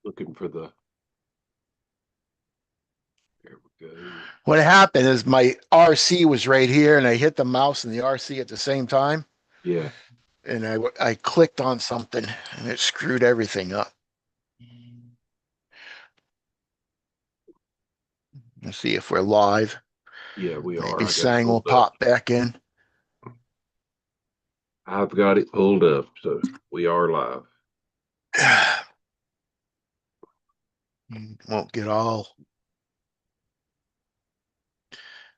Looking for the. There we go. What happened is my RC was right here and I hit the mouse and the RC at the same time. Yeah. And I clicked on something and it screwed everything up. Let's see if we're live. Yeah, we are. Maybe I got it Sang will pulled up. pop back in. I've got it pulled up, so we are live. Won't get all.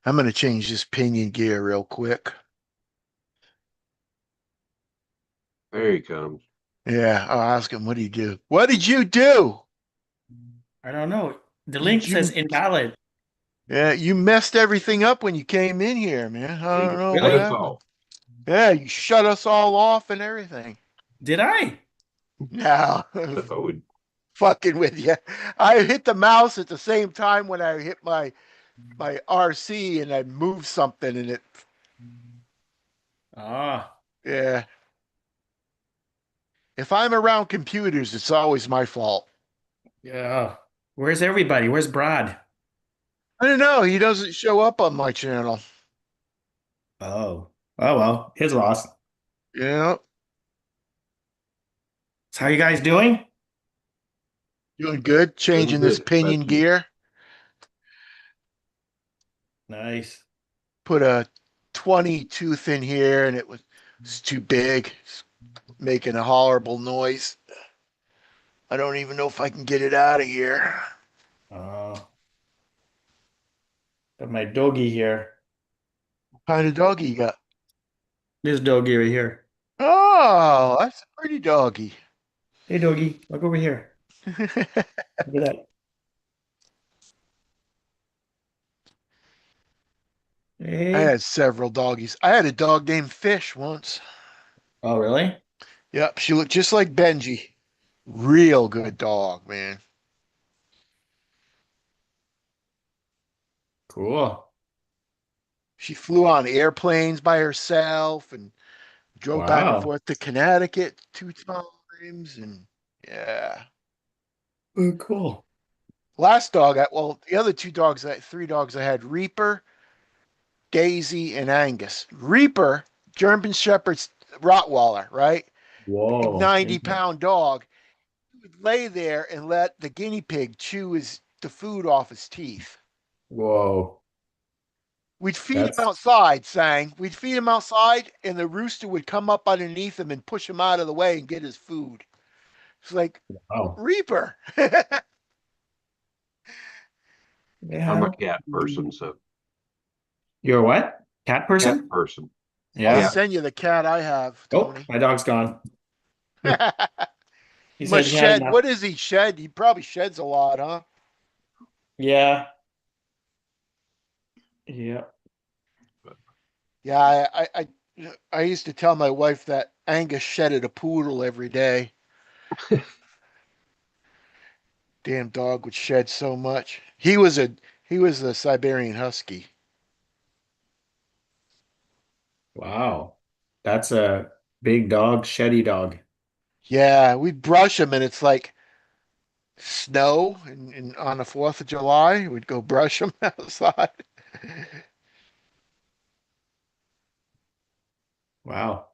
I'm going to change this pinion gear real quick. There he comes. Yeah, I'll ask him, what did you do? What did you do? I don't know. The link Did says you? invalid. Yeah, you messed everything up when you came in here, man. I don't He know cut what us Really? happened. off. Yeah, you shut us all off and everything. Did I? No, Oh, fucking with you. I hit the mouse at the same time when I hit my RC and I moved something and it, Ah, yeah. If I'm around computers, it's always my fault. yeah. Where's everybody? Where's Brad? I don't know. He doesn't show up on my channel. Oh. Oh well, his loss. Yeah, So how you guys doing? doing good. doing Changing this good. How pinion about you? gear. Nice. Put a 20 tooth in here and it's too big. It's making a horrible noise. I don't even know if I can get it out of here. Oh, got my doggy here. What kind of doggy you got? This doggy right here. Oh, that's a pretty doggy. Hey doggy, look over here. I Look at that. Hey. had several doggies. I had a dog named Fish once. Oh, really? Yep, she looked just like Benji. Real good dog, man. Cool. She flew on airplanes by herself and drove back and Wow. forth to Connecticut 2 times. And yeah. Oh, cool. Last dog, well, the other two dogs, 3 dogs I had, Reaper, Daisy, and Angus. Reaper, German Shepherd's Rottweiler, right? Big Whoa. 90-pound dog. He would lay there and let the guinea pig chew the food off his teeth. Whoa. We'd feed him That's outside, Sang. We'd feed him outside, and the rooster would come up underneath him and push him out of the way and get his food. It's like, wow. Reaper. I'm a Yeah. cat person, so You're a what? Cat cat person? person. I'll Yeah. Yeah. send you the cat I have, Oh, Tony. my dog's gone. He He said must he had shed. enough. What does he shed? He probably sheds a lot, huh? Yeah. Yeah. Yeah, I used to tell my wife that Angus shedded a poodle every day. Damn dog would shed so much. He was a Siberian Husky. Wow. That's a big dog, sheddy dog. Yeah, we'd brush him, and it's like snow, and on the 4th of July, we'd go brush him outside. Wow.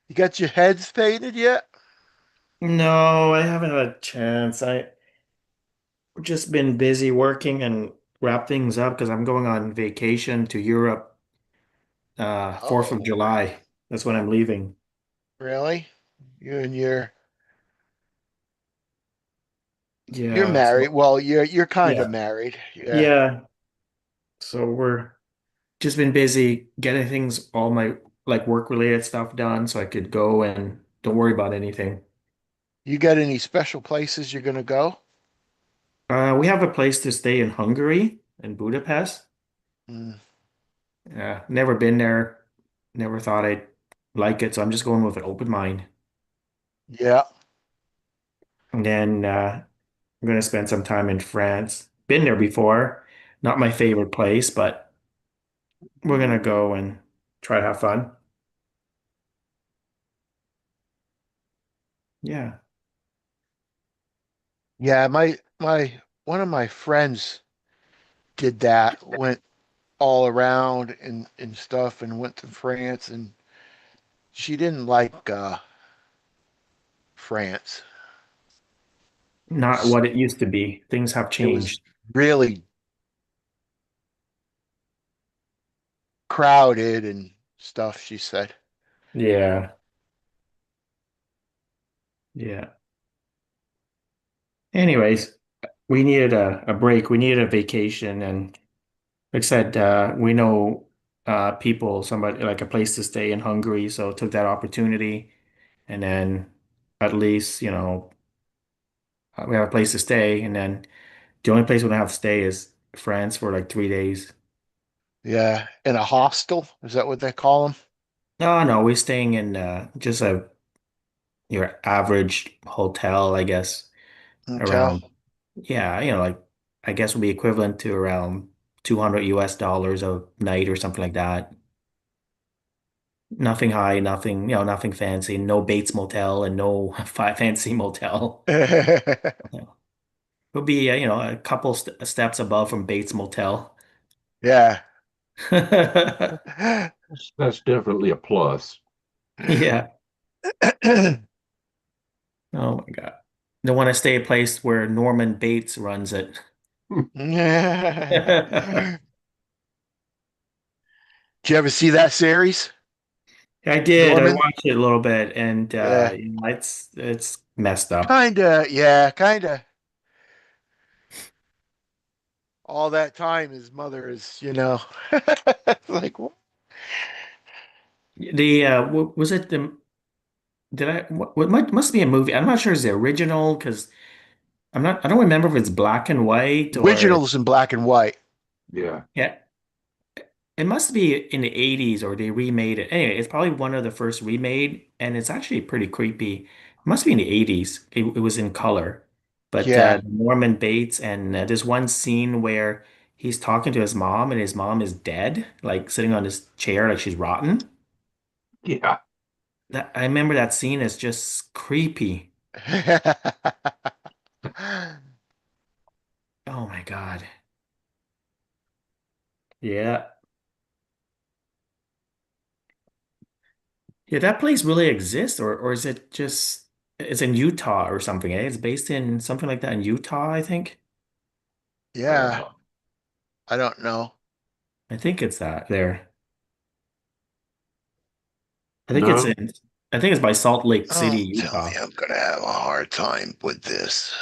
You got your heads painted yet? No, I haven't had a chance. I've just been busy working and wrap things up because I'm going on vacation to Europe, 4th of Oh, July. That's when I'm leaving. really? You and you're Yeah. married. Well, you're kind of Yeah. married. Yeah. Yeah. So we're just been busy getting things, all my like work related stuff done so I could go and don't worry about anything. You got any special places you're gonna go? We have a place to stay in Hungary, in Budapest. Mm, Yeah, never been there. Never thought I'd like it, so I'm just going with an open mind. yeah. And then I'm gonna spend some time in France. Been there before. Not my favorite place, but we're gonna go and try to have fun. Yeah. Yeah, my one of my friends did that, went all around and stuff and went to France and she didn't like France. Not what it used to be. Things have It was changed. really crowded and stuff, she said. Yeah. Yeah. Anyways, we needed a break. We needed a vacation. And like I said, we know people, somebody like a place to stay in Hungary. So took that opportunity. And then at least, we have a place to stay. And then the only place we don't have to stay is France for like 3 days. Yeah, in a hostel, is that what they call them? No, no, we're staying in just your average hotel, I guess, Hotel. around, yeah, like I guess would be equivalent to around 200 US dollars a night or something like that. Nothing high, nothing, nothing fancy, no Bates Motel and no fancy motel. No. It'll be, a couple st steps above from Bates Motel. Yeah. That's definitely a plus. Yeah. Oh my God. Don't want to stay a place where Norman Bates runs it. Did you ever see that series? I did. I Norman? watched it a little bit, and Yeah. it's messed up. Kinda, yeah, kinda. All that time his mother is. Like, what? The was it the did I what must be a movie? I'm not sure it's the original because I don't remember if it's black and white or Originals in black and white. Yeah. yeah. It must be in the 80s or they remade it. Anyway, it's probably one of the first remade, and it's actually pretty creepy. It must be in the 80s. It was in color. But Yeah. Norman Bates, and there's one scene where he's talking to his mom, and his mom is dead, like sitting on his chair, like she's rotten. Yeah. I remember that scene is just creepy. Oh my God. Yeah. Yeah, that place really exists, or is it just it's in Utah or something, eh? It's based in something like that in Utah, I think. Yeah, I don't know. I think it's that there. I think it's No, in I think it's by Salt Lake City, Oh, tell me Utah. I'm gonna have a hard time with this.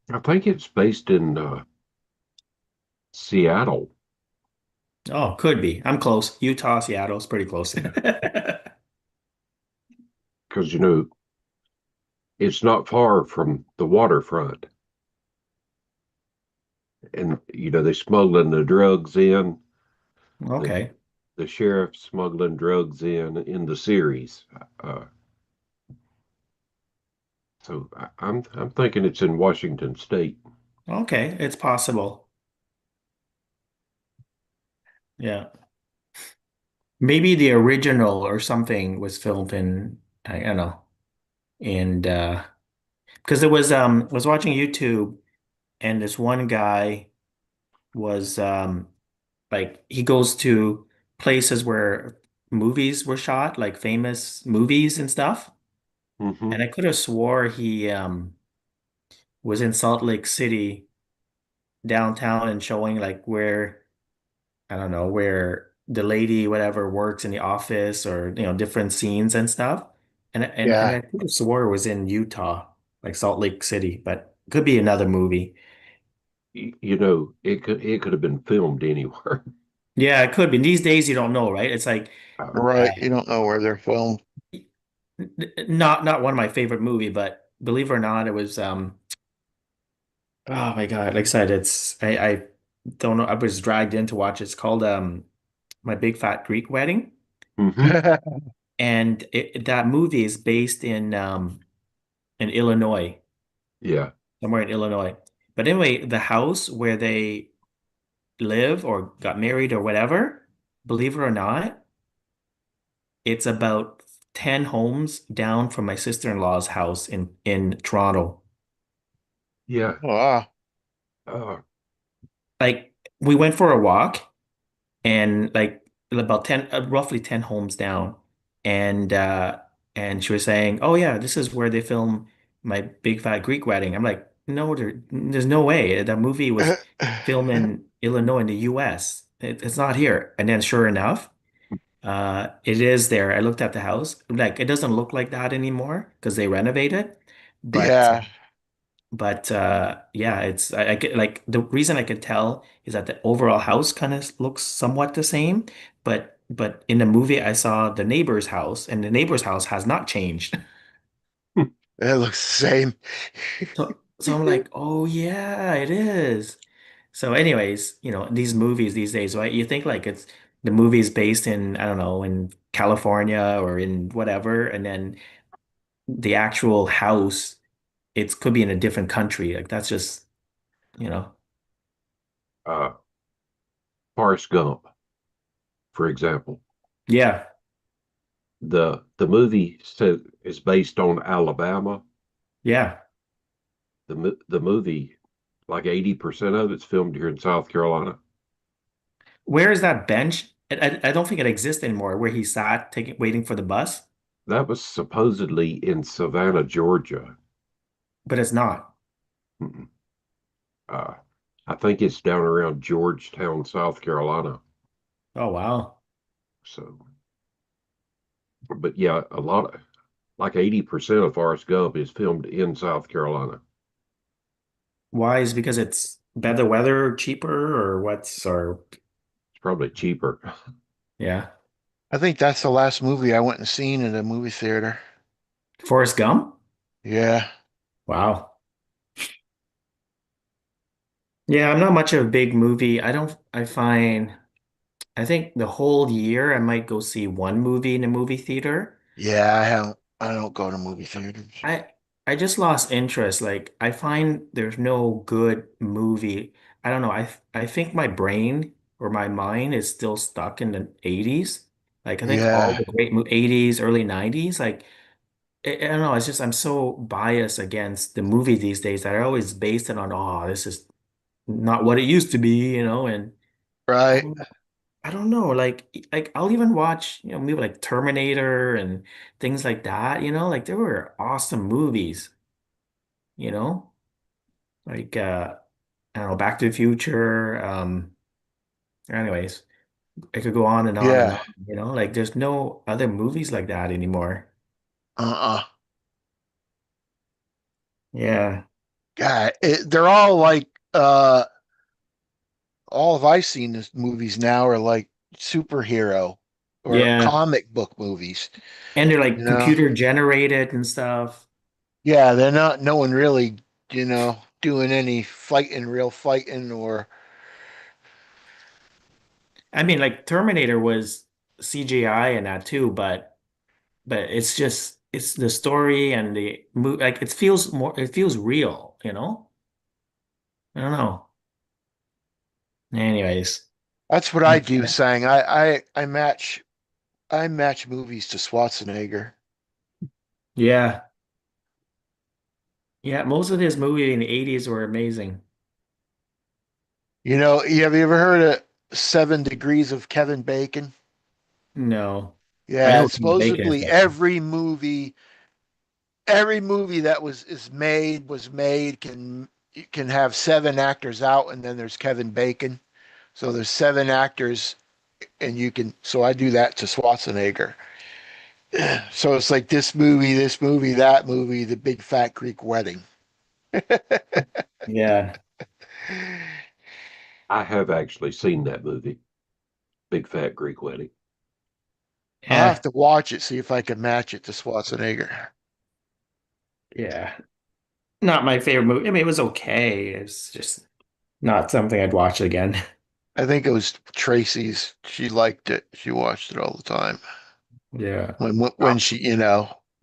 I think it's based in Seattle Oh, could be. I'm close. Utah, Seattle's pretty close. because it's not far from the waterfront, and they smuggling the drugs in. The Okay. the sheriff smuggling drugs in the series. Uh, so I'm thinking it's in Washington State. Okay, it's possible. Yeah. Maybe the original or something was filmed in I don't know. And because there was was watching YouTube and this one guy was like he goes to places where movies were shot, like famous movies and stuff. Hmm. And I could have swore he was in Salt Lake City downtown and showing like where I don't know where the lady whatever works in the office or different scenes and stuff. And Yeah. I could have swore it was in Utah, like Salt Lake City, but it could be another movie. It could have been filmed anywhere. Yeah, it could be. These days you don't know, right? It's like Right. uh, You don't know where they're filmed. not one of my favorite movie, but believe it or not, it was oh my God, like I said, I don't know, I was dragged in to watch it. It's called My Big Fat Greek Wedding. Hmm. And that movie is based in Illinois, Yeah. somewhere in Illinois. But anyway, the house where they live or got married or whatever, believe it or not, it's about 10 homes down from my sister-in-law's house in Toronto. Yeah. Wow. Uh, Like we went for a walk and like about 10 roughly 10 homes down and she was saying, "Oh yeah, this is where they film my big fat Greek wedding." I'm like, "No, there's no way. That movie was filmed in Illinois in the US. It's not here." And then sure enough, it is there. I looked at the house. Like it doesn't look like that anymore because they renovated. But Yeah. yeah, I get like the reason I could tell is that the overall house kind of looks somewhat the same, but in the movie I saw the neighbor's house and the neighbor's house has not changed. It looks the same. So I'm like, "Oh yeah, it is." So anyways, these movies these days, right? You think like it's the movie's based in, I don't know, in California or in whatever, and then the actual house, it could be in a different country. Like that's just, you know. uh, Forrest Gump, for example. Yeah. The movie is based on Alabama. Yeah. The movie, like 80% of it's filmed here in South Carolina. Where is that bench? I don't think it exists anymore where he sat waiting for the bus, That was supposedly in Savannah, Georgia. but it's not. Mm-mm. Uh, I think it's down around Georgetown, South Carolina. Oh, wow. So, but yeah, a lot of like 80% of Forrest Gump is filmed in South Carolina. Why? Is it because it's better weather, cheaper, or It's probably cheaper. yeah. I think that's the last movie I went and seen in a movie theater. Forrest Gump? Yeah. Wow. Yeah, I'm not much of a big movie. I think the whole year I might go see one movie in a movie theater. Yeah, I don't go to movie theaters. I I just lost interest. Like I find there's no good movie. I don't know. I think my brain or my mind is still stuck in the 80s. Like I think all Yeah. the great 80s, early 90s, like I don't know, it's just I'm so biased against the movie these days that I always base it on, oh, this is not what it used to be, and I Right. don't I don't know, like I'll even watch, movie like Terminator and things like that, like there were awesome movies, you know? Like I don't know, Back to the Future. Anyways, I could go on and on and Yeah. on, like there's no other movies like that anymore. Uh-uh. Yeah. God, they're all like all of I've seen is movies now are like superhero or Yeah. comic book movies, And they're you like know? computer generated and stuff. Yeah, they're not no one really, doing any fighting, real fighting or I mean, like Terminator was CGI and that too, but it's the story and the mo like it feels real, you know? I don't know. Anyways. that's what I do, saying I match movies to Schwarzenegger. Yeah. Yeah, most of his movies in the 80s were amazing. Have you ever heard of 7 Degrees of Kevin Bacon? No. I know Yeah, who Kevin Bacon is, supposedly but every movie that was made can have 7 actors out, and then there's Kevin Bacon. So there's 7 actors, and so I do that to Schwarzenegger. So it's like this movie, that movie, the Big Fat Greek Wedding. yeah. I have actually seen that movie, Big Fat Greek Wedding. I'll have Yeah. to watch it, see if I can match it to Schwarzenegger. Yeah. Not my favorite movie. I mean, it was okay. It's just not something I'd watch again. I think it was Tracy's. She liked it. She watched it all the time. Yeah. When she,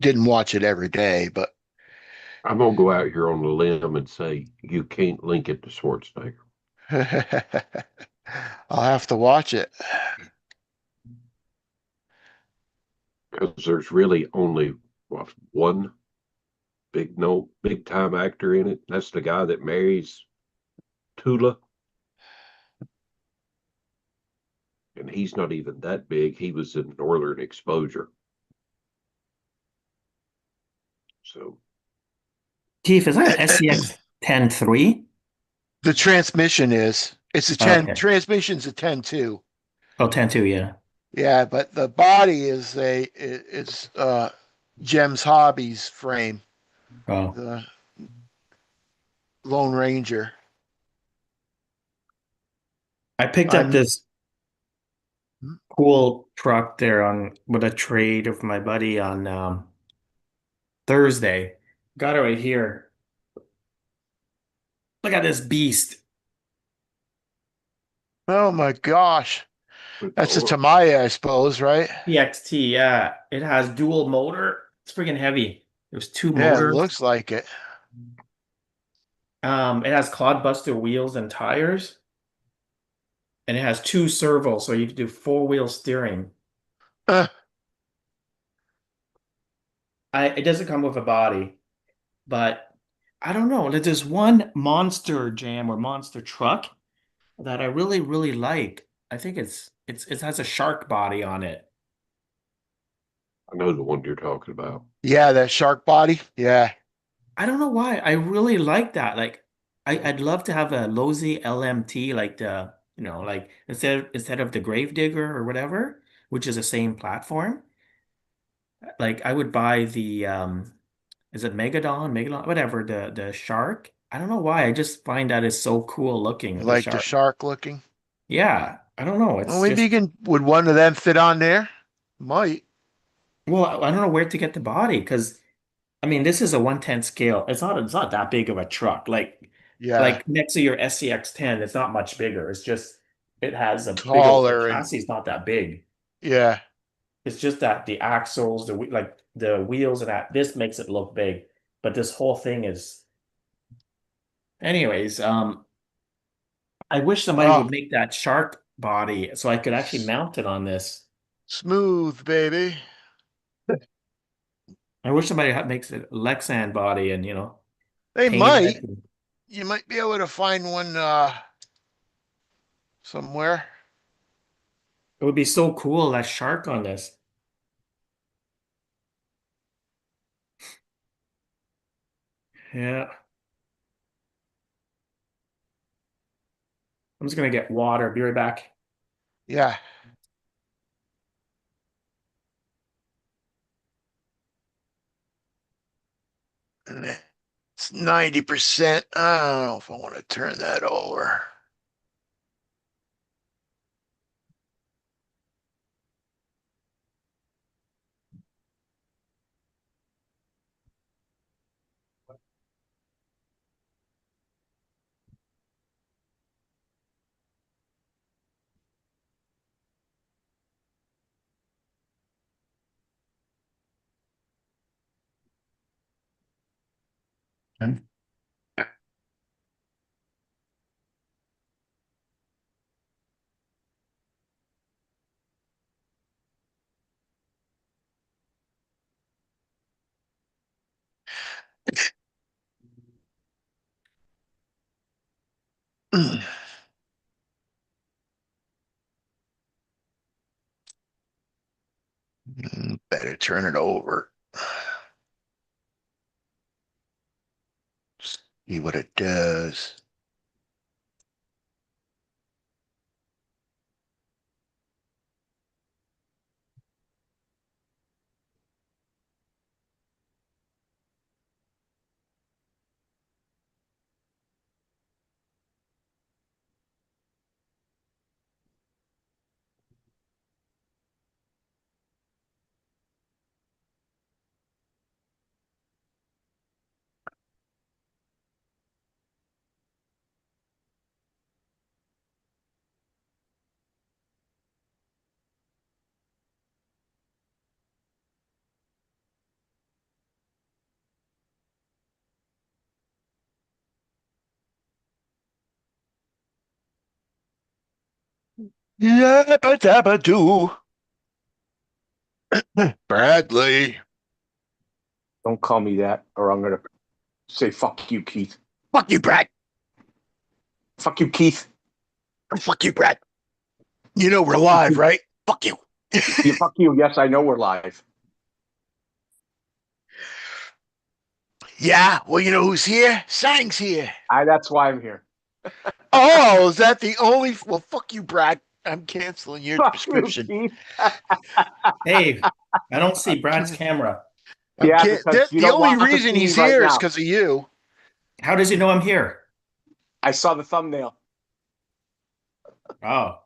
didn't watch it every day, but I'm gonna go out here on a limb and say you can't link it to Schwarzenegger. I'll have to watch it. because there's really only what, one big no big time actor in it. That's the guy that marries Tula, and he's not even that big. He was in Northern Exposure. So Keith, is that an SCX 10-3? The transmission is it's a 10 Okay. transmission's a 10-2. Oh, 10-2, yeah. Yeah, but the body is it's Jem's Hobbies frame, Oh. the Lone Ranger. I picked up I'm this cool truck there on with a trade of my buddy on Thursday. Got it right here. Look at this beast. oh my gosh. but That's a or Tamiya, I suppose, right? EXT, yeah. It has dual motor. It's freaking heavy. There's two Yeah, it motors. looks like it. It has clodbuster wheels and tires, and it has two servos, so you can do four-wheel steering. Uh, It doesn't come with a body, but I don't know. There's one monster jam or monster truck that I really, really like. I think it has a shark body on it. I know the one you're talking about. yeah, that shark body. Yeah, I don't know why. I really like that. Like I'd love to have a Losi LMT like like instead of the Gravedigger or whatever, which is the same platform. Like I would buy the is it Megalon, whatever, the shark. I don't know why. I just find that is so cool looking you with the like the shark. shark looking. Yeah, I don't know. Well, It's maybe you just can. Would one of them fit on there? Might. well, I don't know where to get the body because I mean this is a 110 scale. It's not that big of a truck. Yeah, Like next to your SCX 10, it's not much bigger. It's just it has a bigger the taller and chassis is not that big. yeah. It's just that the axles, like the wheels and that this makes it look big. But this whole thing is anyways, I wish somebody Oh, would make that shark body so I could actually s- mount it on this. smooth, baby. I wish somebody makes a Lexan body and They paint might. it. You might be able to find one somewhere. It would be so cool, that shark on this. Yeah. I'm just gonna get water. Be right back. Yeah. And it's 90%. I don't know if I want to turn that over. Better turn it over. See what it does. Yabba dabba doo. Bradley. Don't call me that, or I'm gonna say fuck you, Keith. Fuck you, Brad. Fuck you, Keith. Fuck you, Brad. You know we're live, right? Fuck you. You fuck you. Yes, I know we're live. Yeah, well, you know who's here? Sang's here. That's why I'm here. Oh, is that the only? Well, fuck you, Brad. I'm canceling your Fuck prescription. you, Keith. Hey, I don't see Brad's camera. Yeah, because you The don't only want to reason see me he's right here is now. because of you. How does he know I'm here? I saw the thumbnail. Oh.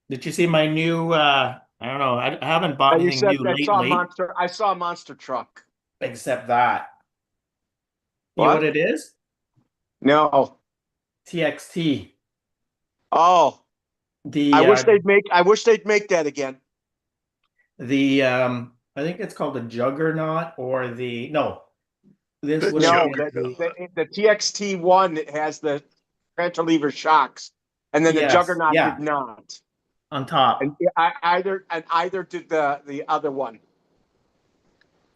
Did you see my new I don't know, I haven't bought And you anything said new I saw a lately monster. I saw a monster truck. except that. You know What? what it is? No. TXT. Oh, I The wish they'd make. I wish they'd make that again. I think it's called the Juggernaut or the no. This The would have No, been the TXT one has the cantilever shocks, and then the yes, Juggernaut yeah, did not. on And top. either did the other one,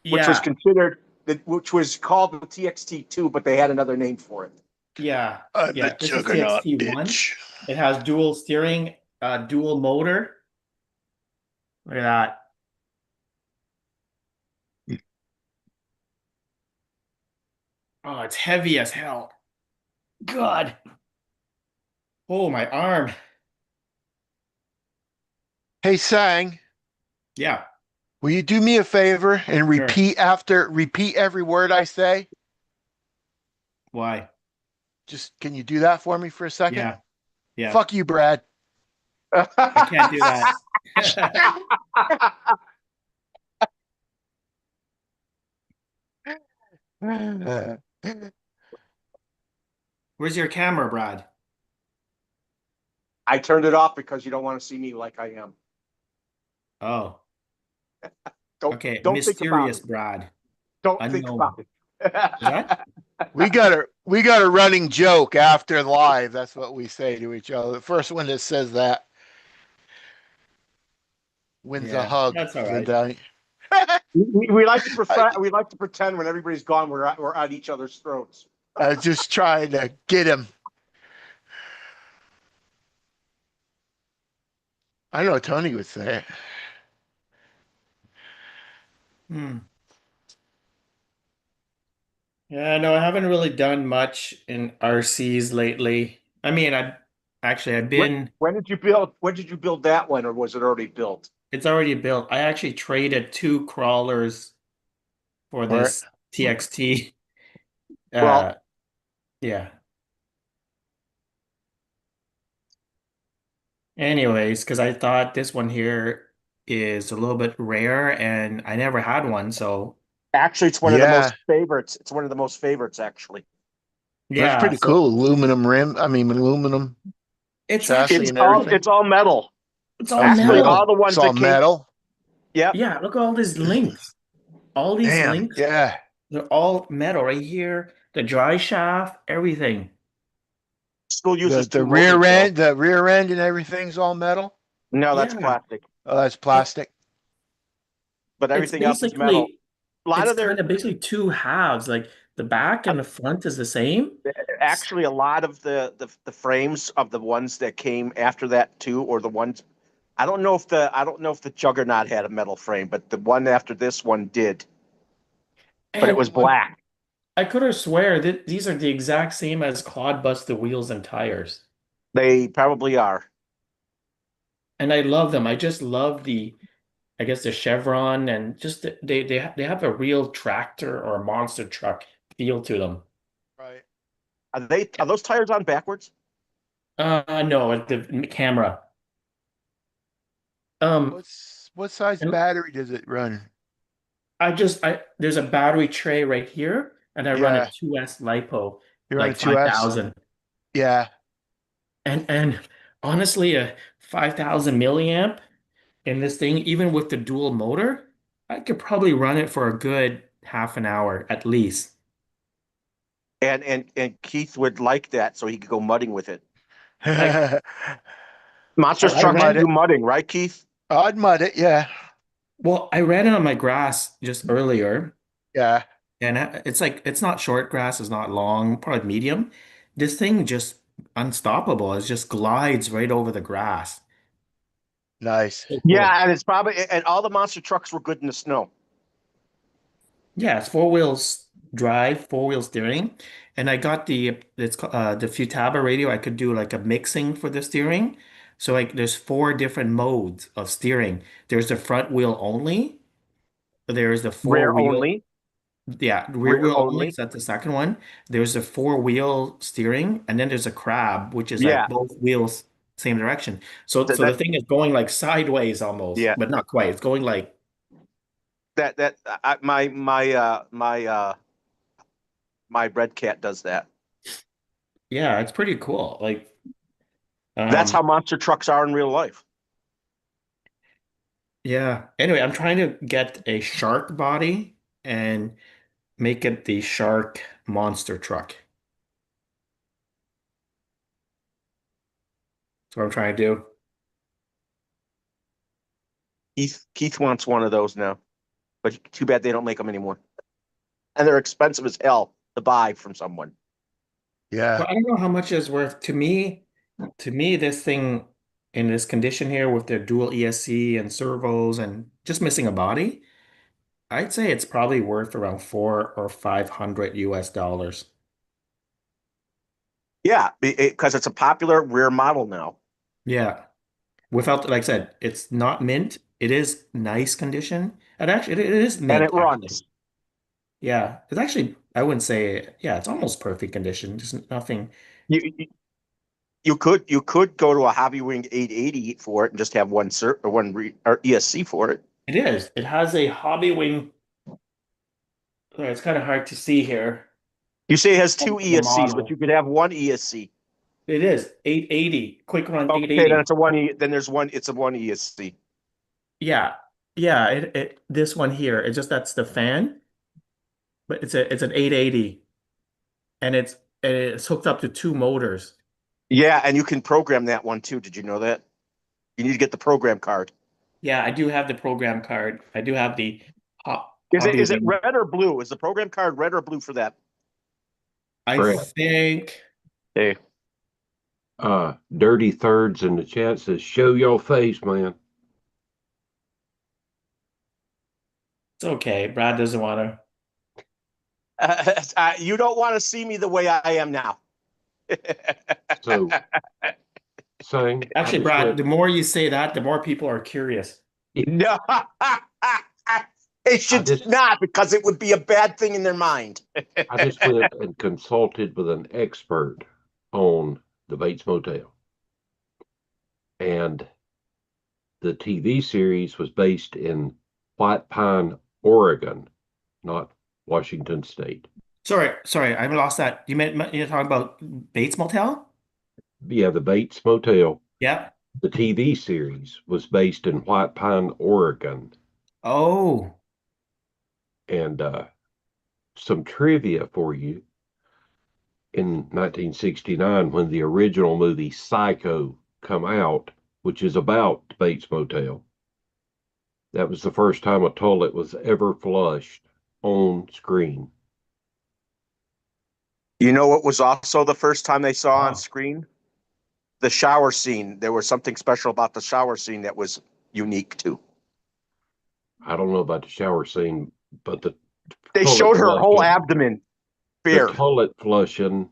which was Yeah, considered which was called the TXT2, but they had another name for it. yeah, I'm the yeah. This is juggernaut, TXT1. bitch. It has dual steering, dual motor. Look at that. Oh, it's heavy as hell. God. Oh, my arm. Hey, Sang, Yeah, will you do me a favor and sure. repeat every word I say? Why? Just can you do that for me for a second? Yeah, yeah. Fuck you, Brad. I can't do that. Where's your camera, Brad? I turned it off because you don't want to see me like I am. Oh, Don't okay. don't think about Mysterious it. Brad. Don't think Unknown. about it. Is that? We got a running joke after live. That's what we say to each other. The first one that says that wins a Yeah, hug that's all for the right. day. We like to I, we like to pretend when everybody's gone we're at each other's throats. I was just trying to get him. I know Tony would say it. Hmm. Yeah, no, I haven't really done much in RCs lately. I mean, I've When, been, when did you build that one, or was it already built? it's already built. I actually traded two crawlers for Or this TXT. Well, Uh, yeah. Anyways, because I thought this one here is a little bit rare and I never had one, so actually, it's one of the yeah, most favorites. It's one of the most favorites, actually. that's yeah, pretty so cool. Aluminum rim. I mean, aluminum it's chassis It's actually and all everything. it's all metal. it's all Oh, it's Actually, all metal. the metal. It's ones all that came. metal. Yep, Yeah, look at all these links. All these Damn. links, Yeah. they're all metal right here. The dry shaft, everything. still uses two motors though. The rear end and everything's all metal. No, that's Yeah, plastic, Oh, that's it plastic. but it's everything else is metal. basically A lot it's of kind their of basically two halves. Like the back and the front is the same. actually a lot of the frames of the ones that came after that too, or the ones I don't know if the Juggernaut had a metal frame, but the one after this one did, but it And was black. I could have swear that these are the exact same as Claude Bust the wheels and tires. They probably are. And I love them. I just love I guess the chevron and just they have a real tractor or a monster truck feel to them. Right. Are those tires on backwards? No, the camera. Um, What size and battery does it run? I there's a battery tray right here, and I run a Yeah, 2S LiPo, you're on a like 2S. 5,000. Yeah. And honestly, a 5,000 milliamp in this thing, even with the dual motor, I could probably run it for a good half an hour at least. And Keith would like that, so he could go mudding with it. Like I Monsters I can trucks can mud ran do it. mudding, right, Keith? I'd mud it. Yeah. Well, I ran it on my grass just earlier, Yeah. and it's like it's not short grass, it's not long, probably medium. This thing just unstoppable. It just glides right over the grass. Nice. So cool. Yeah, and it's probably and all the monster trucks were good in the snow. Yeah, it's four wheels drive, four wheel steering, and I got the Futaba radio. I could do like a mixing for the steering. So like there's four different modes of steering. There's the front wheel only. There's the four Rear wheel, only, yeah, rear rear wheel only. only. So that's the second one. There's the four wheel steering, and then there's a crab, which is like Yeah, both wheels same direction. So that, so the that thing is going like sideways almost, yeah but not quite. It's going like my red cat does that. yeah, it's pretty cool. Like That's how um. monster trucks are in real life. Yeah. Anyway, I'm trying to get a shark body and make it the shark monster truck. That's what I'm trying to do. Keith wants one of those now, but too bad they don't make them anymore, and they're expensive as hell to buy from someone. Well, Yeah. I don't know how much it's worth to me, this thing in this condition here with the dual ESC and servos and just missing a body, I'd say it's probably worth around 400 or 500 US dollars. Yeah, because it's a popular rear model now, Yeah. Without, like I said, it's not mint. It is nice condition. And actually, it is and mint, it actually. runs. Yeah, it's actually, I wouldn't say, yeah, it's almost perfect condition. Just nothing. You you could go to a Hobby Wing 880 for it and just have one cert or or ESC for it. It is. It has a hobby wing. It's kind of hard to see here You say it has on two the ESCs, but you model. could have one ESC. It is 880, quick run Okay, then 880. it's a one. Then there's one. It's a one ESC. Yeah, yeah. This one here, it's just that's the fan, but it's an 880, and it's hooked up to two motors. Yeah, and you can program that one too. Did you know that? You need to get the program card. Yeah, I do have the program card. I do have the Is it hobby is it wing. red or blue? Is the program card red or blue for that? I Brett, think Hey, Dirty Thirds in the chat says, show your face, man. it's okay. Brad doesn't want to. you don't want to see me the way I am now. So, saying, I Actually, just Brad, went, the more you say that, the more people are curious. No, it I should just, not because it would be a bad thing in their mind. I just went and consulted with an expert on the Bates Motel. And the TV series was based in White Pine, Oregon, not Washington State. Sorry, I lost that. You're talking about Bates Motel? Yeah, the Bates Motel, Yeah. the TV series was based in White Pine, Oregon. Oh, And some trivia for you. In 1969, when the original movie Psycho come out, which is about Bates Motel, that was the first time a toilet was ever flushed on screen. You know what was also the first time they saw on wow. screen? The shower scene. There was something special about the shower scene that was unique too. I don't know about the shower scene, but the They toilet showed her whole flushing, abdomen the bare. toilet flushing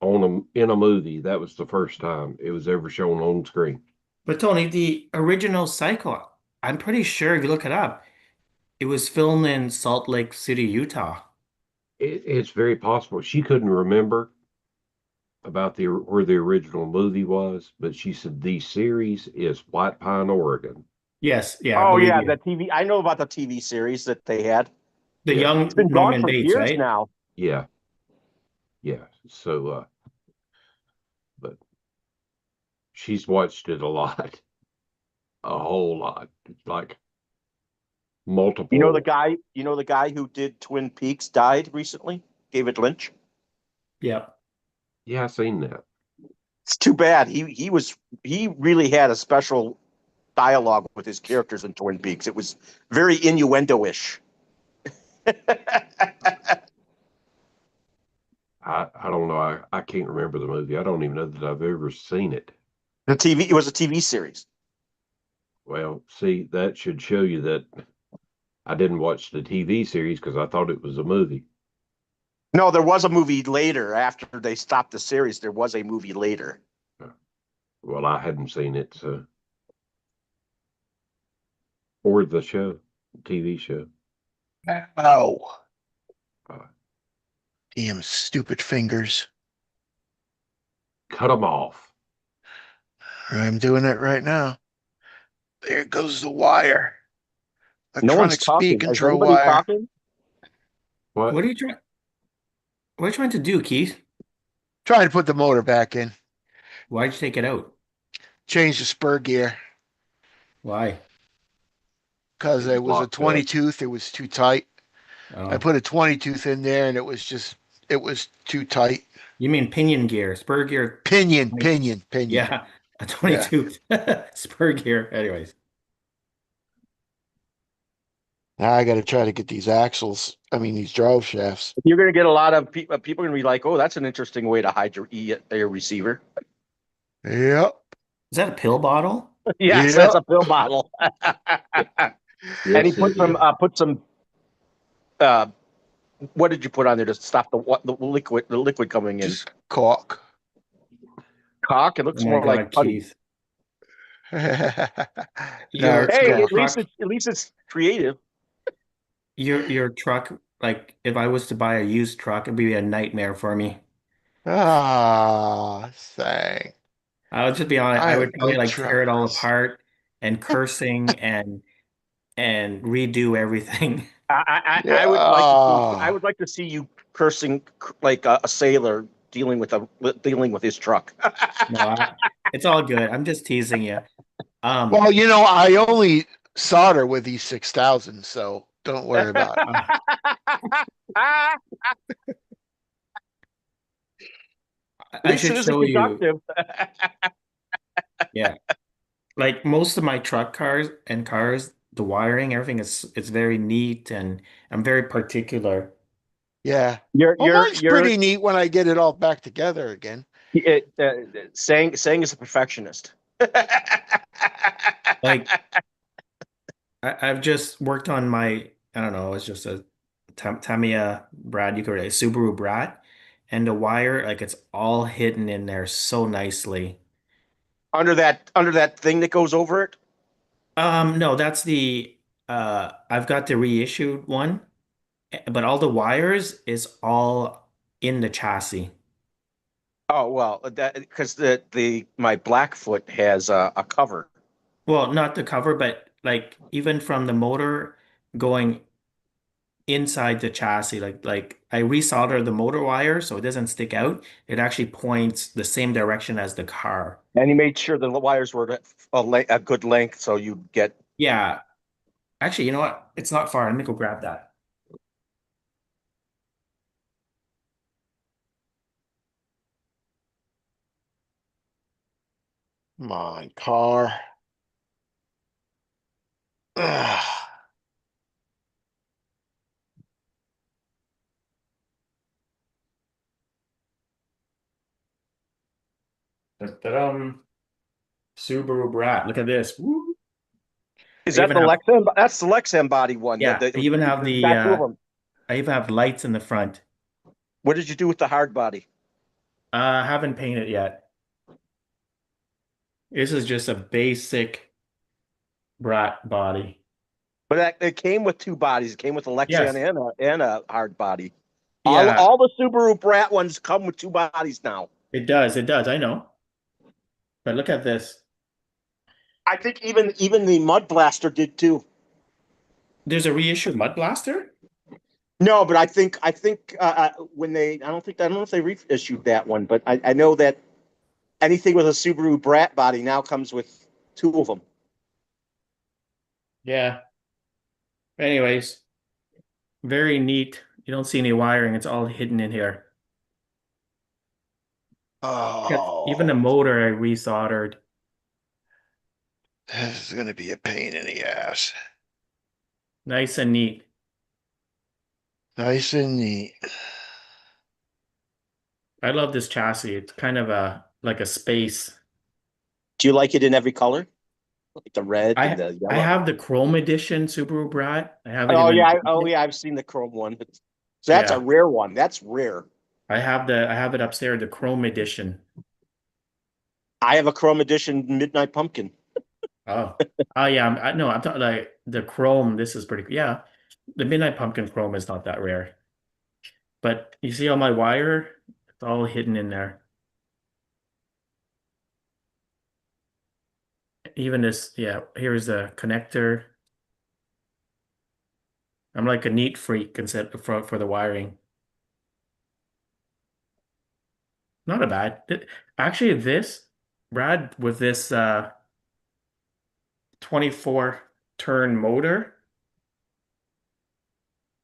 in a movie, that was the first time it was ever shown on screen. But Tony, the original Psycho, I'm pretty sure if you look it up, it was filmed in Salt Lake City, Utah. It's very possible she couldn't remember about where the original movie was, but she said the series is White Pine, Oregon. Yes, yeah, I Oh believe yeah, you. the TV. I know about the TV series that they had. The Yeah, It's young been gone Norman for Bates, years right? now. yeah, yeah. So, but she's watched it a lot, a whole lot, like You know the multiple. guy. You know the guy who did Twin Peaks died recently. David Lynch. Yeah. Yeah, I seen that. It's too bad. He really had a special dialogue with his characters in Twin Peaks. It was very innuendo-ish. I don't know. I can't remember the movie. I don't even know that I've ever seen it. It was a TV series. Well, see, that should show you that I didn't watch the TV series because I thought it was a movie. No, there was a movie later after they stopped the series. There was a movie later. Well, I hadn't seen it, so or the show, TV show. Oh, Uh, damn stupid fingers. Cut them off. I'm doing it right now. There goes the wire. No one's Electronic speed talking. Is control anybody wire. talking? What? What are you trying? What are you trying to do, Keith? Trying to put the motor back in. Why'd you take it out? Change the spur gear Why? because It was it was a locked 20 up. tooth. It was too tight. I Oh, put a 20 tooth in there and it was too tight. you mean pinion gear, spur gear? Pinion. Yeah, a Yeah. 22 spur gear. Anyways, Now I got to try to get these axles. I mean, these drive shafts. You're going to get a lot of people going to be like, "Oh, that's an interesting way to hide your receiver." Yep. is that a pill bottle? Yes, Yep. that's a pill bottle. And he Yes, it is. put some. Uh, what did you put on there to stop the liquid coming in? Just caulk. Cock. It Oh looks my more like God, putty. Keith. No, it's Hey, Your caulk. truck, at least it's creative. your truck, like if I was to buy a used truck, it'd be a nightmare for me. Ah, thing. I would just be honest, I I would have probably good like tear it all trucks. apart and cursing and redo everything. Yeah. I would like to see. I would like to see you cursing like a sailor dealing with his truck. No, it's all good. I'm just teasing you. Um, Well, I only solder with these 6,000, so don't worry about it. uh, At I least should it isn't show you. productive. Yeah, like most of my truck cars, the wiring, everything is it's very neat and I'm very particular. Yeah. You're Well, you're mine's you're pretty neat when I get it all back together again. saying is a perfectionist. Like I've just worked on my, I don't know, it's just a Tamiya Brad, you could say Subaru Brat, and the wire, like it's all hidden in there so nicely. Under that thing that goes over it. No, that's the I've got the reissued one, but all the wires is all in the chassis. Oh well, that because the my Blackfoot has a cover. Well, not the cover, but like even from the motor going inside the chassis, like I resolder the motor wire so it doesn't stick out. It actually points the same direction as the car. And he made sure the wires were a good length, so you get. Yeah. Actually, you know what? It's not far. Let me go grab that. Come on, car. Ugh. Ta-da. Subaru Brat. Look at this. Woo. Is I that even the have Lexan? That's the Lexan body one. yeah, You got two of them. I even have lights in the front. What did you do with the hard body? Haven't painted yet. This is just a basic Brat body. But it came with two bodies. It came with a Lexan Yes. and a hard body. All Yeah, all the Subaru Brat ones come with two bodies now. it does. It does. I know. But look at this. I think even the Mud Blaster did too. There's a reissued Mud Blaster? No, but I think when I don't know if they reissued that one, but I know that anything with a Subaru Brat body now comes with two of them. Yeah. Anyways, very neat. You don't see any wiring. It's all hidden in here. Even the Oh. motor I resoldered. This is going to be a pain in the ass. Nice and neat. Nice and neat. I love this chassis. It's kind of like a space. Do you like it in every color? Like the red and I the I yellow? have the Chrome Edition Subaru Brat. I haven't Oh even. yeah, oh yeah, I've seen the chrome one. So that's a Yeah, rare one. That's rare. I have it upstairs, the Chrome Edition. I have a chrome edition Midnight Pumpkin. Oh, oh yeah. No, I'm talking like the Chrome. This is pretty. Yeah, the Midnight Pumpkin Chrome is not that rare. But you see all my wire? It's all hidden in there. Even this, yeah. Here's the connector. I'm like a neat freak instead for the wiring. Not a bad. Actually, this Brad with this 24 turn motor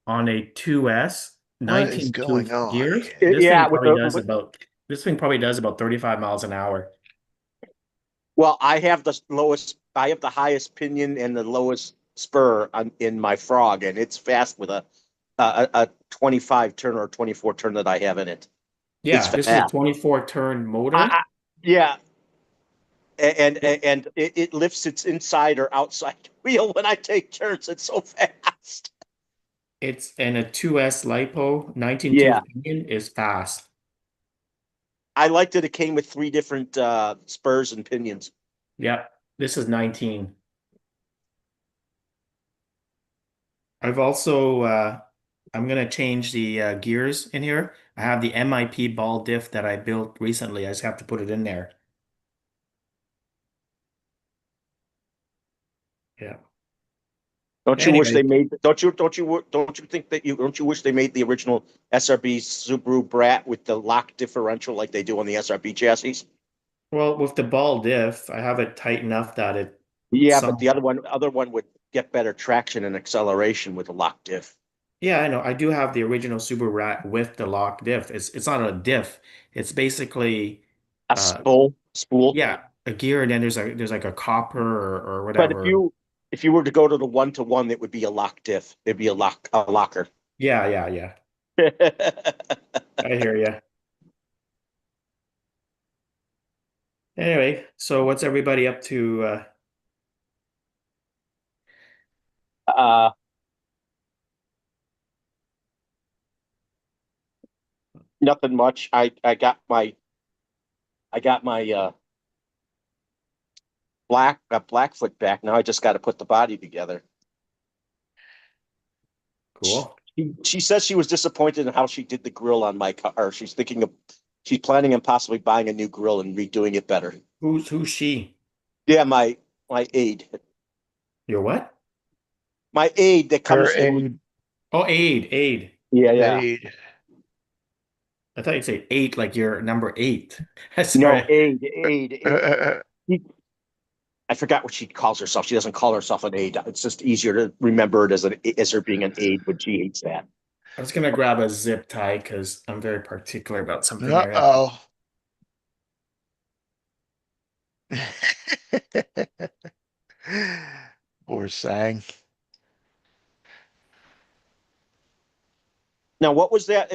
on a 2S What is 19 going tooth on gears. here? Yeah, with the This thing probably does about 35 miles an hour. well, I have the highest pinion and the lowest spur in my frog, and it's fast with a 25 turn or 24 turn that I have in it. It's Yeah, this is a fast. 24 turn I, motor. I, yeah, It, and it lifts its inside or outside wheel when I take turns. It's so fast. it's and a 2S lipo 19 tooth Yeah, pinion is fast. I liked that it came with three different spurs and pinions. Yeah, this is 19. I've also I'm gonna change the gears in here. I have the MIP ball diff that I built recently. I just have to put it in there. Yeah. Don't you wish Anyway, they made? Don't you think that you don't you wish they made the original SRB Subaru Brat with the lock differential like they do on the SRB chassis? well, with the ball diff, I have it tight enough that it Yeah, but the some other one would get better traction and acceleration with a lock diff. yeah, I know. I do have the original Subaru Rat with the lock diff. It's not a diff. It's basically A uh spool. yeah, a gear and then there's like a copper or But whatever. if you were to go to the one to one, it would be a lock diff. It'd be a locker. Yeah, yeah, yeah. I hear you. Anyway, so what's everybody up to? uh, Nothing much. I got my Blackfoot back. Now I just got to put the body together. Cool. She says she was disappointed in how she did the grill on my car. She's planning on possibly buying a new grill and redoing it better. Who's she? Yeah, my aide, Your what? my aide that Her comes. aid. Oh, Aid. Yeah, yeah. Aid. I thought you'd say eight, like you're number eight. No, Sorry. aide. I forgot what she calls herself. She doesn't call herself an aide. It's just easier to remember it as her being an aide, but she hates that. I was gonna grab a zip tie because I'm very particular about something like that. Uh-oh. Poor Sang. Now, what was that?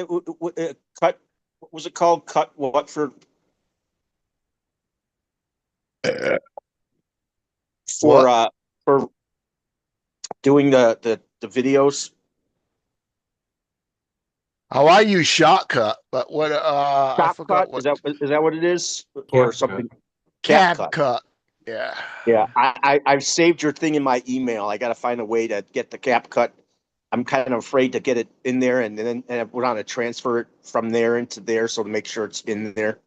Cut. What was it called? Cut what for What? for doing the videos? Oh, I use shortcut, but what I Chop forgot cut what is that what it is or Cap cut. something? Cap cab cut. cut. Yeah. Yeah, I've saved your thing in my email. I got to find a way to get the cap cut. I'm kind of afraid to get it in there and we're on to transfer it from there into there, so to make sure it's in there,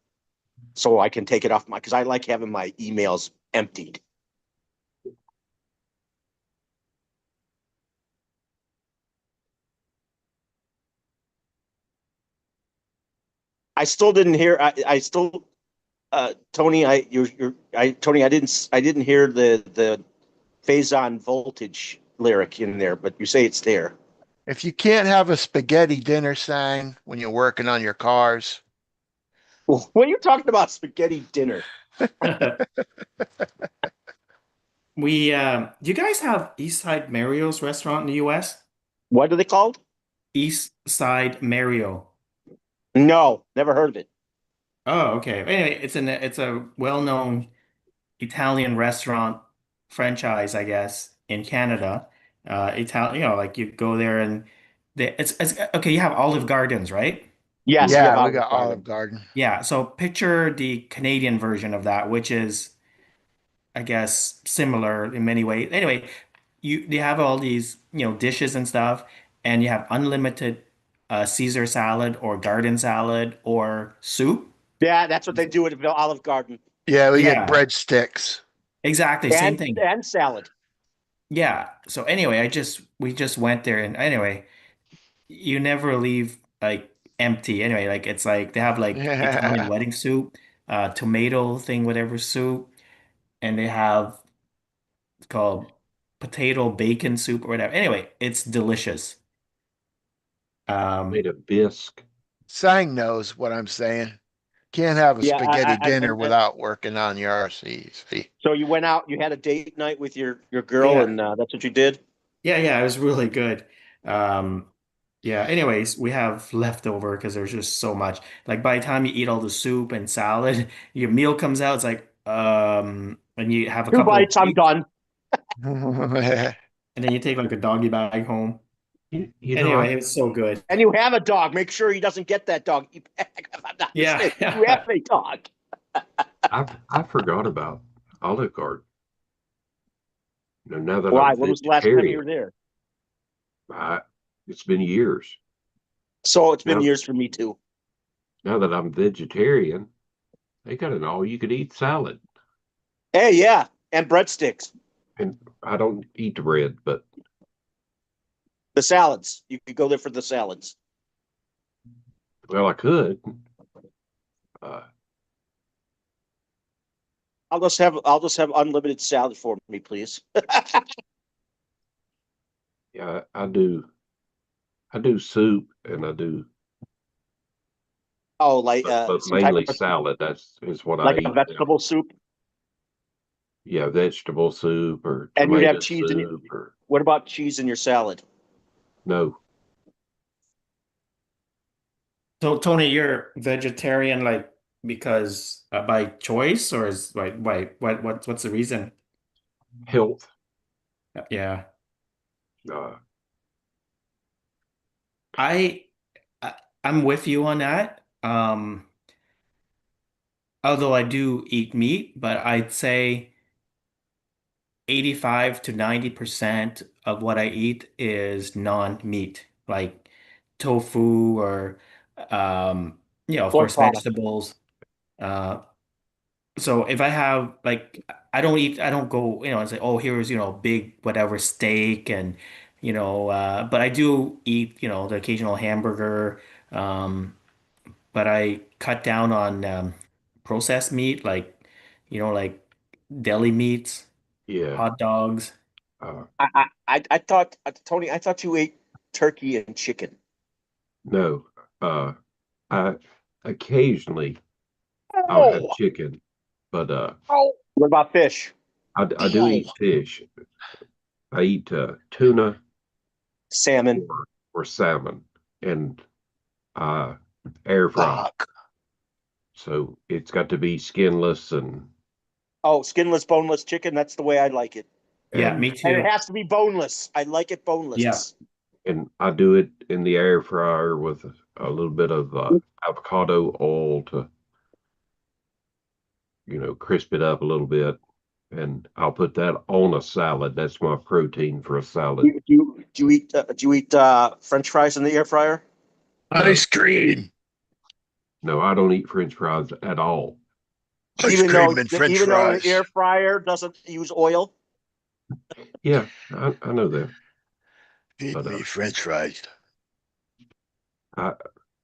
so I can take it off because I like having my emails emptied. I still didn't hear. I still, Tony. I didn't hear the phase on voltage lyric in there, but you say it's there. If you can't have a spaghetti dinner, Sang, when you're working on your cars, Well, when you're talking about spaghetti dinner, Do you guys have East Side Mario's restaurant in the US? What are they called? East Side Mario. No, never heard of it. Oh, okay. Anyway, it's a well-known Italian restaurant franchise, I guess, in Canada. Italian, like you go there and it's okay. You have Olive Gardens, right? Yes, we have Yeah, we Olive got Olive Garden. Garden. Yeah. So picture the Canadian version of that, which is, I guess, similar in many ways. Anyway, you have all these, dishes and stuff, and you have unlimited Caesar salad or garden salad or soup. Yeah, that's what they do at Olive Garden. Yeah, we get Yeah, breadsticks. exactly. Same thing. And salad. Yeah. So anyway, we just went there and anyway, you never leave like empty. Anyway, like it's like they have like Italian wedding soup, tomato thing, whatever soup, and they have it's called potato bacon soup or whatever. Anyway, it's delicious. Um, Made a bisque. Sang knows what I'm saying. Can't have a Yeah, spaghetti dinner and without working on your RCs. See? so you went out, you had a date night with your girl, yeah, and that's what you did. yeah, it was really good. Um, yeah, anyways, we have leftover because there's just so much. Like by the time you eat all the soup and salad, your meal comes out, it's like, and you have a Two couple of bites, I'm bites, done. and then you take like a doggy bag home. You know, Anyway, it was so good. And you have a dog. Make sure he doesn't get that dog. If I'm not Yeah, mistaken, you have a dog. I forgot about Olive Garden. Now that Why? I'm When was the last time you vegetarian, were there? I, it's been years. So it's been Now, years for me too. now that I'm vegetarian, they got an all-you-could-eat salad, Hey, yeah, and breadsticks, and I don't eat the bread, but the salads. You could go there for the salads. well, I could. Uh, I'll just have unlimited salad for me, please. yeah, I do soup and I do, Oh, like but some type mainly of salad. That's is what I like a eat now. vegetable soup, Yeah, vegetable soup or and you'd have tomato cheese in it. soup or What about cheese in your salad? no. So Tony, you're vegetarian like because by choice or is why what's the reason? Health. Yeah. Uh, I, I I'm with you on that. Although I do eat meat, but I'd say 85 to 90% of what I eat is non-meat, like tofu or of Pork course product. vegetables. Uh so if I have like I don't go, and say, oh, here's, big whatever steak and but I do eat, the occasional hamburger. Um but I cut down on processed meat, like deli meats, yeah. hot dogs. Uh, I thought Tony, I thought you ate turkey and chicken. no. Uh, I occasionally I'll have Oh, chicken, but oh. What about fish? I do Oh, eat fish. I eat tuna salmon. or salmon, and uh, air fry. Fuck. So it's got to be skinless Oh, skinless, boneless chicken. That's the way I like it. Yeah, and me And it too. has to be boneless. I like it Yeah. boneless. and I do it in the air fryer with a little bit of avocado oil to crisp it up a little bit, and I'll put that on a salad. That's my protein for a salad. Do you eat French fries in the air fryer? No, Ice cream. no, I don't eat French fries at all. Ice Even though cream and French even though the fries. air fryer doesn't use oil? Yeah, I know that, Feed but me French fries. I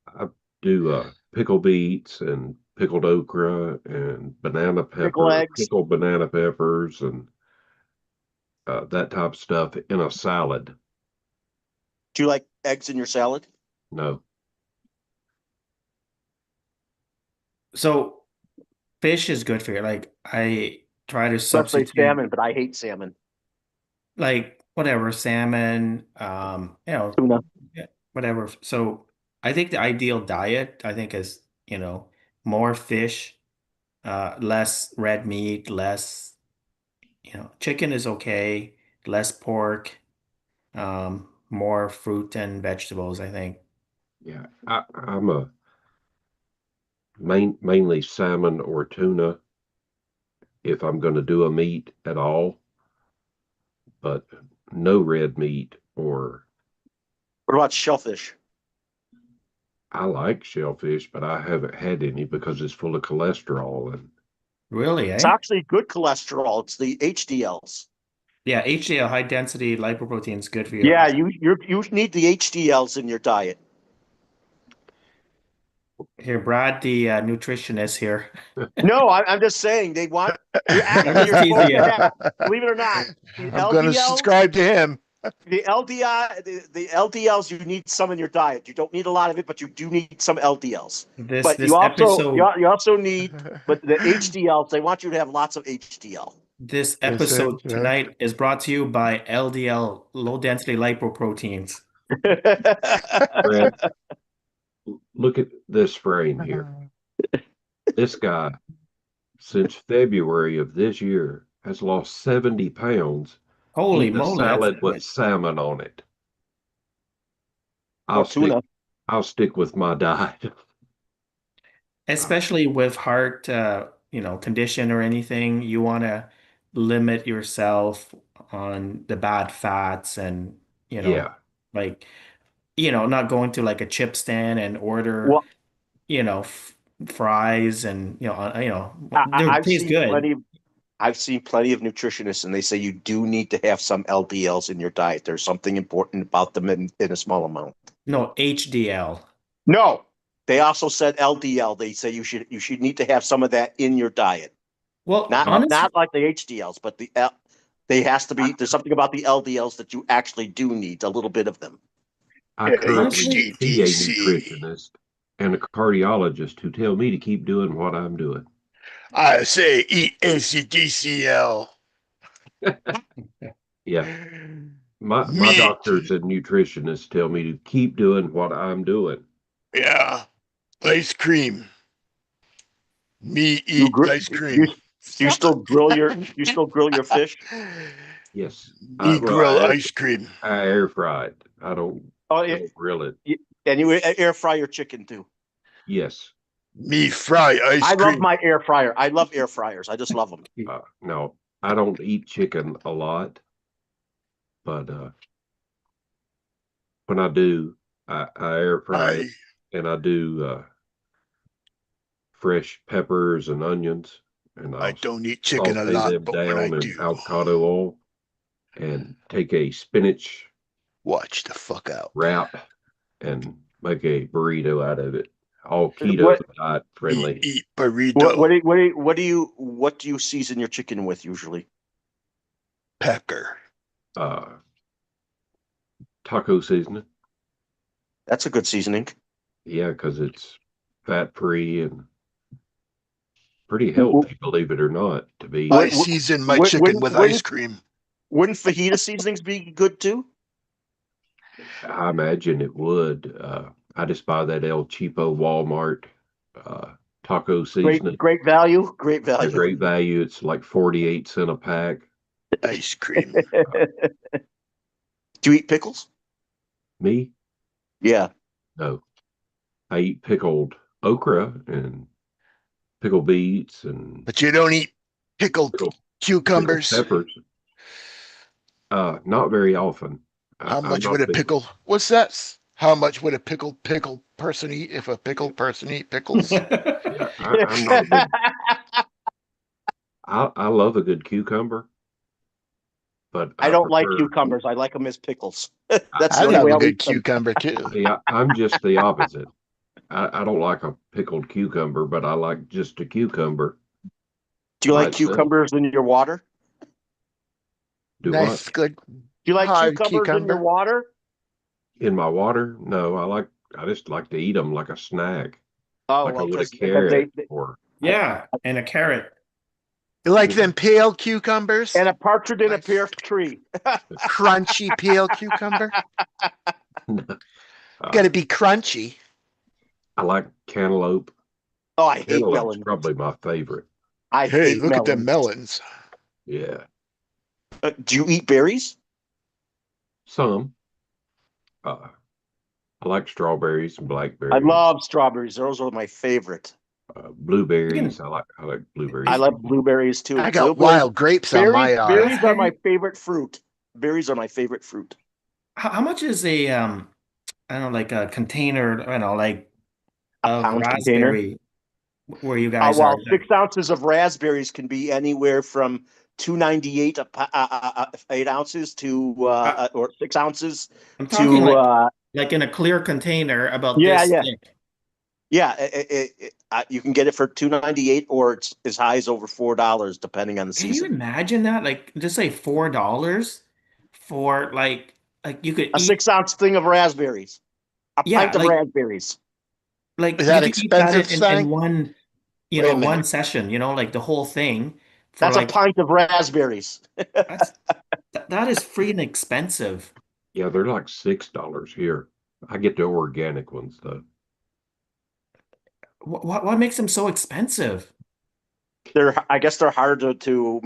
I do pickle beets and pickled okra and Pickle eggs? pickled banana peppers, and that type of stuff in a salad. Do you like eggs in your salad? No, So fish is good for you. Like try to Especially substitute salmon, but I hate salmon. like whatever salmon, Tuna. yeah, whatever. So I think the ideal diet, I think, is, more fish, less red meat, less, chicken is okay, less pork, more fruit and vegetables, I think. Yeah, I'm a mainly salmon or tuna if I'm going to do a meat at all, but no red meat or What about shellfish? I like shellfish, but I haven't had any because it's full of cholesterol and Really, It's eh? actually good cholesterol. It's the HDLs. Yeah, HDL, high density lipoprotein is good for you. Yeah, you need the HDLs in your diet. Here, Brad, the nutritionist here. No, I'm just saying they want you I'm actually just you're teasing supposed to you. have, believe it or not, the I'm going to LDL, subscribe to him. the LDI, the LDLs, you need some in your diet. You don't need a lot of it, but you do need some LDLs. This But this episode you also need, but the HDLs, they want you to have lots of HDL. this Yes, sir. episode tonight is brought to you by LDL, low density lipoproteins. Brad, look at this frame here. This guy, since February of this year, has lost 70 pounds Holy eating a moly, that's salad with salmon on it. I'll Or stick tuna. I'll stick with my diet. especially with heart condition or anything, you want to limit yourself on the bad fats and, Yeah, like, not going to like a chip stand and order, Well, fries and, they I've taste seen good. I've seen plenty of nutritionists, and they say you do need to have some LDLs in your diet. There's something important about them in a small amount. No, HDL. No, they also said LDL. They say you should need to have some of that in your diet. Well, Not honestly, not like the HDLs, but they has to be. There's something about the LDLs that you actually do need a little bit of them. I currently honestly, see a HDDC. nutritionist and a cardiologist who tell me to keep doing what I'm doing. I say eat ACDCL. Yeah, my Meat. doctors and nutritionists tell me to keep doing what I'm doing. Yeah. Ice cream. Me You eat gr- ice you cream. you still grill your fish. Yes, Me well, grill ice cream. I air fried. I don't Oh, don't grill it. and you air fry your chicken too. Yes, Me fry ice I love cream. my air fryer. I love air fryers. I just love them. no, I don't eat chicken a lot, but when I do, I air fry it, I and I do fresh peppers and onions, and I I'll don't eat chicken a saute lot, them but when I down in do, avocado oil and take a spinach watch the fuck out. wrap and make a burrito out of it. All keto, What diet Me friendly. eat burrito. what do you season your chicken with usually? Pecker. Uh, Taco seasoning. That's a good seasoning. Yeah, because it's fat free and pretty W- healthy, believe it or not, to be. I w- season my w- chicken with ice cream. wouldn't fajita seasonings be good too? I imagine it would. I just buy that El Cheapo Walmart taco seasoning. Great value. Great They're value. great value. It's like 48 cents a pack. Ice cream. Do you eat pickles? Me? Yeah. No. I eat pickled okra and pickled beets and But you don't eat pickled pickled, pickled cucumbers. peppers. Not very often. How I'm much not would a big. pickle? What's that? How much would a pickle person eat if a pickle person eat pickles? Yeah, I'm not a big. I love a good cucumber, but I I don't like prefer. cucumbers. I like them as pickles. That's I the only love way a I'll good eat them. cucumber too. Yeah, I'm just the opposite. I don't like a pickled cucumber, but I like just a cucumber Do you by like itself. cucumbers in your water? Do what? Nice, good, Do you like hard cucumbers in your cucumber. water? In my water? No, I just like to eat them like a snack, Oh like I well, would a because carrot or Yeah, and a carrot. You like them pale cucumbers? And a partridge in a Nice. pear tree. Crunchy pale cucumber. Uh, Got to be crunchy. I like cantaloupe. Oh, I hate Cantaloupe's melons. probably my favorite. I Hey, hate look at melons. them melons. Yeah, Do you eat berries? some. I like strawberries and I blackberries, love strawberries. Those are my favorite. blueberries. You I like I blueberries. like blueberries too. I got Blueberries, wild grapes on berries, my yard. berries are my raspberry. favorite fruit. Berries are my favorite fruit. How much is a I don't know, like a container, I don't know, like A of pound container. raspberry where you guys are? Well, 6 ounces of raspberries can be anywhere from 298 8 ounces to I, or 6 ounces I'm talking to like in a clear container about yeah, this yeah, thick. yeah. You can get it for 298, or it's as high as over $4, depending on the Can you season. imagine that? Like just say $4 for like you could A eat 6 ounce thing of raspberries, a yeah, pint of raspberries. like Is you that could eat that expensive, in Sang? one, Wait a one minute. session, like the whole thing for That's a like pint of raspberries. that's that is freaking expensive. Yeah, they're like $6 here. I get the organic ones though. What makes them so expensive? I guess they're harder to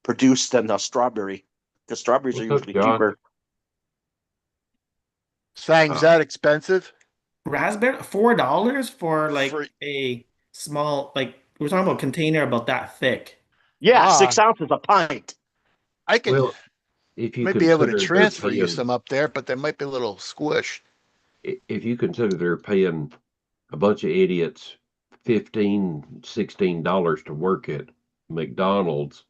produce than a strawberry. The strawberries are What's up, usually John? cheaper. Sang's Uh, that expensive? Raspberry $4 for like For a small like we're talking about container about that thick. Yeah, ah, 6 ounces a pint. I can well, if you might be able to consider they're transfer you paying, some up there, but they might be a little squished. if you consider they're paying a bunch of idiots 15, $16 to work at McDonald's,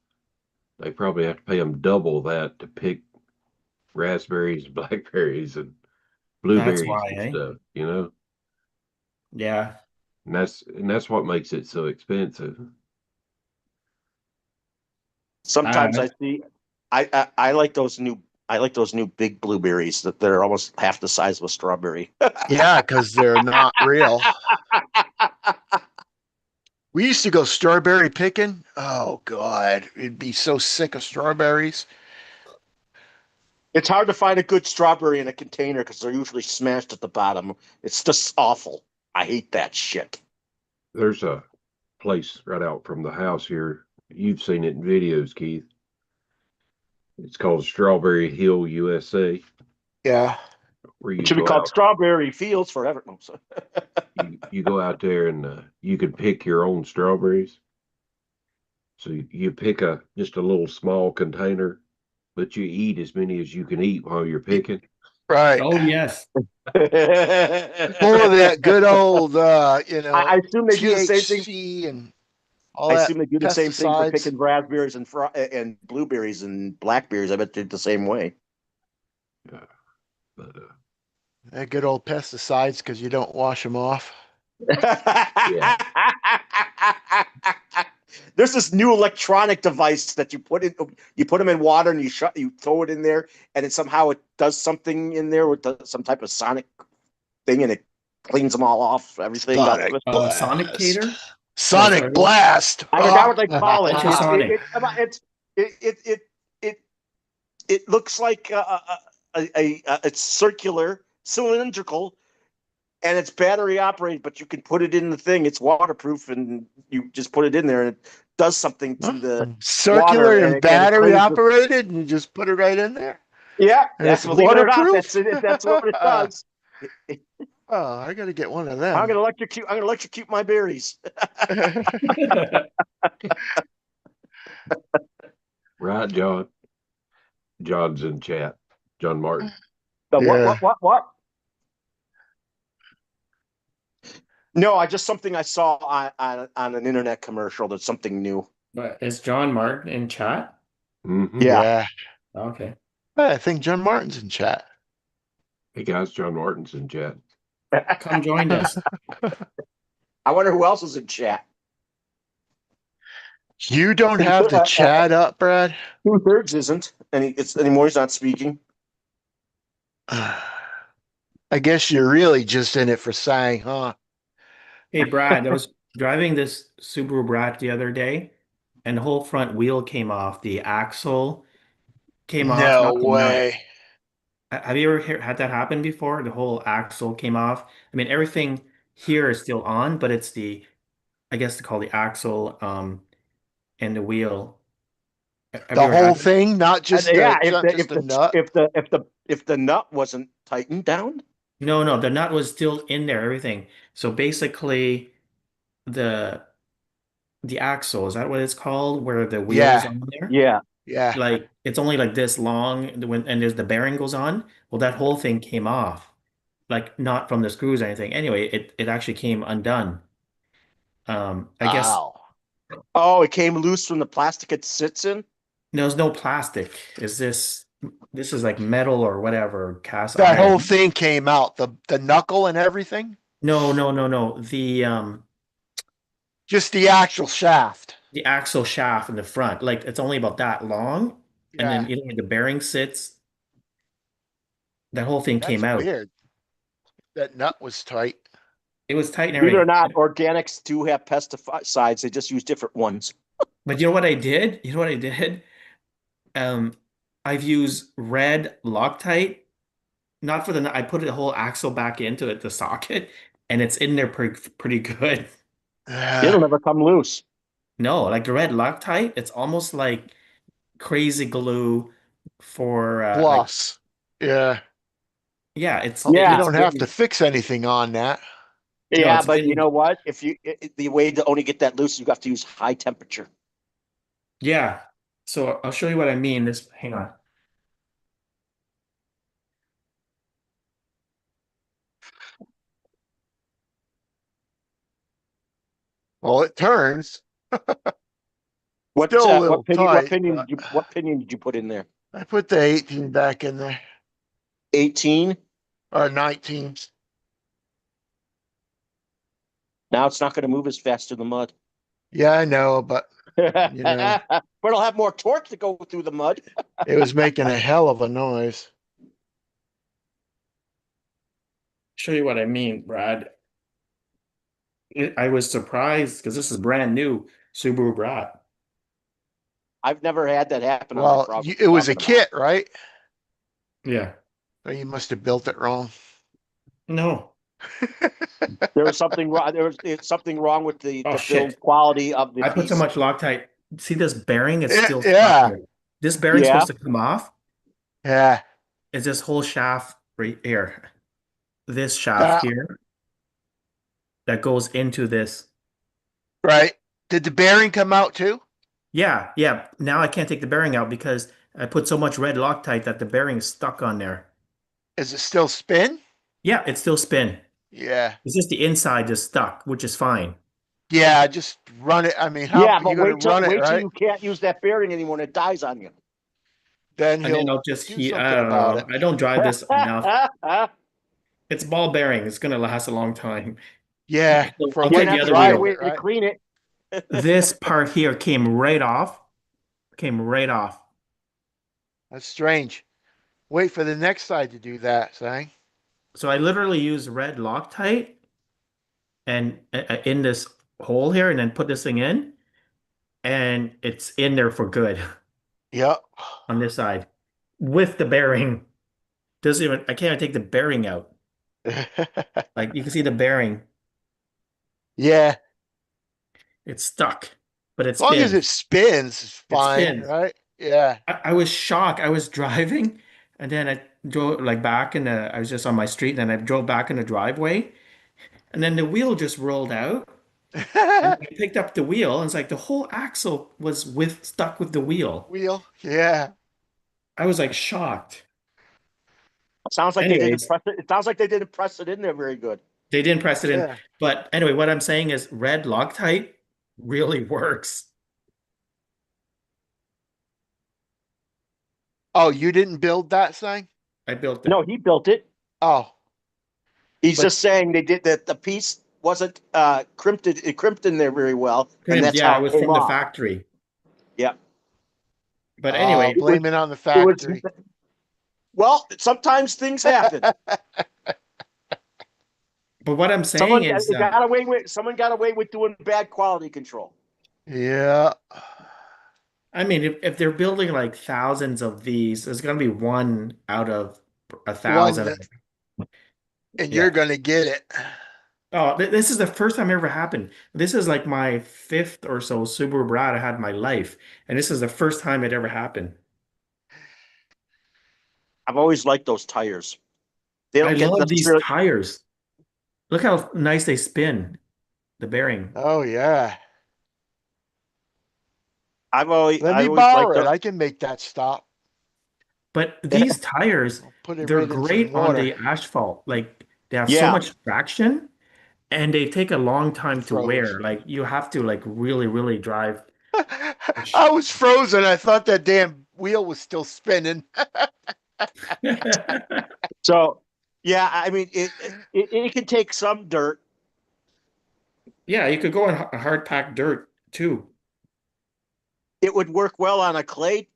they probably have to pay them double that to pick raspberries, blackberries, and That's blueberries why, and eh? stuff. Yeah. And that's what makes it so expensive. Sometimes Uh, I see. I like those new. I like those new big blueberries that they're almost half the size of a strawberry. Yeah, because they're not real. We used to go strawberry picking. Oh God, we'd be so sick of strawberries. It's hard to find a good strawberry in a container because they're usually smashed at the bottom. It's just awful. I hate that shit. There's a place right out from the house here. You've seen it in videos, Keith. It's called Strawberry Hill, USA, Yeah. where It you should be go called out, Strawberry Fields Forever. No, so- you go out there and you can pick your own strawberries. So you pick just a little small container, but you eat as many as you can eat while you're picking. Right. oh yes. Full of that good old, I assume they do the same thing. THC and all I that assume they do the same thing for pesticides. picking raspberries and blueberries and blackberries. I bet they did the same way. Yeah, but That good old pesticides because you don't wash them off. yeah, There's this new electronic device that you put them in water and you throw it in there and it does something in there with some type of sonic thing and it cleans them all off, everything off of Sonic it. blast. Sonicator? No, Sonic sorry. What? blast. I forgot what they call it. Ultrasonic. It looks like it's circular, cylindrical, and it's battery operated, but you can put it in the thing. It's waterproof, and you just put it in there, and it does something to the water, Circular and and it battery cleans the. operated, and you just put it right in there. Yeah, And it's believe it or not, waterproof. that's it. That's what it does. Oh, I got to get one of I'm them. gonna electrocute. I'm gonna electrocute my berries. right, John. John's in chat. John Martin. The what? Yeah. What? No, I just something I saw on an internet commercial. That's something new. But is John Martin in chat? Mm-hmm. Yeah. Yeah. Okay. I think John Martin's in chat. Hey guys, John Martin's in chat. Come join us. I wonder who else is in chat. You don't have the chat up, Brad? 2/3 isn't anymore. He's not speaking. I guess you're really just in it for Sang, huh? Hey Brad, driving this Subaru Brat the other day, and the whole front wheel came off. The axle came off, No not the nut. way. Have you ever had that happen before? The whole axle came off. I mean, everything here is still on, but it's I guess they call the axle, and the wheel. Have you The ever whole had that? thing, not And just yeah, the nut. if the nut wasn't tightened down, No, no, the nut was still in there, everything. So basically, the the axle, is that what it's called? Where the wheel is Yeah, on there? yeah. yeah. Like it's only like this long and there's the bearing goes on. Well, that whole thing came off. Like not from the screws or anything. Anyway, it actually came undone. I guess Ow. Oh, it came loose from the plastic it sits in. there's no plastic. This is like metal or whatever, cast That whole iron. thing came out, the knuckle and everything. No, no, no, no. Just the actual shaft. The axle shaft in the front, like it's only about that long, and then Yeah, you know where the bearing sits, that whole thing that's came out. weird. That nut was tight. It was tight and Believe it or everything. not, organics do have pesticides. They just use different ones. But you know what I did? You know what I did? Um, I've used red Loctite, not for the, I put the whole axle back into the socket, and it's in there pretty good. Uh, It'll never come loose. No, like the red Loctite, it's almost like crazy glue for like, Plus, yeah. yeah, Oh, you Yeah, it's don't have to really, fix anything on that. no, yeah, it's but you really, know what? If you the way to only get that loose, you have to use high temperature. yeah. So I'll show you what I mean. This, hang on. Well, it turns. What Still a what little pinion tight, but what pinion did you put in there? I put the 18 back in there, 18. or 19. Now it's not going to move as fast in the mud. Yeah, I know, but you know, But it'll have more torque to go through the mud. it was making a hell of a noise. Show you what I mean, Brad. I was surprised because this is brand new Subaru Brat. I've never had that happen on my Well, problem it you're was a talking about. kit, right? Yeah. So you must have built it wrong. No. There was something wrong. It's something wrong with Oh the build shit. quality of the I put so piece. much Loctite. See this bearing? It's Yeah, still stuck yeah, here. This bearing's Yeah. supposed to come off. yeah. It's this whole shaft right here. This shaft Uh, here that goes into this. right. Did the bearing come out too? Yeah, yeah. Now I can't take the bearing out because I put so much red Loctite that the bearing is stuck on there. Is it still spin? Yeah, it's still spin. Yeah. It's just the inside is stuck, which is fine. Yeah, just run it. I mean, how Yeah, you're but gonna run it, wait till right? you can't use that bearing anymore and it dies on you. Then And then he'll I'll just do heat. I something don't about know. it. I don't drive this enough. It's ball bearing. It's gonna last a long time. Yeah, Okay, so for I'll You're when take gonna the you have to other find a drive wheel. it, way to right? clean it. This part here came right off. Came right off. That's strange. Wait for the next side to do that, saying. So I literally use red Loctite and in this hole here, and then put this thing in, and it's in there for good Yep. on this side with the bearing. Doesn't even. I can't even take the bearing out. Like you can see the bearing. Yeah. It's stuck, but it As long as it spins. spins, it's It fine, spins. right? Yeah. I was shocked. I was driving, and then I drove like back in the. I was just on my street, and then I drove back in the driveway, and then the wheel just rolled out, and I picked up the wheel, and it's like the whole axle was with stuck with the wheel. Wheel. Yeah. I was like shocked. Sounds like they didn't Anyways, press it. It sounds like they didn't press it in there very good. they didn't press it in, Yeah. but anyway, what I'm saying is red Loctite really works. Oh, you didn't build that thing? I built it. No, he built it. Oh, He's but just saying they did that. The piece wasn't crimped. It crimped in there very well, and Crimped, that's yeah, how it it was came from the off. factory. Yeah, But anyway, it was. blame it on the It was. factory. Well, sometimes things happen. But what I'm saying is, Someone got away with doing bad quality control. Yeah. I mean, if they're building like thousands of these, there's gonna be one out of a One thousand. that, and you're Yeah. going to get it. Oh, this is the first time it ever happened. This is like my fifth or so Subaru Brat I had in my life, and this is the first time it ever happened. I've always liked those tires. They I don't get love these necessarily. tires. Look how nice they spin, the bearing. Oh, yeah. Let I me always liked borrow it. the. I can make that stop. But these tires, I'll put it they're right in some great on water. the asphalt. Like they have so Yeah. much traction and they take a long time to Froze. wear. Like you have to like really, really drive. I was frozen. I thought that damn wheel was still spinning. So, yeah, I mean, it can take some dirt. Yeah, you could go on hard packed dirt too. It would work well on a clay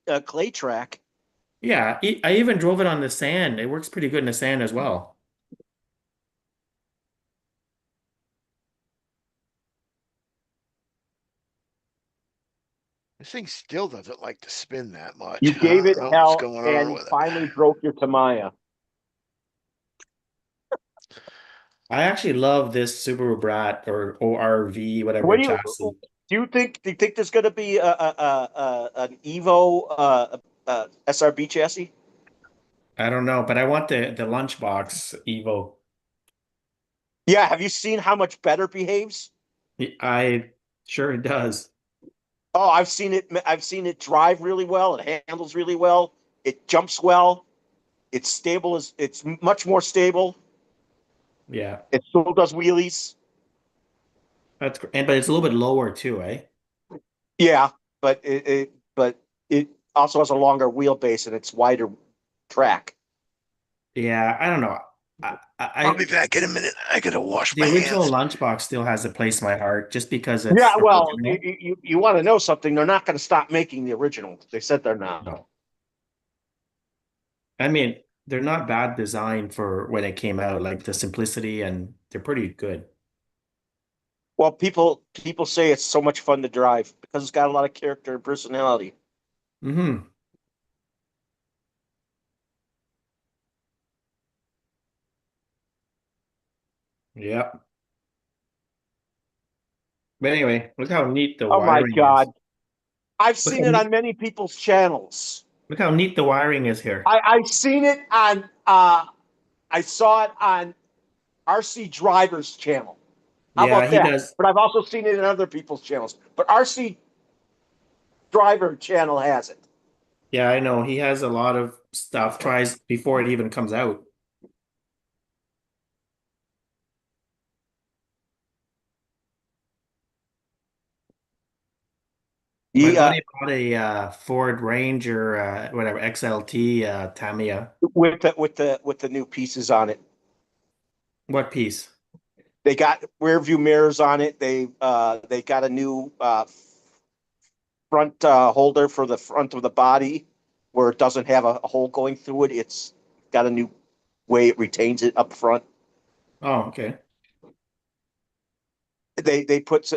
track. Yeah, I even drove it on the sand. It works pretty good in the sand as well. This thing still doesn't like to spin that You much. gave I it don't know what's hell, going and on you with it. finally broke your Tamiya. I actually love this Subaru Brat or ORV, whatever What do you chassis. do? You think there's going to be an Evo SRB chassis? I don't know, but I want the lunchbox Evo. Yeah. Have you seen how much better it behaves? I sure it does. Oh, I've seen it. I've seen it drive really well. It handles really well. It jumps well. It's stable. It's much more stable. Yeah. It still does wheelies. And but it's a little bit lower too, eh? Yeah, but it also has a longer wheelbase and it's wider track. Yeah, I don't know. I'll be back in a minute. I gotta wash The my original hands. lunchbox still has a place in my heart just because Yeah, it's well, original. you want to know something? They're not going to stop making the original. They said they're not. No. I mean, they're not bad design for when it came out, like the simplicity and they're pretty good. Well, people say it's so much fun to drive because it's got a lot of character and personality. Hmm. Yeah. But anyway, look how neat the Oh my wiring is. God, I've Look seen how it neat, on many people's channels. look how neat the wiring is here. I've seen it on. I saw it on RC Driver's channel. How Yeah, about he that? does. But I've also seen it in other people's channels. But RC Driver channel has it. Yeah, I know. He has a lot of stuff, tries before it even comes out. My He buddy bought a Ford Ranger, whatever, XLT Tamiya. with the new pieces on it. What piece? They got rear view mirrors on it. They got a new front holder for the front of the body where it doesn't have a hole going through it. It's got a new way it retains it up front. Oh, okay. They put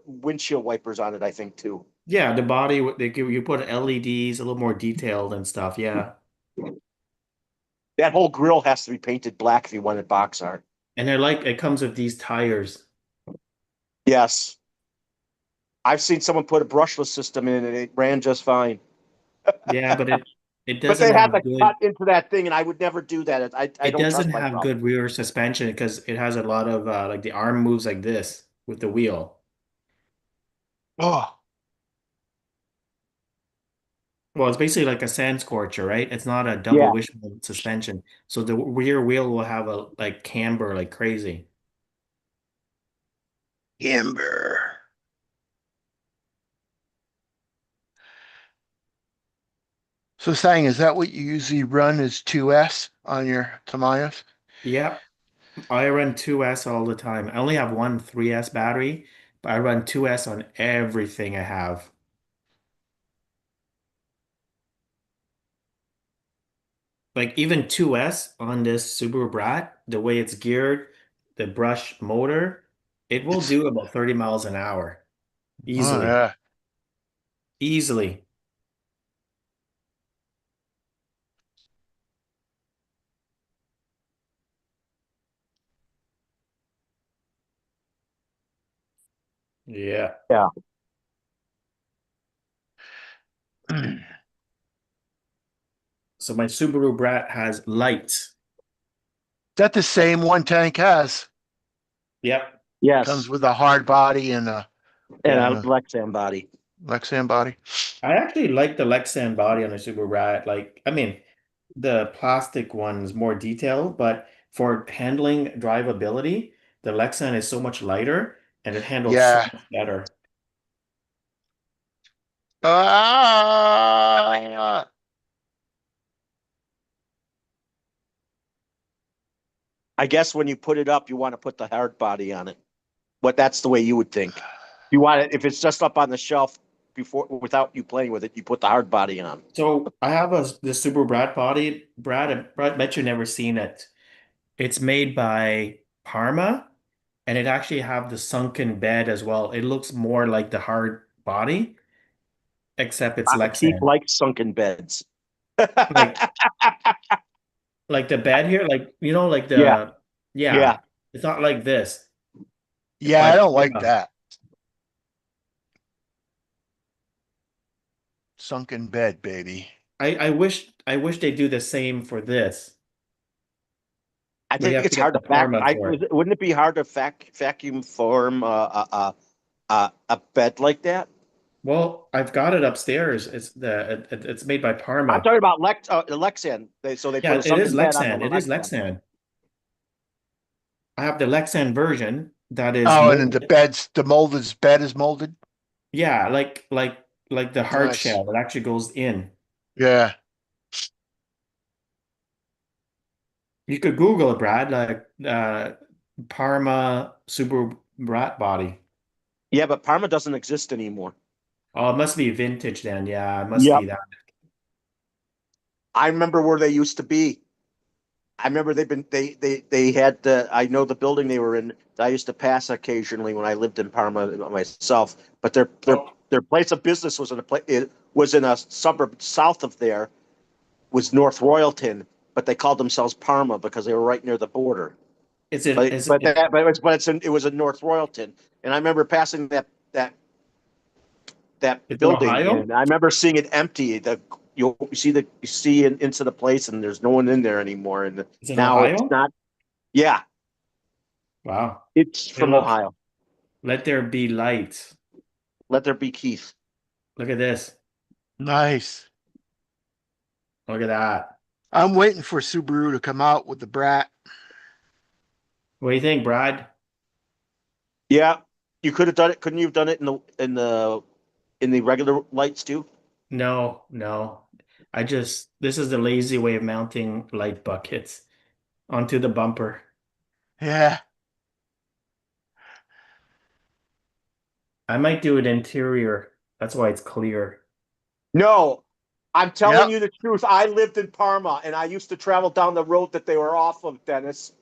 windshield wipers on it, I think too. Yeah, the body, they give you put LEDs, a little more detailed and stuff. Yeah. That whole grill has to be painted black if you want it box art. And they're like, it comes with these tires. Yes. I've seen someone put a brushless system in and it ran just fine. Yeah, but it But doesn't they had have to cut good, into that thing, and I would never do that. I it don't doesn't trust have myself. good rear suspension because it has a lot of like the arm moves like this with the wheel. Oh, Well, it's basically like a sand scorcher, right? It's not a double Yeah. wishbone suspension. So the rear wheel will have a like camber like crazy. Amber. So saying, is that what you usually run as 2S on your Tamayas? Yep. I run 2S all the time. I only have one 3S battery, but I run 2S on everything I have. Like even 2S on this Subaru Brat, the way it's geared, the brush motor, it will It's do about 30 miles an hour oh easily. yeah. Easily. Yeah. Yeah. So my Subaru Brat has lights. That the same one tank has. Yep. Comes Yes. with a hard body and And and a a Lexan body. Lexan body. I actually like the Lexan body on the Subaru Brat. Like, I mean, the plastic one's more detailed, but for handling drivability, the Lexan is so much lighter and it handles so Yeah. much better. Ah! I guess when you put it up, you want to put the hard body on it. But that's the way you would think. You want it if it's just up on the shelf before without you playing with it, you put the hard body on. So I have the Subaru Brat body. Brad, bet you never seen it. It's made by Parma, and it actually have the sunken bed as well. It looks more like the hard body, except it's Keith Lexan. likes sunken beds. Like like the bed here, like like Yeah, the yeah. yeah, it's not like this. It's Yeah, by I don't like Parma. that. Sunken bed, baby. I wish they do the same for this, I but you think have to it's get hard the to vac. Parma for it. Wouldn't it be hard to vacuum form a bed like that? Well, I've got it upstairs. It's made by I'm Parma. talking about Lexan. So they put Yeah, a it is sunken bed on the Lexan. It is Lexan. Lexan. I have the Lexan version that is Oh, and then molded. the molded bed is molded. Yeah, like the hard Nice. shell. It actually goes in. Yeah. You could Google it, Brad, like Parma Super Rat Body. Yeah, but Parma doesn't exist anymore. Oh, it must be vintage then. Yeah, it must Yep. be that. I remember where they used to be. I remember they had I know the building they were in. I used to pass occasionally when I lived in Parma myself. But Oh, their place of business was in a place. It was in a suburb south of there. Was North Royalton, but they called themselves Parma because they were right near the border. is it It was in North Royalton, and I remember passing that it's in building, Ohio? and I remember seeing it empty. You see into the place, and there's no one in there anymore. And It's in now it's Ohio? not. Yeah, Wow. it's Hey, from look, Ohio. let there be light. Let there be Keith. Look at this. Nice. Look at that. I'm waiting for Subaru to come out with the Brat. What do you think, Brad? Yeah, you could have done it. Couldn't you have done it in the regular lights too? No, no. This is the lazy way of mounting light buckets onto the bumper. Yeah. I might do it interior. That's why it's clear. No, I'm telling Yep. you the truth. I lived in Parma, and I used to travel down the road that they were off of, Dennis,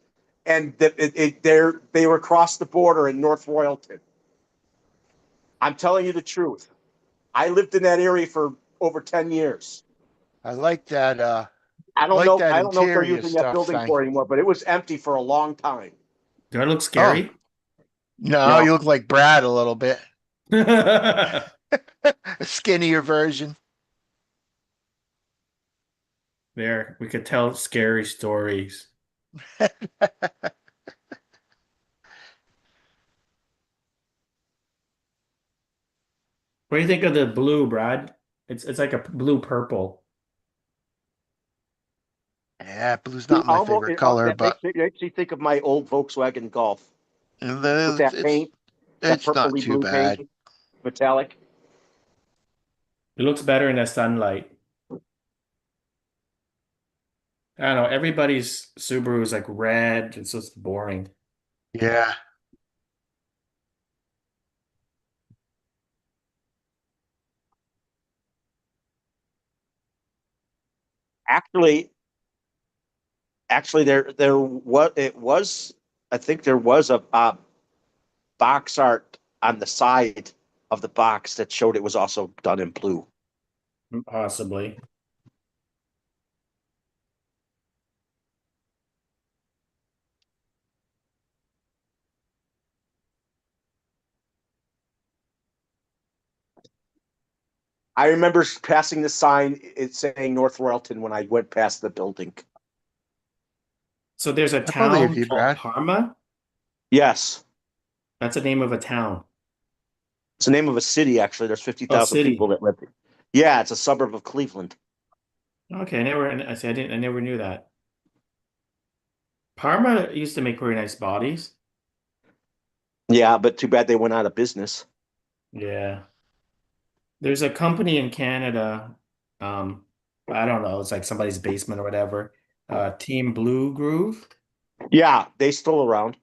and they were across the border in North Royalton. I'm telling you the truth. I lived in that area for over 10 years. I like that I don't like know. that I don't know if they're interior using that stuff building thing. for it anymore, but it was empty for a long time. Do I look Oh, scary? no, No, you look like Brad a little bit. There, A skinnier version. we could tell scary stories. What do you think of the blue, Brad? It's like a blue purple. Yeah, blue's it not my almost favorite color, that but makes you think of my old Volkswagen Golf with it's that paint, that it's not purpley too blue paint, bad. metallic. It looks better in the sunlight. I don't know. Everybody's Subaru is like red. It's just boring. Yeah. Actually, actually, there what it was. I think there was a box art on the side of the box that showed it was also done in blue. Possibly. I remember passing the sign, it saying North Royalton when I went past the building. So there's a I believe town you, called Brad. Parma. Yes. That's the name of a town. It's the name of a city, actually. There's Oh, 50,000 people city. that live there. Yeah, it's a suburb of Cleveland. Okay, I said I never knew that. Parma used to make very nice bodies. Yeah, but too bad they went out of business. Yeah. There's a company in Canada, I don't know, it's like somebody's basement or whatever. Team Blue Groove. Yeah, they still around.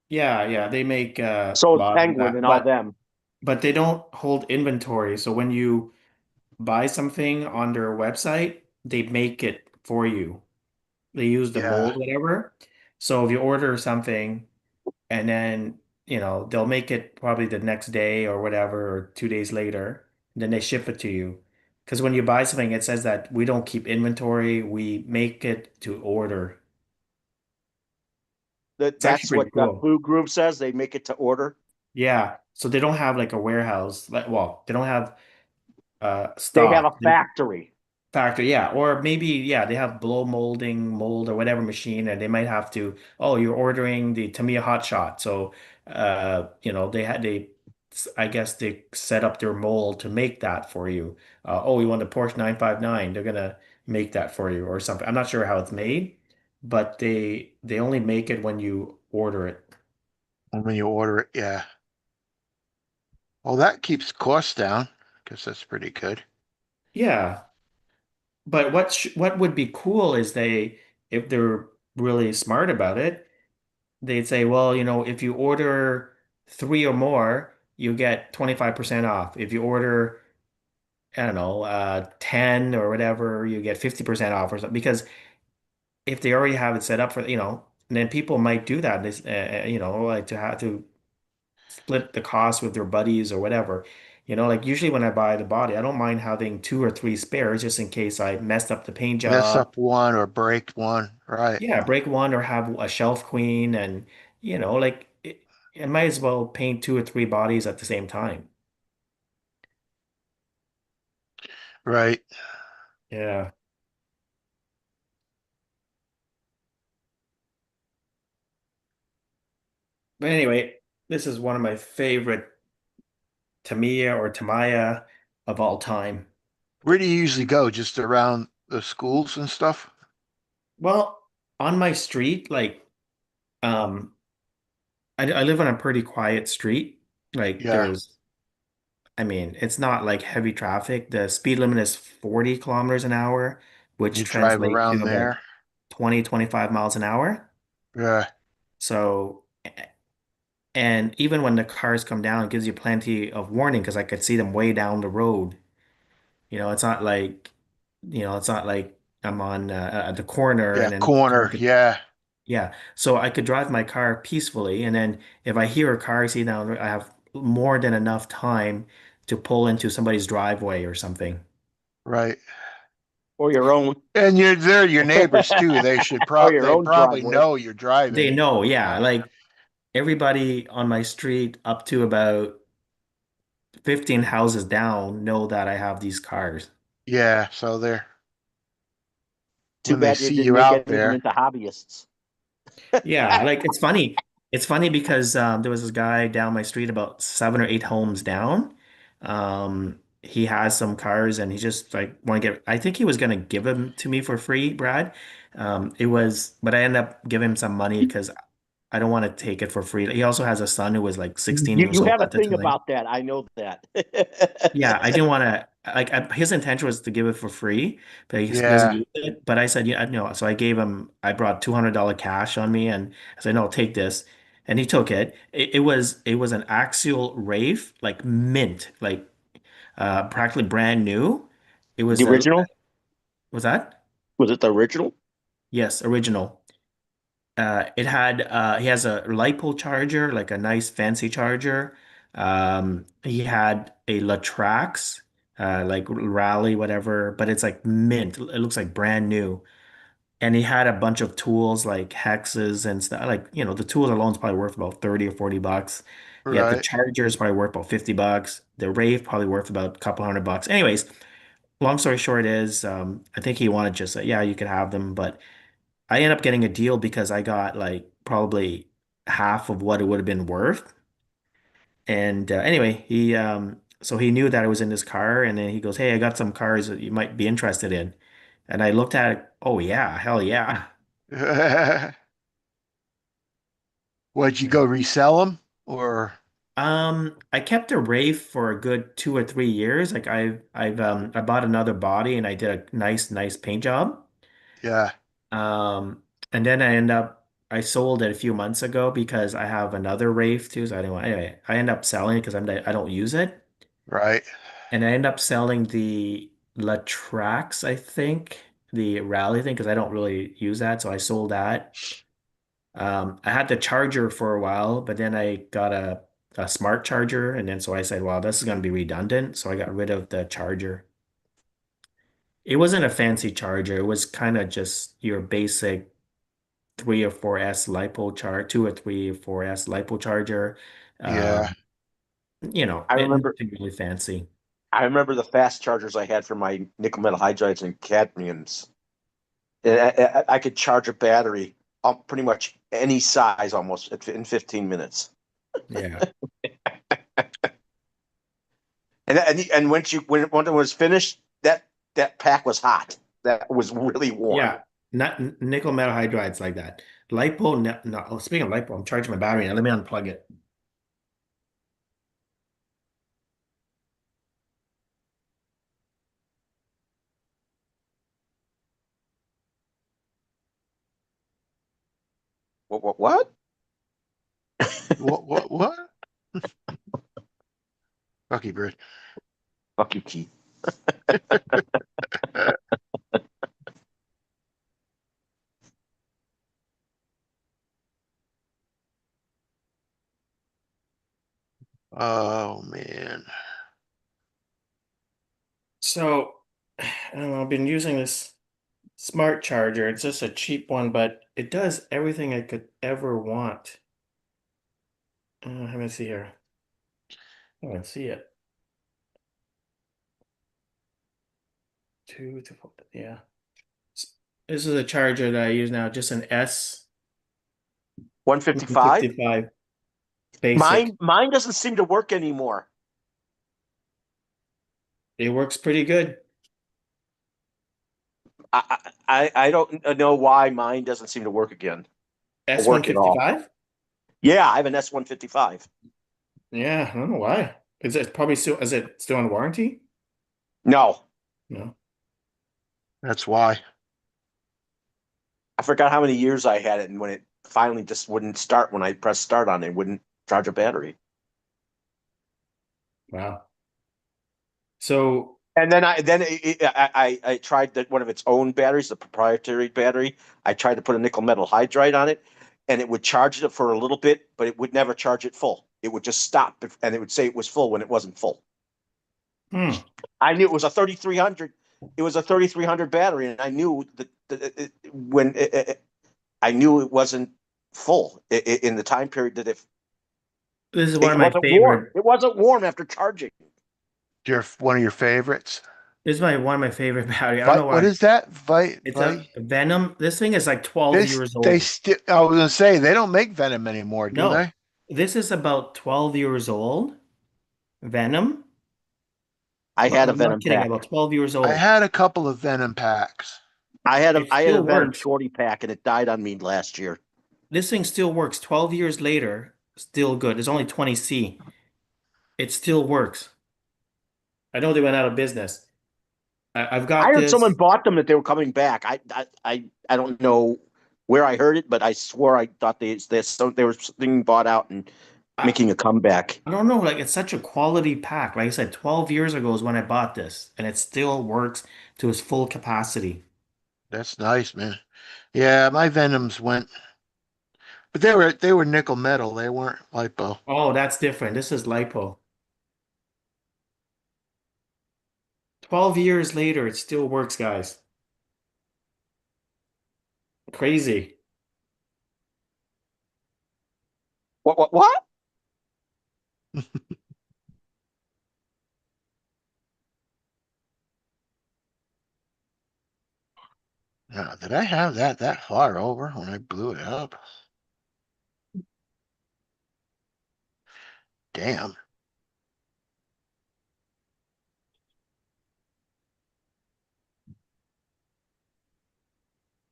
Yeah, they make So is bodies Penguin that, and all them. but they don't hold inventory. So when you buy something on their website, they make it for you. They use the Yeah. mold, whatever. So if you order something and then, they'll make it probably the next day or whatever, or 2 days later, and then they ship it to you. Because when you buy something, it says that we don't keep inventory, we make it to order. It's actually That's pretty what the cool. Blue Group says. They make it to order. Yeah. So they don't have like a warehouse, like, well, they don't have They have a stock. factory. Factor, yeah. Or maybe, yeah, they have blow molding, mold or whatever machine, and they might have to, oh, you're ordering the Tamiya Hot Shot. So, I guess they set up their mold to make that for you. Oh, you want the Porsche 959, they're gonna make that for you or something. I'm not sure how it's made, but they only make it when you order it. And when you order it, yeah. Well, that keeps costs down. Guess that's pretty good. Yeah. But what would be cool is if they're really smart about it, they'd say, well, if you order three or more, you get 25% off. If you order, I don't know, 10 or whatever, you get 50% off or something. Because if they already have it set up for, then people might do that. This, like to have to split the cost with their buddies or whatever. Like usually when I buy the body, I don't mind having two or three spares just in case I messed up the paint Mess job. up one or break one. Right. Yeah, break one or have a shelf queen and like it might as well paint two or three bodies at the same time. Right. Yeah. But anyway, this is one of my favorite Tamiya or Tamaya of all time. Where do you usually go? Just around the schools and stuff? Well, on my street, like um I live on a pretty quiet street. Like Yeah. I mean, it's not like heavy traffic. The speed limit is 40 kilometers an hour, which You drive translates to around about there. 20, 25 miles an hour. Yeah. So, and even when the cars come down, it gives you plenty of warning because I could see them way down the road. It's not like, it's not like I'm on at the corner Yeah. and then car Corner. could, Yeah. yeah. So I could drive my car peacefully. And then if I hear a car see down, I have more than enough time to pull into somebody's driveway or something. Right. Or your own. And they're your neighbors too. They should Or your they own probably driveway. know you're They driving. know, yeah. Like everybody on my street up to about 15 houses down know that I have these cars. Yeah. So they're Too when they bad you see didn't you make out any of them there. into hobbyists. Yeah, like it's funny. It's funny because there was this guy down my street about seven or eight homes down. He has some cars and he just like want to get, I think he was gonna give them to me for free, Brad. But I ended up giving him some money because I don't want to take it for free. He also has a son who was like 16 You years you old have a at the thing time. about that. I know that. Yeah, I didn't want to his intention was to give it for free, but he doesn't Yeah. use it. But I said, yeah, no. So I brought $200 cash on me and I said, no, take this. And he took it. It was an axial Wraith, like mint, like practically brand new. It The was original? was that? Was it the original? Yes, original. It had he has a LiPo charger, like a nice fancy charger. He had a Latrax, like Rally, whatever, but it's like mint. It looks like brand new. And he had a bunch of tools like hexes and stuff. Like, the tools alone is probably worth about 30 or 40 bucks. He had the Right. chargers probably worth about 50 bucks. The Rave probably worth about a couple $100. Anyways, long story short is I think he wanted just yeah, you could have them, but I ended up getting a deal because I got like probably half of what it would have been worth. And anyway, he so he knew that I was in this car, and then he goes, "Hey, I got some cars that you might be interested in." And I looked at it, oh yeah, hell yeah. Would you go resell them or I kept a Wraith for a good 2 or 3 years. Like I bought another body and I did a nice paint job. yeah, Um, and then I sold it a few months ago because I have another Wraith too. So I didn't want anyway. I end up selling it because I don't use it, right. and I end up selling the Latrax, I think, the Rally thing because I don't really use that. So I sold that. I had the charger for a while, but then I got a smart charger, and then so I said, "Well, this is going to be redundant," so I got rid of the charger. It wasn't a fancy charger. It was kind of just your basic 3 or 4S lipo char 2 or 3 or 4S lipo charger. Yeah. Um, I remember nothing really fancy. I remember the fast chargers I had for my nickel metal hydrides and cadmiums. I could charge a battery on pretty much any size almost in 15 minutes. Yeah. And when it was finished, that pack was hot. That was really warm. Yeah. Not nickel metal hydrides like that. Lipo, no, no. Oh, speaking of lipo, I'm charging my battery now. Let me unplug it. What? What? Rocky Bridge. Fuck you, Keith. Oh man. So, I don't know, I've been using this smart charger. It's just a cheap one, but it does everything I could ever want. Let me see here. I can see it. Yeah. This is a charger that I use now, just an 155. 155 basic. Mine doesn't seem to work anymore. It works pretty good. I don't know why mine doesn't seem to work again or work at all. S155? Yeah, I have an S155. Yeah, I don't know why. Is it still on warranty? No, No. That's why. I forgot how many years I had it, and when it finally just wouldn't start when I pressed start on it, it wouldn't charge a battery. Wow. So, And then I tried one of its own batteries, the proprietary battery. I tried to put a nickel metal hydride on it, and it would charge it for a little bit, but it would never charge it full. It would just stop, and it would say it was full when it wasn't full. hmm. I knew it was a 3300. It was a 3300 battery, and I knew that I knew it wasn't full in the time period that if This is one it of my wasn't warm. favorite. It wasn't warm after charging. Your one of your favorites. This is one of my favorite battery. I don't know What why. is that? It's a Venom. This thing is like 12 They years they old. still. I was gonna say they don't make Venom anymore, do No, they? this is about 12 years old. Venom. I had a I'm not Venom kidding, pack. about 12 years I old. had a couple of Venom packs. It I had a still Venom works. Shorty pack, and it died on me last year. This thing still works 12 years later. Still good. It's only 20C. It still works. I know they went out of business. I've I got heard someone this. bought them that they were coming back. I don't know where I heard it, but I swore I thought they were being bought out and I, making a comeback. I don't know. Like, it's such a quality pack. Like I said, 12 years ago is when I bought this, and it still works to its full capacity. That's nice, man. Yeah, my Venoms went. But they were nickel metal. They weren't lipo. Oh, that's different. This is lipo. 12 years later, it still works, guys. Crazy. What? Now, did I have that far over when I blew it up? Damn.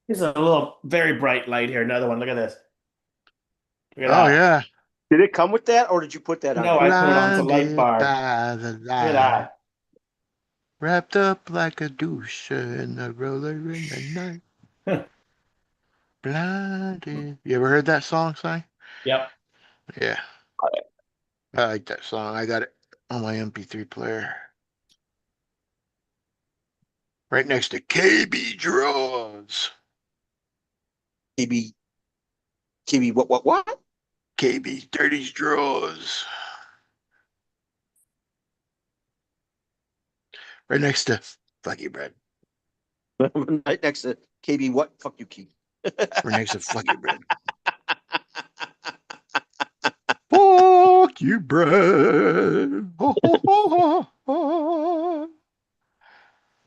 Here's a little very bright light here. Another one. Look at this. Look at Oh that. yeah. Did it come with that, or did you put that on No, there? I put it on the light Blinded bar. by the Look at light, that. wrapped up like a douche in the roller in the night. Blinded. You ever heard that song, Si? Yep. Yeah, I like that song. I got it on my MP3 player. Right next to KB Draws. KB, KB, what? kb13's Draws. Right next to Flucky Bread. Right next to KB, what? Fuck you, Keith. Right next to Flucky Bread. Fuck you, bread. Ho, ho, ho, ho, ho.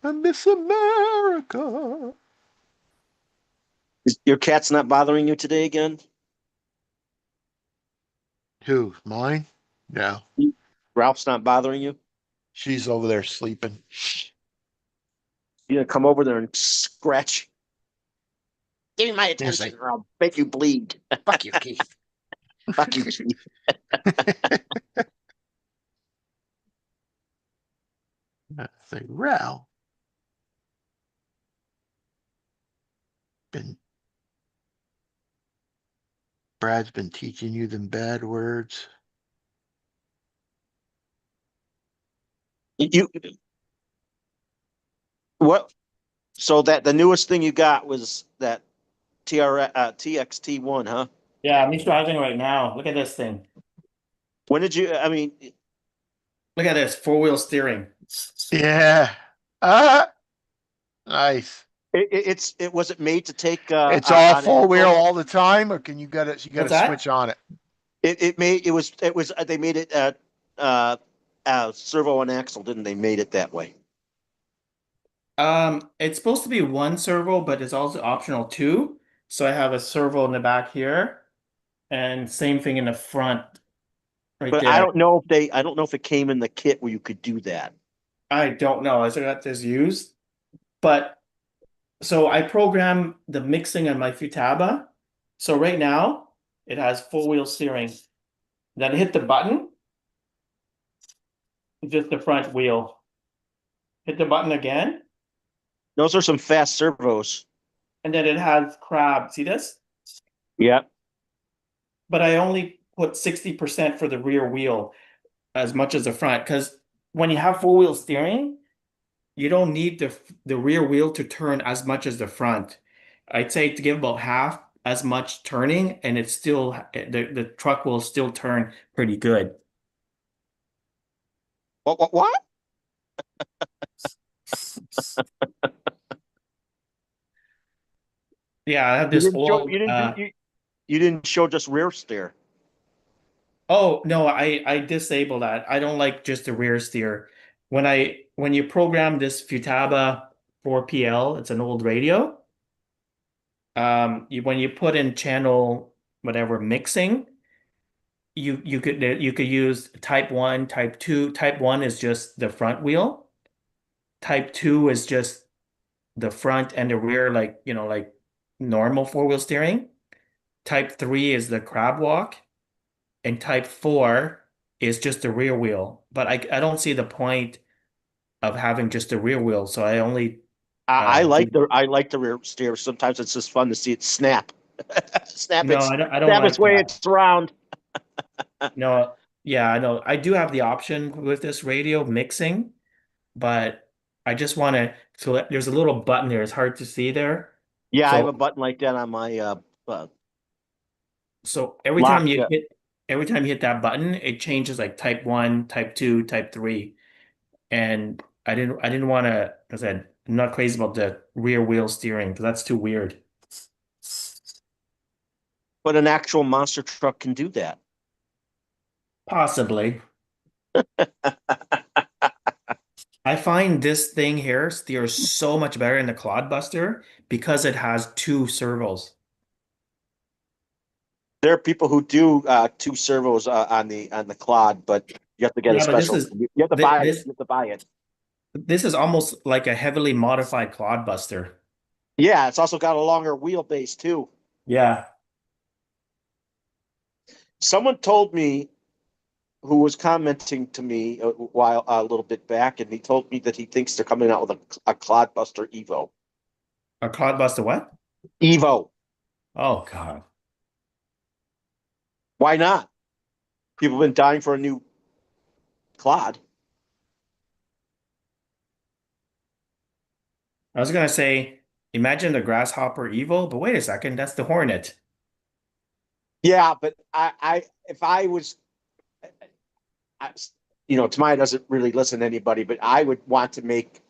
I miss America. Your cat's not bothering you today again? Who? Mine? No. Ralph's not bothering you? She's over there sleeping. You gonna come over there and scratch? Give me my Yes, attention, or I'll make you bleed. fuck you, Keith. Fuck you, Keith. I say, Ralph, been Brad's been teaching you them bad words. You what? So that the newest thing you got was that TXT1, huh? Yeah, I'm driving right now. Look at this thing. When did you? I mean, Look at this four-wheel steering. Yeah. Ah, nice. it was it made to take It's all on four wheel agriculture? all the time, or can you got it? You got to What's that? switch on it. It was they made it servo and axle, didn't they? Made it that way. It's supposed to be one servo, but it's also optional two. So I have a servo in the back here, and same thing in the front right But there. I don't know if it came in the kit where you could do that. I don't know. I got this used, but so I program the mixing on my Futaba. So right now it has four-wheel steering. Then I hit the button, just the front wheel. Hit the button again, Those are some fast servos. and then it has crab. See this? Yeah. But I only put 60% for the rear wheel as much as the front, because when you have four-wheel steering, you don't need the rear wheel to turn as much as the front. I'd say to give about half as much turning, and it's still the truck will still turn pretty good. What? Yeah, I have You this didn't show old you didn't show just rear steer. oh no, I disable that. I don't like just the rear steer. When you program this Futaba 4PL, it's an old radio. When you put in channel whatever mixing, you could use type 1, type 2. Type 1 is just the front wheel. Type 2 is just the front and the rear, like like normal four-wheel steering. Type 3 is the crab walk, and type 4 is just the rear wheel. But I don't see the point of having just the rear wheel, so I only do. I like the rear steer. Sometimes it's just fun to see it snap. No, I don't Snap its like way that. it's round. No, yeah, I know. I do have the option with this radio mixing, but I just want to select. There's a little button there. It's hard to see there. Yeah, I have a So button like that on my So Lock, yeah. every time you hit that button, it changes like type 1, type 2, type 3. And I didn't want to, as I said, I'm not crazy about the rear wheel steering because that's too weird. But an actual monster truck can do that. Possibly. I find this thing here steers so much better in the Clodbuster because it has two servos. There are people who do two servos on the Clod, but you have to get a Yeah, but special. You have to buy it. this You have to buy it. this is almost like a heavily modified Clodbuster. Yeah, it's also got a longer wheelbase too. Yeah. Someone told me who was commenting to me a little bit back, and he told me that he thinks they're coming out with a Clodbuster Evo. A Clodbuster what? Evo. Oh God. Why not? People have been dying for a new Clod. I was gonna say, imagine the Grasshopper Evo, but wait a second, that's the Hornet. Yeah, but if I was, I, Tamaya doesn't really listen to anybody, but I would want to make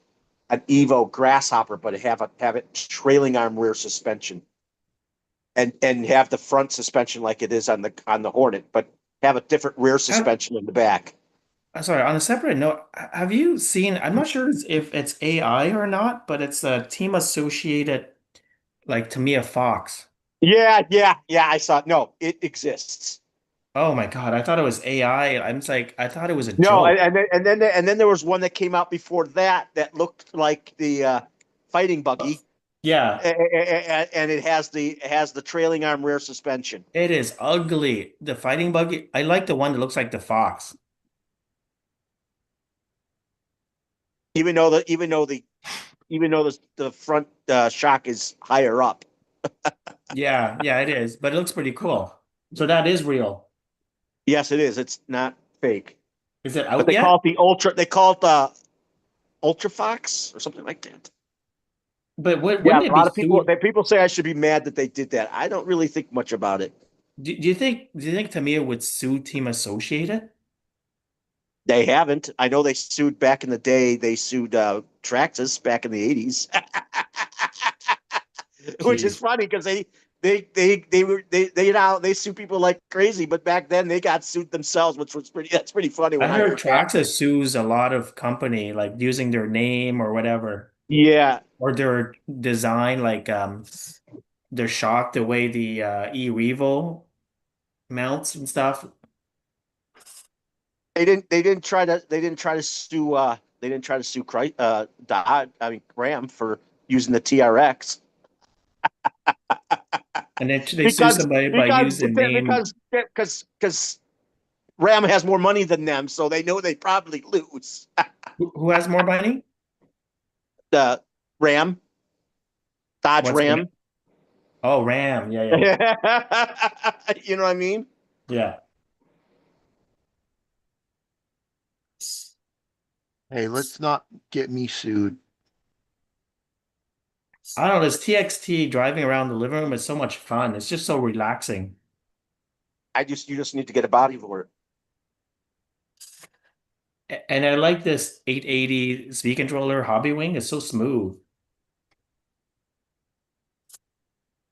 an Evo Grasshopper, but have it trailing arm rear suspension, and have the front suspension like it is on the Hornet, but have a different rear Have, suspension in the back. sorry, on a separate note, have you seen, I'm not sure if it's AI or not, but it's a team associated like Tamia Fox. Yeah. I saw it. No, it exists. Oh my God, I thought it was AI. I'm just like, I thought it was a No, joke. and then there was one that came out before that looked like the fighting buggy, Yeah, and it has the trailing arm rear suspension. it is ugly. The fighting buggy, I like the one that looks like the Fox. Even though the front shock is higher up. Yeah, it is, but it looks pretty cool. So that is real. Yes, it is. It's not fake. Is it But out they call yet? it the Ultra. They call it the Ultra Fox or something like that. But Yeah, wouldn't a it be lot of people. sued? People say I should be mad that they did that. I don't really think much about it. Do you think Tamiya would sue Team Associated? They haven't. I know they sued back in the day. They sued Traxxas back in the '80s, which is Jeez. funny because they sue people like crazy. But back then they got sued themselves, which was pretty. That's pretty funny I when I heard heard that. Traxxas sues a lot of company like using their name or whatever, Yeah, or their design, like their shock, the way the e-Revo mounts and stuff. they didn't try to sue. They didn't try to sue Dodge. I mean Ram for using the TRX And then they sue because somebody by because using name. because Ram has more money than them, so they know they probably lose. Who has more money? The Ram, Dodge What's the Ram. Oh, Ram. Yeah. You know what I mean? Yeah. Hey, let's not get me sued. I don't know, this TXT driving around the living room is so much fun. It's just so relaxing. You just need to get a body for it. And I like this 880 speed controller hobby wing. It's so smooth.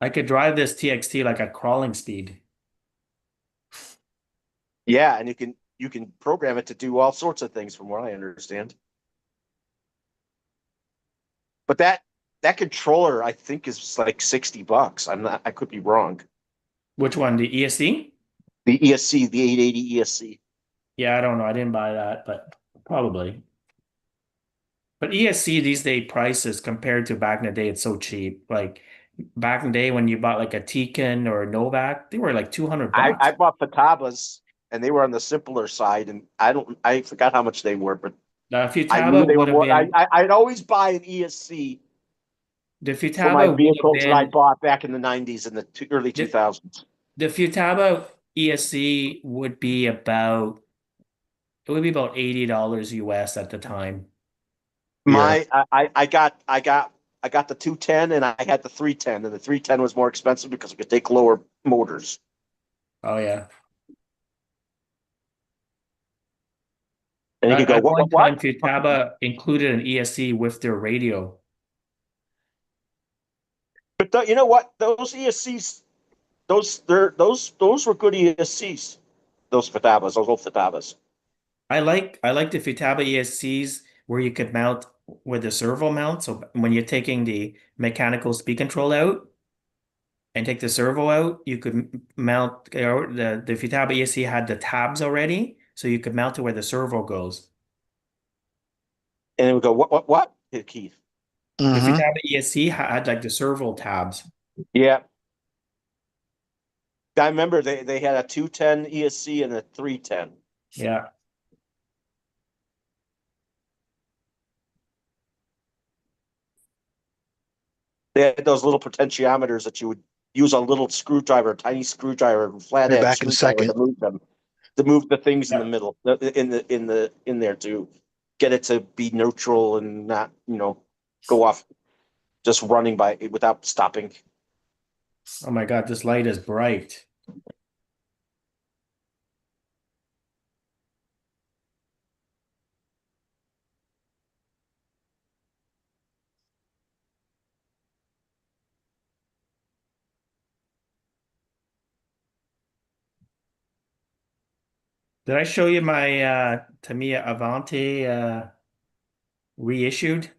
I could drive this TXT like at crawling speed. Yeah, and you can program it to do all sorts of things, from what I understand. But that controller, I think, is like $60. I could be wrong. Which one? The ESC? The ESC, the 880 ESC. Yeah, I don't know. I didn't buy that, but probably. But ESC these day prices compared to back in the day, it's so cheap. Like back in the day when you bought like a Tiken or a Novak, they were like 200 I bucks. bought Fatabas, and they were on the simpler side, and I forgot how much they were, but The I knew Futaba they were would have more. been I'd always buy an ESC the for my Futaba would have vehicles that I been bought back in the '90s and the early the 2000s. the Futaba ESC would be about it would be about $80 US at the time. Yeah. I got the 210 and I had the 310, and the 310 was more expensive because it could take lower motors. Oh yeah. And you could go, At what, one what, what? time, Futaba included an ESC with their radio. But you know what? Those ESCs, those were good ESCs. Those Fatabas, those old Fatabas. I like the Futaba ESCs where you could mount with the servo mount. So when you're taking the mechanical speed control out and take the servo out, you could mount the Futaba ESC had the tabs already, so you could mount it where the servo goes. And it would go, what? Hit Keith. The Mm-hmm. Futaba ESC had like the servo tabs. Yeah. I remember they had a 210 ESC and a 310. Yeah. They had those little potentiometers that you would use a little screwdriver, a tiny screwdriver, Be flathead back in a screwdriver second. to move them, to move the things in the Yeah. middle, in there to get it to be neutral and not, go off just running by without stopping. Oh my God, this light is bright. Did I show you my Tamiya Avante reissued?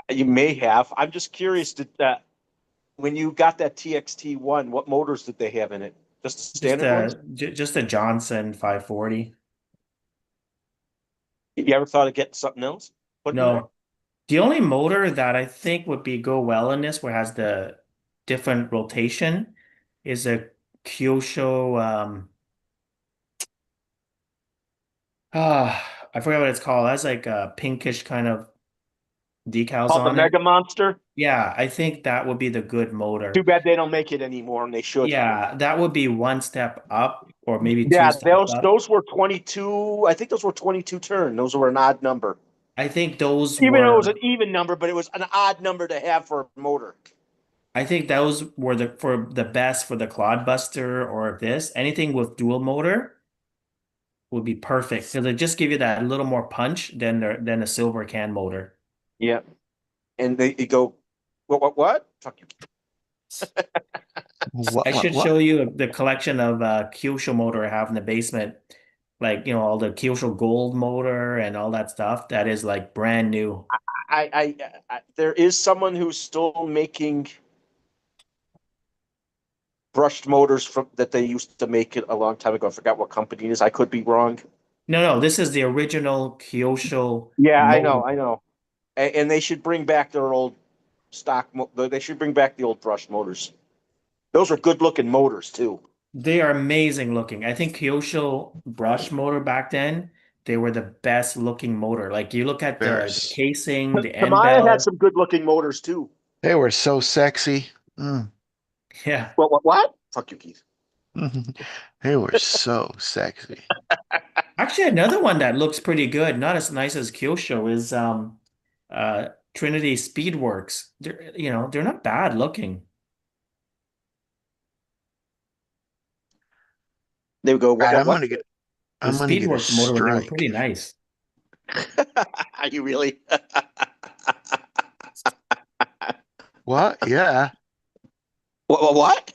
You may have. I'm just curious. Did that when you got that TXT1, what motors did they have in it? Just the Just standard ones? just a Johnson 540. You ever thought of getting something else put in there? No. The only motor that I think would be go well in this, where it has the different rotation, is a Kyosho. I forgot what it's called. It has like a pinkish kind of decals Called the on it. Mega Monster. Yeah, I think that would be the good Too motor. bad they don't make it anymore, and they should. Yeah, that would be one step up, or maybe two Yeah, steps those up. those were 22. I think those were 22 turn. Those were an odd number. I think those Even though it was were. an even number, but it was an odd number to have for a motor. I think those were the for the best for the Clodbuster or this. Anything with dual motor would be perfect because it just give you that little more punch than a silver can motor. Yeah, and you go, what? Fuck you. I should What? show you the collection of Kyosho motor I have in the basement. Like, all the Kyosho Gold motor and all that stuff. That is like brand new. There is someone who's still making brushed motors from that they used to make it a long time ago. I forgot what company it is. I could be wrong. No, no, this is the original Kyosho Yeah, I know, motor. I know. And they should bring back their old stock. They should bring back the old brushed motors. Those are good looking motors too. They are amazing looking. I think Kyosho brush motor back then, they were the best looking motor. Like you look at the Bears. casing, the end Tamiya had bell. some good looking motors too. They were so sexy. Mm. Yeah. What? Fuck you, Keith. They were so sexy. Actually, another one that looks pretty good, not as nice as Kyosho, is Trinity Speedworks. They're not bad looking. They would go, Brad, what? The I'm gonna get a Speedworks motor, they were pretty strike. nice. Are you really? What? Yeah. What?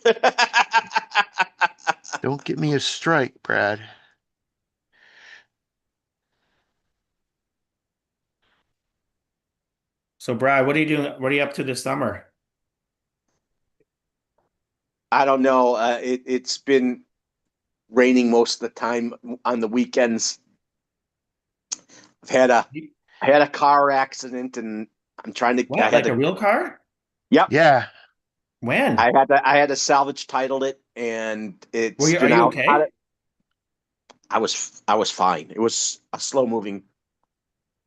Don't get me a strike, Brad. So, Brad, what are you doing? What are you up to this summer? I don't know. It's been raining most of the time on the weekends. I've had a I had a car accident, and I'm trying to. I What? had Like to. a real car? Yep. Yeah. When? I had to salvage title it, and it's Are been you out. okay? I was fine. It was a slow moving,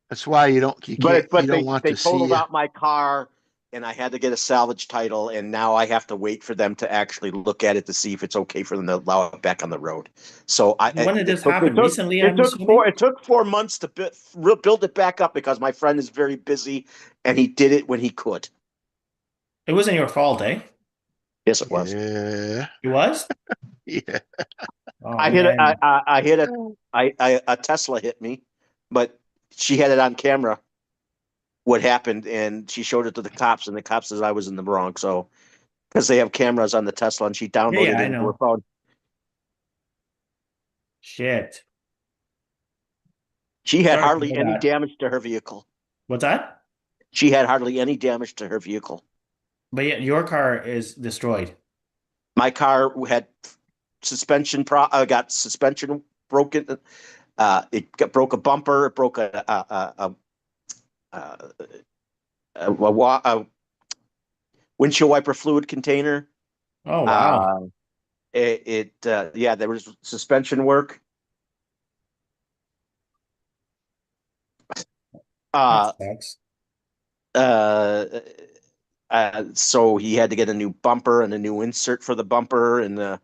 That's why you but don't want they to see totaled you. out my car, and I had to get a salvage title, and now I have to wait for them to actually look at it to see if it's okay for them to allow it back on the road. So When did this happen? Recently, it I'm took assuming? it took 4 months to build it back up because my friend is very busy, and he did it when he could. It wasn't your fault, eh? Yes, it was. Yeah. It was? Yeah. Oh I hit it. man. I hit it. A Tesla hit me, but she had it on camera what happened, and she showed it to the cops, and the cops says I was in the wrong. So because they have cameras on the Tesla, and she Yeah, downloaded yeah, it I into her know. phone. Shit. She had Sorry to hardly hear any that. damage to her vehicle. What's that? She had hardly any damage to her vehicle. But yet your car is destroyed. My car had got suspension broken. Broke a bumper. It broke a, a windshield wiper fluid container. Oh wow. Uh, yeah, there was suspension work. That Uh, sucks. uh, so he had to get a new bumper and a new insert for the bumper and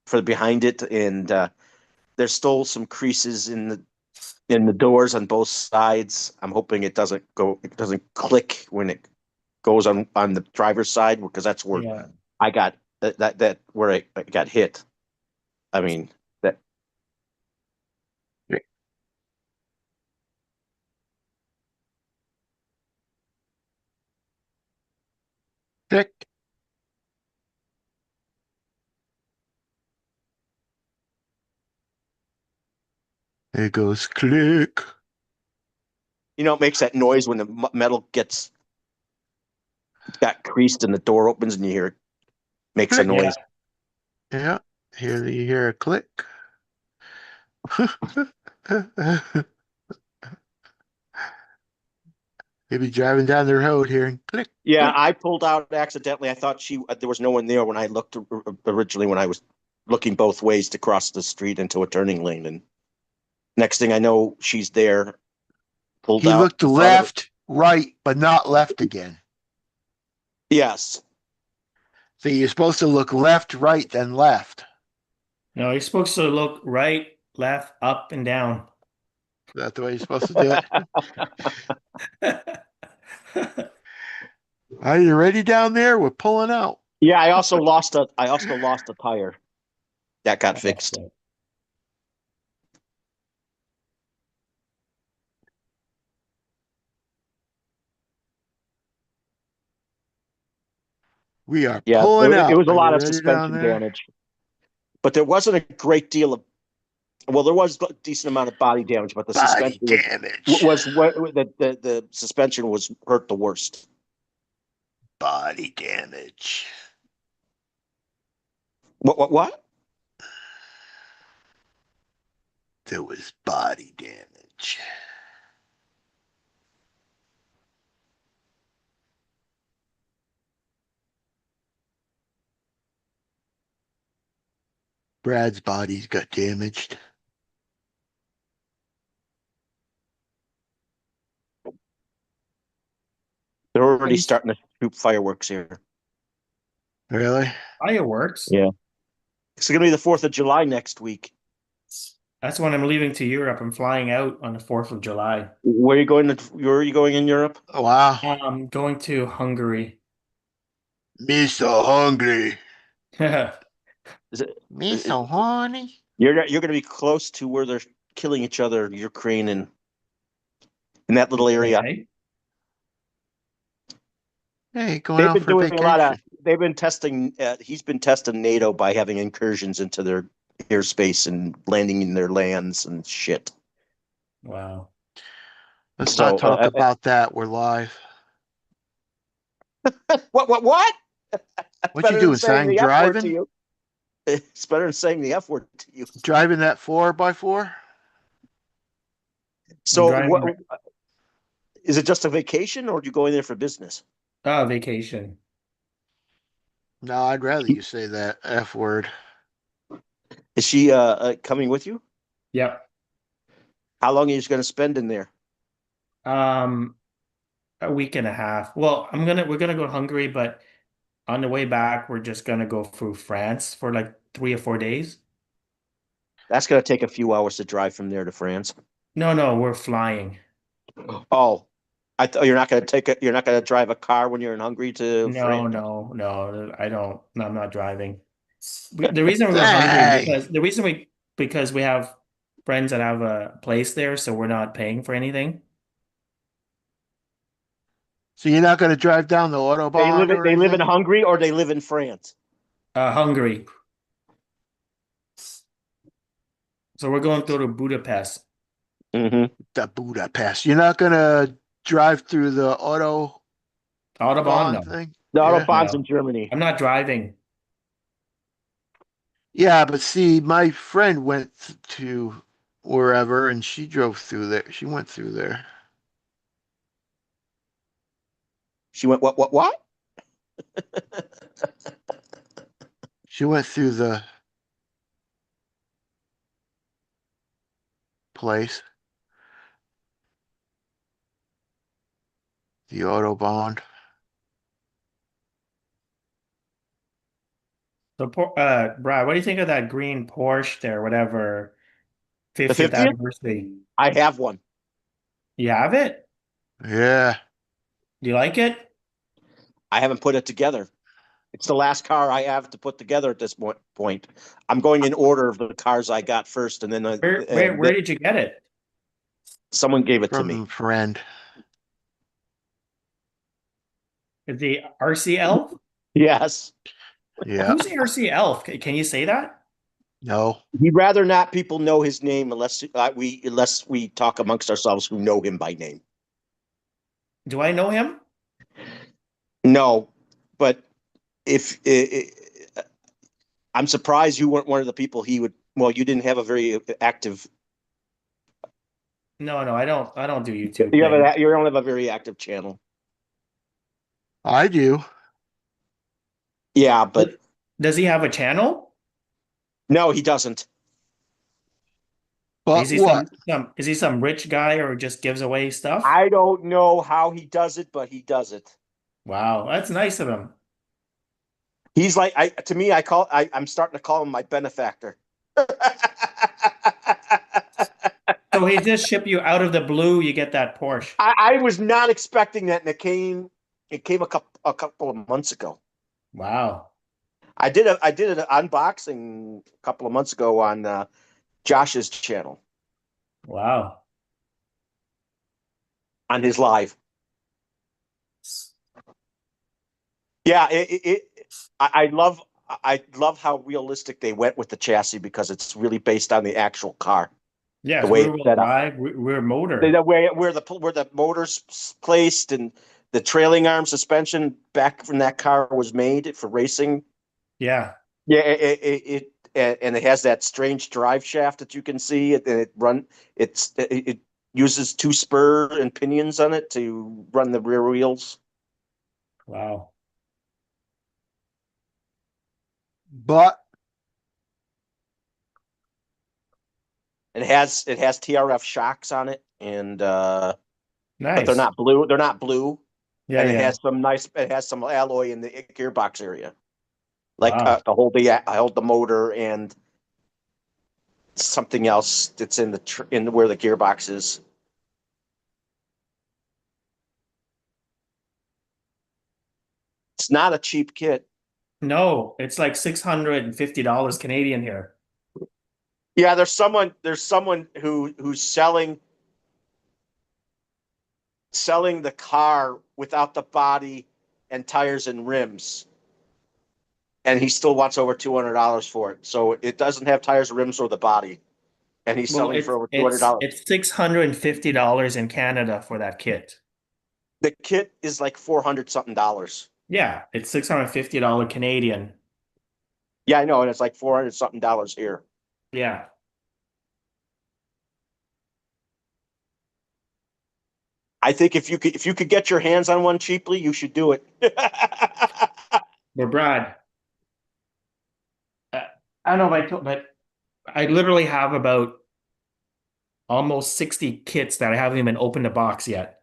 for behind it, and there's still some creases in the doors on both sides. I'm hoping it doesn't click when it goes on the driver's side, because that's where Yeah. I got that where I got hit. I mean that. Click. It goes click. It makes that noise when the metal got creased and the door opens and you hear it makes a Click. Yeah. noise. Yeah. Here you hear a click. You'll be driving down the road hearing click, Yeah, click. I pulled out accidentally. I thought there was no one there when I looked originally when I was looking both ways to cross the street into a turning lane, and next thing I know, she's there, pulled He out looked in front of it. left, right, but not left again. Yes. So you're supposed to look left, right, then left. No, you're supposed to look right, left, up, and down. That's the way you're supposed to do it. Are you ready down there? We're pulling out. Yeah, I also lost a tire. That got Oh, fixed. shit. We are Yeah, pulling it out. was a Are you lot of ready down suspension there? damage, but there wasn't a great deal of. Well, there was a decent amount of body damage, but the Body suspension damage. was what the suspension was hurt the worst. Body damage. What? There was body damage. Brad's body's got damaged. They're already Nice. starting to shoot fireworks here. Really? Fireworks. Yeah. It's going to be the 4th of July next week. That's when I'm leaving to Europe. I'm flying out on the 4th of July. Where are you going in Europe? Oh, wow. I'm going to Hungary. Me so hungry. Is it, Me so horny. you're going to be close to where they're killing each other, Ukraine and in that little area. Hey, going They've out been for doing a lot of. vacation. They've been testing. He's been testing NATO by having incursions into their airspace and landing in their lands and shit. Wow. Let's not So talk about that. We're live. what? That's What you better than doing, saying Sang? the F word to Driving? you. It's better than saying the F word to you. Driving that 4x4? I'm So driving what is it? Just a vacation, or are you going there for business? vacation. No, I'd rather you say that F word. Is she coming with you? Yep. How long are you going to spend in there? Um, a week and a half. Well, we're gonna go to Hungary, but on the way back, we're just gonna go through France for like 3 or 4 days. That's going to take a few hours to drive from there to France. No, no, we're flying. Oh, I thought you're not going to take it. You're not going to drive a car when you're in Hungary to No, France. no, no, I don't. No, I'm not driving. The reason we're hungry Dang. because the reason we because we have friends that have a place there, so we're not paying for anything. So you're not going to drive down the Autobahn or They live in anything? Hungary or they live in France. Hungary. So we're going through to Budapest. Mm-hmm. The Budapest. You're not going to drive through the Autobahn Audubon? No, thing? The Yeah. Autobahn's in no. Germany. I'm not driving. Yeah, but see, my friend went to wherever and she drove through there. She went through there. She went, what? She went through the place, the Autobahn. So, Brad, what do you think of that green Porsche there? Whatever, The 50th 50th? anniversary. I have one. You have it? Yeah. Do you like it? I haven't put it together. It's the last car I have to put together at this point. I'm going in order of the cars I got first, and then Where did you get it? someone gave it to From me. a friend. The RC Elf? Yes. Yeah. Who's the RC Elf? Can you say that? No. He'd rather not people know his name unless we talk amongst ourselves who know him by name. Do I know him? No, but if I'm surprised you weren't one of the people he would. Well, you didn't have a very active. No, I don't. I don't do YouTube You don't have a very active channel. I do. Yeah, but Does he have a channel? no, he doesn't. But Is he what? is he some rich guy or just gives away stuff? I don't know how he does it, but he does it. Wow, that's nice of him. He's like to me. I'm starting to call him my benefactor. So he just ship you out of the blue, you get that Porsche. I was not expecting that, and it came a couple of months ago. Wow. I did an unboxing a couple of months ago on Josh's channel Wow. on his live. Yeah, I love how realistic they went with the chassis because it's really based on the actual car, the Yes, way rear it's wheel set up, drive, rear motor. the way where the motor's placed and the trailing arm suspension back from that car was made for racing. Yeah. Yeah, and it has that strange drive shaft that you can see. It uses two spur and pinions on it to run the rear wheels. Wow. But It has TRF shocks on it, and but they're Nice. not blue. They're not blue, Yeah, and yeah. it has some alloy in the gearbox area, like Wow. I hold the motor and something else that's in where the gearbox is. It's not a cheap kit. No, it's like $650 Canadian here. Yeah, there's someone who's selling the car without the body and tires and rims, and he still wants over $200 for it. So it doesn't have tires, rims, or the body, and he's Well, selling for over $200. it's $650 in Canada for that kit. The kit is like 400 something dollars. Yeah, it's $650 Canadian. Yeah, I know, and it's like 400 something dollars here. Yeah. I think if you could get your hands on one cheaply, you should do it. But Brad, uh, I don't know if I told, but I literally have about almost 60 kits that I haven't even opened the box yet.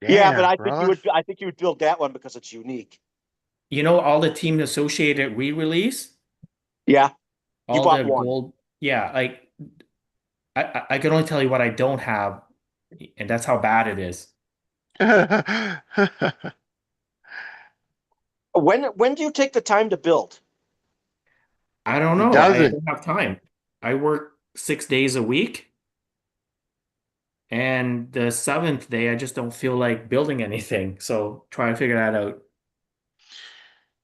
Yeah, but damn, brother. I think you would build that one because it's unique. You know, all the Team Associated re-release, Yeah, you all bought the one. gold. Yeah, like I can only tell you what I don't have, and that's how bad it is. When do you take the time to build? I don't He know. I doesn't. don't have time. I work 6 days a week, and the seventh day, I just don't feel like building anything. So try and figure that out.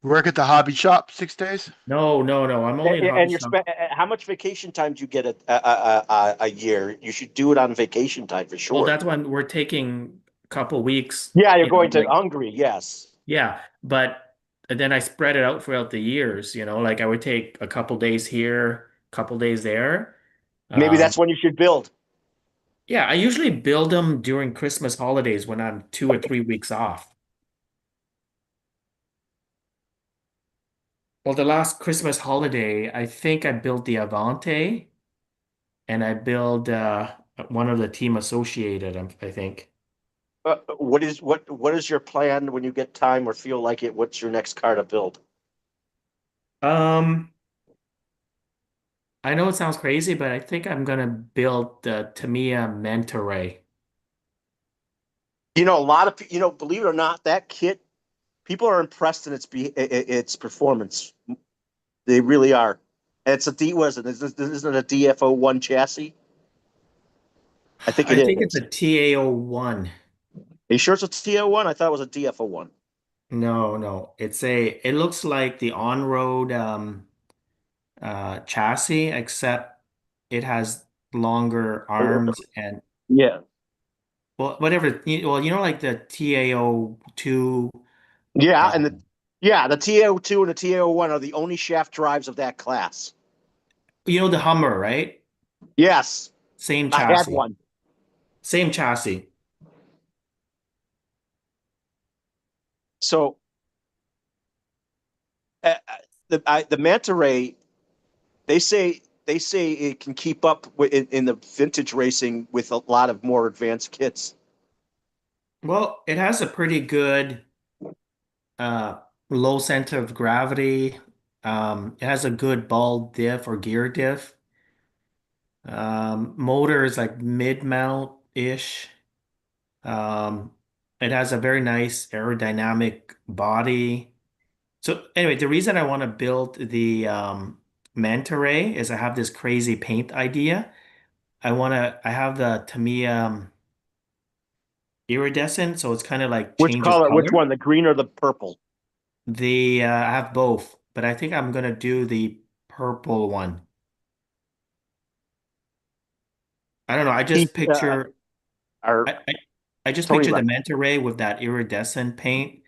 Work at the hobby shop 6 days. No, no, no. I'm only in hobby And you're shop. how much vacation time do you get a year? You should do it on vacation time for Well, sure. that's when we're taking a couple weeks, Yeah, you're you know, going to like Hungary, yes. yeah, but then I spread it out throughout the years, like I would take a couple days here, couple days there. Maybe Um, that's when you should build. yeah, I usually build them during Christmas holidays when I'm 2 or 3 weeks off. Well, the last Christmas holiday, I think I built the Avante and I build one of the team associated, I think. What is your plan when you get time or feel like it? What's your next car to build? Um, I know it sounds crazy, but I think I'm gonna build the Tamiya Manta Ray. A lot of believe it or not, that kit, people are impressed in its performance. They really are. And it's a D. Was it? Isn't it a DFO1 chassis? I think it I think it's is. a TAO1. Are you sure it's a TO1? I thought it was a DFO1. No, no. It looks like the on-road chassis, except it has longer arms and Yeah. well, whatever. Well, like the TAO2, Yeah, uh, and the TO2 and the TO1 are the only shaft drives of that class. the Hummer, right? Yes, Same I had chassis. one. Same chassis. So the Manta Ray, they say it can keep up in the vintage racing with a lot of more advanced kits. Well, it has a pretty good uh low center of gravity. It has a good ball diff or gear diff. Motor is like mid-mount-ish. Um, it has a very nice aerodynamic body. So anyway, the reason I want to build the Manta Ray is I have this crazy paint idea. I have the Tamiya iridescent, so it's kind of like Which changes color? Which color. one? The green or the purple? I have both, but I think I'm gonna do the purple one. I don't know. Heat, or I just Tony picture the left. manta ray with that iridescent paint.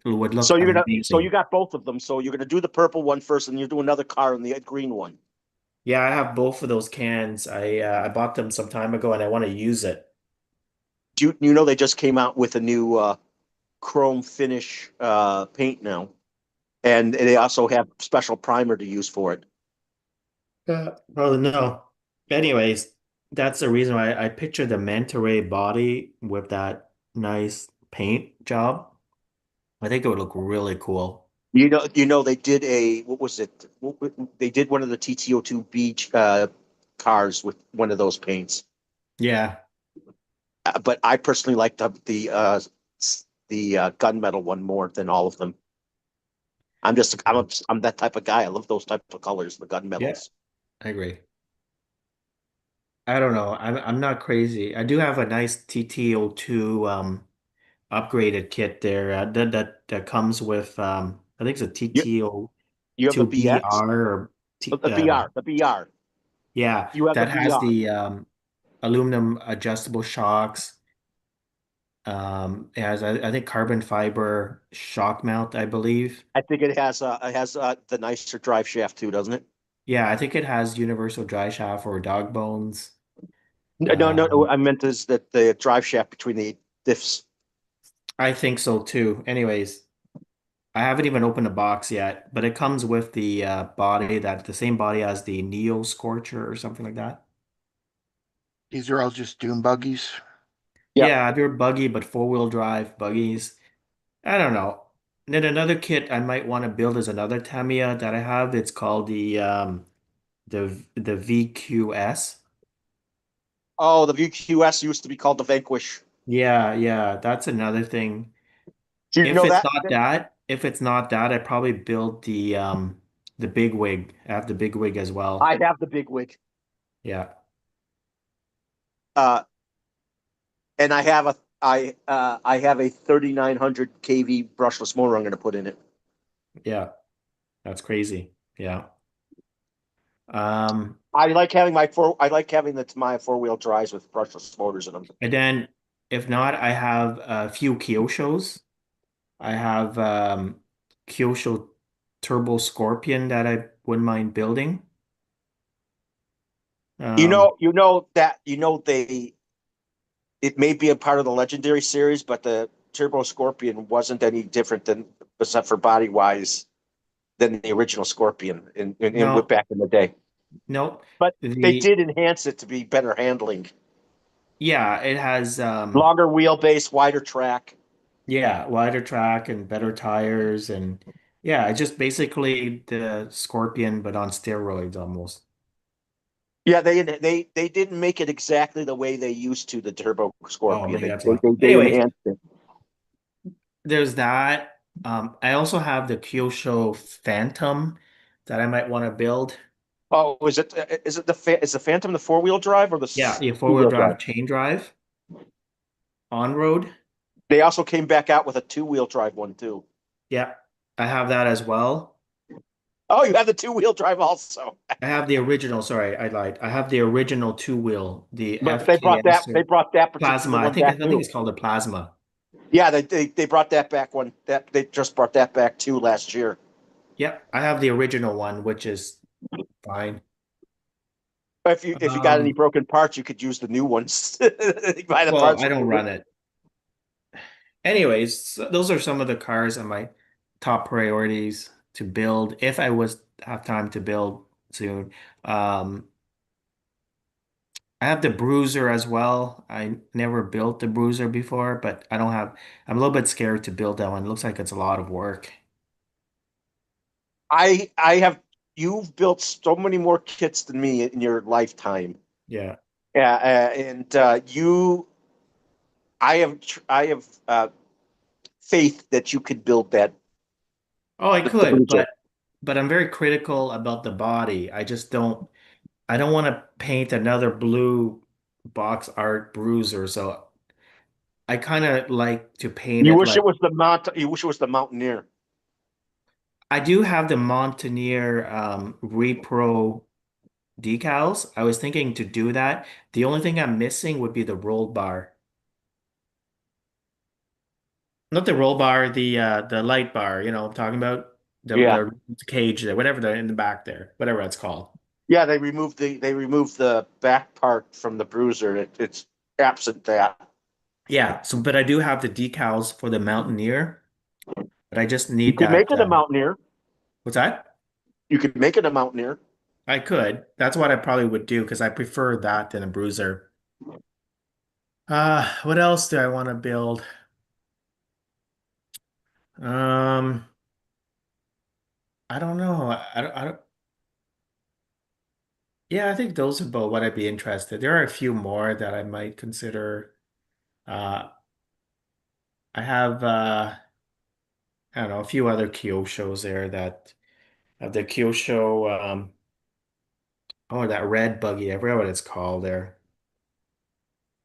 It would So look you amazing. got both of them. So you're gonna do the purple one first, and you do another car in the green one. Yeah, I have both of those cans. I bought them some time ago and I want to use it. Do you know they just came out with a new chrome finish paint now, and they also have special primer to use for it. Probably no. Anyways, that's the reason why I picture the manta ray body with that nice paint job. I think it would look really cool. They did a what was it? They did one of the TTO2 beach cars with one of those paints. Yeah. But I personally like the gunmetal one more than all of them. I'm that type of guy. I love those type of colors, the Yeah, gunmetals. I agree. I don't know. I'm not crazy. I do have a nice TTO2 upgraded kit there that comes with I think it's a You you have the BX, TTO2BR or T the BR. yeah, You have the that has BR. the aluminum adjustable shocks. It has I think carbon fiber shock mount, I believe. I think it has the nicer drive shaft too, doesn't it? Yeah, I think it has universal dry shaft or dog bones. No, no, no. Um, I meant is that the drive shaft between the diffs. I think so too. Anyways, I haven't even opened the box yet, but it comes with the body the same body as the Neo Scorcher or something like that. These are all just dune buggies. Yeah. Yeah, they're buggy, but four-wheel drive buggies. I don't know. And then another kit I might want to build is another Tamiya that I have. It's called the VQS. Oh, the VQS used to be called the Vanquish. Yeah, that's another thing. Do you If know it's that? not that, I'd probably build the big wig. I have the big wig as I well. have the big wig. Yeah, Uh, and I have a 3900 kV brushless motor I'm going to put in it. yeah, that's crazy. Yeah. Um, I like having the Tamiya four-wheel drives with brushless motors in them. and then if not, I have a few Kyoshos. I have Kyosho Turbo Scorpion that I wouldn't mind building. Um, They it may be a part of the Legendary series, but the Turbo Scorpion wasn't any different than, except for body wise, than the original Scorpion in with no, back in the day. no. But they The did enhance it to be better handling, Yeah, it has longer wheelbase, wider track. yeah, wider track and better tires and yeah, it's just basically the Scorpion but on steroids almost. Yeah, they didn't make it exactly the way they used to the Turbo Oh, Scorpion. maybe that's why. They Anyways, enhanced it. there's that. I also have the Kyosho Phantom that I might want to build. Oh, is the Phantom the four-wheel drive or the Yeah, the four-wheel two-wheel drive? drive chain drive on road. They also came back out with a two-wheel drive one too. Yeah, I have that as well. Oh, you have the two-wheel drive also. I have the original, sorry, I lied. I have the original two-wheel, the But FKS they or brought that Plasma. particular one I back think too. it's called a Plasma. Yeah, they brought that back one that they just brought that back too last year. Yep, I have the original one, which is fine. If you got any Um, broken parts, you could use the new ones. You buy the well, parts I from don't run it. Anyways, those are some of the cars on my top priorities to build if I was have time to build soon. Um, I have the Bruiser as well. I never built the Bruiser before, but I'm a little bit scared to build that one. It looks like it's a lot of work. I have you've built so many more kits than me in your lifetime. Yeah. Yeah, and you I have faith that you could build Oh, I the could, Bruiser. but I'm very critical about the body. I don't want to paint another blue box art Bruiser, so I kind of like to paint You it wish it like was the mount. You wish it was the Mountaineer. I do have the Mountaineer Repro decals. I was thinking to do that. The only thing I'm missing would be the roll bar. Not the roll bar, the light bar, you know, I'm talking about Yeah, the cage there, whatever the in the back there, whatever it's called. yeah. They removed the back part from the Bruiser. It's absent that. Yeah, so but I do have the decals for the Mountaineer, but I just You need could make that it a Mountaineer. what's that? You could make it a Mountaineer. I could. That's what I probably would do because I prefer that than a Bruiser. What else do I want to build? Um, I don't know. I don't Yeah, I think those are about what I'd be interested. There are a few more that I might consider. Uh, I have I don't know, a few other Kyosho's there that have the Kyosho oh that red buggy, I forgot what it's called there.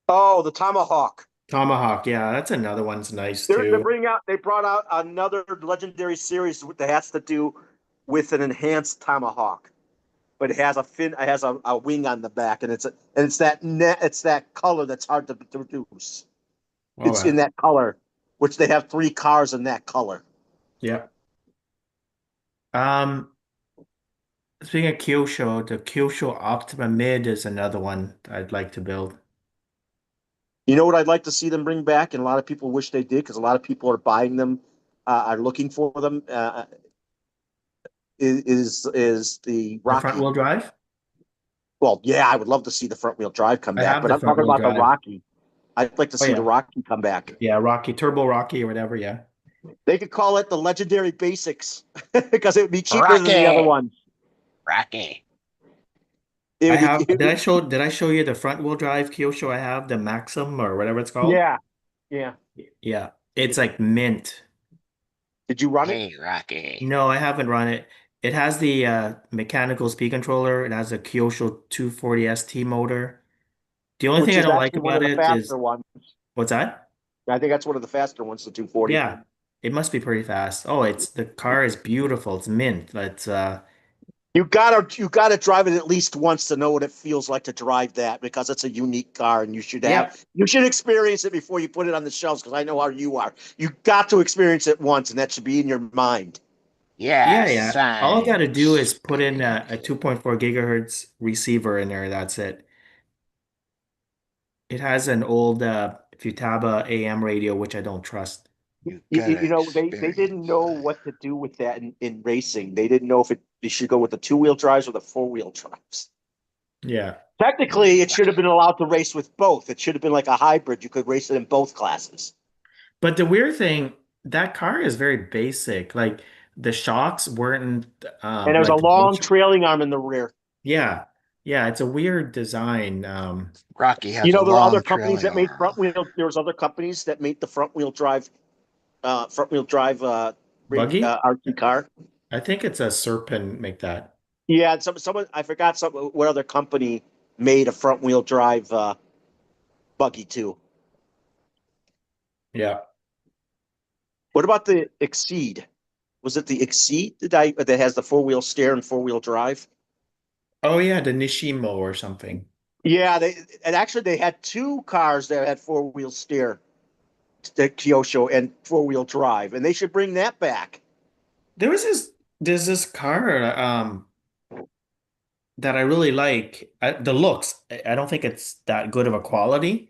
Oh, the Tomahawk. Tomahawk, yeah, that's another one's nice too. They brought out another legendary series that has to do with an enhanced Tomahawk, but it has a wing on the back, and it's that color that's hard to produce. Oh It's in that color, which they have three cars in that color. yeah. Um Speaking of Kyosho, the Kyosho Optima Mid is another one I'd like to build. You know what I'd like to see them bring back, and a lot of people wish they did because a lot of people are buying them, are looking for them. Is the The front Rocky? wheel drive? Well, yeah, I would love to see the front wheel drive come I back, have but the I'm front talking wheel about the drive. Rocky. I'd like to Oh see the yeah. Rocky come back. Yeah, Rocky, Turbo Rocky or whatever, yeah. They could call it the Legendary Basics because it would be cheaper than the other Rocky. ones. Rocky. It I would be, have did I show you the front wheel drive Kyosho I have, the Maxim or whatever it's called? yeah, Yeah. Yeah, it's like mint. Did you run it? Hey, Rocky. No, I haven't run it. It has the mechanical speed controller. It has a Kyosho 240 ST motor. The only thing Which I is don't like actually one of about the it is faster ones. what's that? I think that's one of the faster ones, the 240. Yeah, it must be pretty fast. Oh, it's the car is beautiful. It's mint. It's You gotta drive it at least once to know what it feels like to drive that because it's a unique car and yeah. you should experience it before you put it on the shelves because I know how you are. You got to experience it once and that should be in your mind. Yeah, Yes, yeah. All I got to do is science, put in a baby. 2.4 gigahertz receiver in there. That's it. It has an old Futaba AM radio, which I don't trust. You You gotta know, they didn't experience know that. what to do with that in racing. They didn't know if they should go with the two-wheel drives or the four-wheel drives. Yeah. Hey, Technically, it should have Rocky. been allowed to race with both. It should have been like a hybrid. You could race it in both classes. But the weird thing, that car is very basic. Like the shocks weren't And there was a like the long Ultra. trailing arm in the rear. Yeah. Yeah, it's a weird design. Rocky You has a know, there were other long companies trailing that made arm. front wheel. There was other companies that made the front wheel drive Buggy? RC car. I think it's a Serpent make that. Yeah, and someone I forgot what other company made a front wheel drive buggy too. Yeah. What about the Exceed? Was it the Exceed that has the four wheel steer and four wheel drive? Oh yeah, the Nishimo or something. Yeah, they had two cars that had four wheel steer, the Kyosho and four wheel drive, and they should bring that back. There was this there's this car that I really like. The looks. I don't think it's that good of a quality,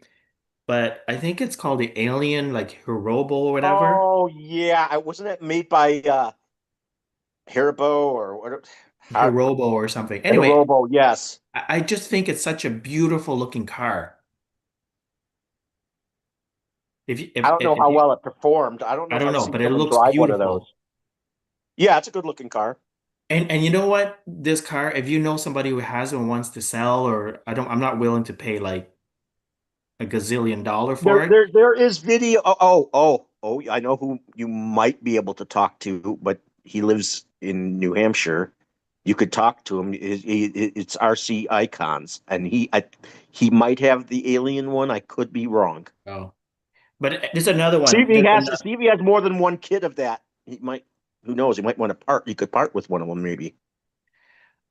but I think it's called the Alien like Hirobo or whatever. Oh yeah, wasn't it made by Haribo or what? Hirobo or something. Anyway, Hirobo, yes. I just think it's such a beautiful looking car. If you I don't know if how you well it performed. I don't know I if don't I've know, seen but it someone looks drive one of those. beautiful. Yeah, it's a good looking car. And you know what? This car, if you know somebody who has one wants to sell, or I'm not willing to pay like a gazillion dollar for it. There is video. Oh! I know who you might be able to talk to, but he lives in New Hampshire. You could talk to him. It's RC Icons, and he might have the alien one. I could be wrong. Oh, but there's another See if one. he has. See if he has more than one kit of that. He might. Who knows? He might want to part. He could part with one of them, maybe.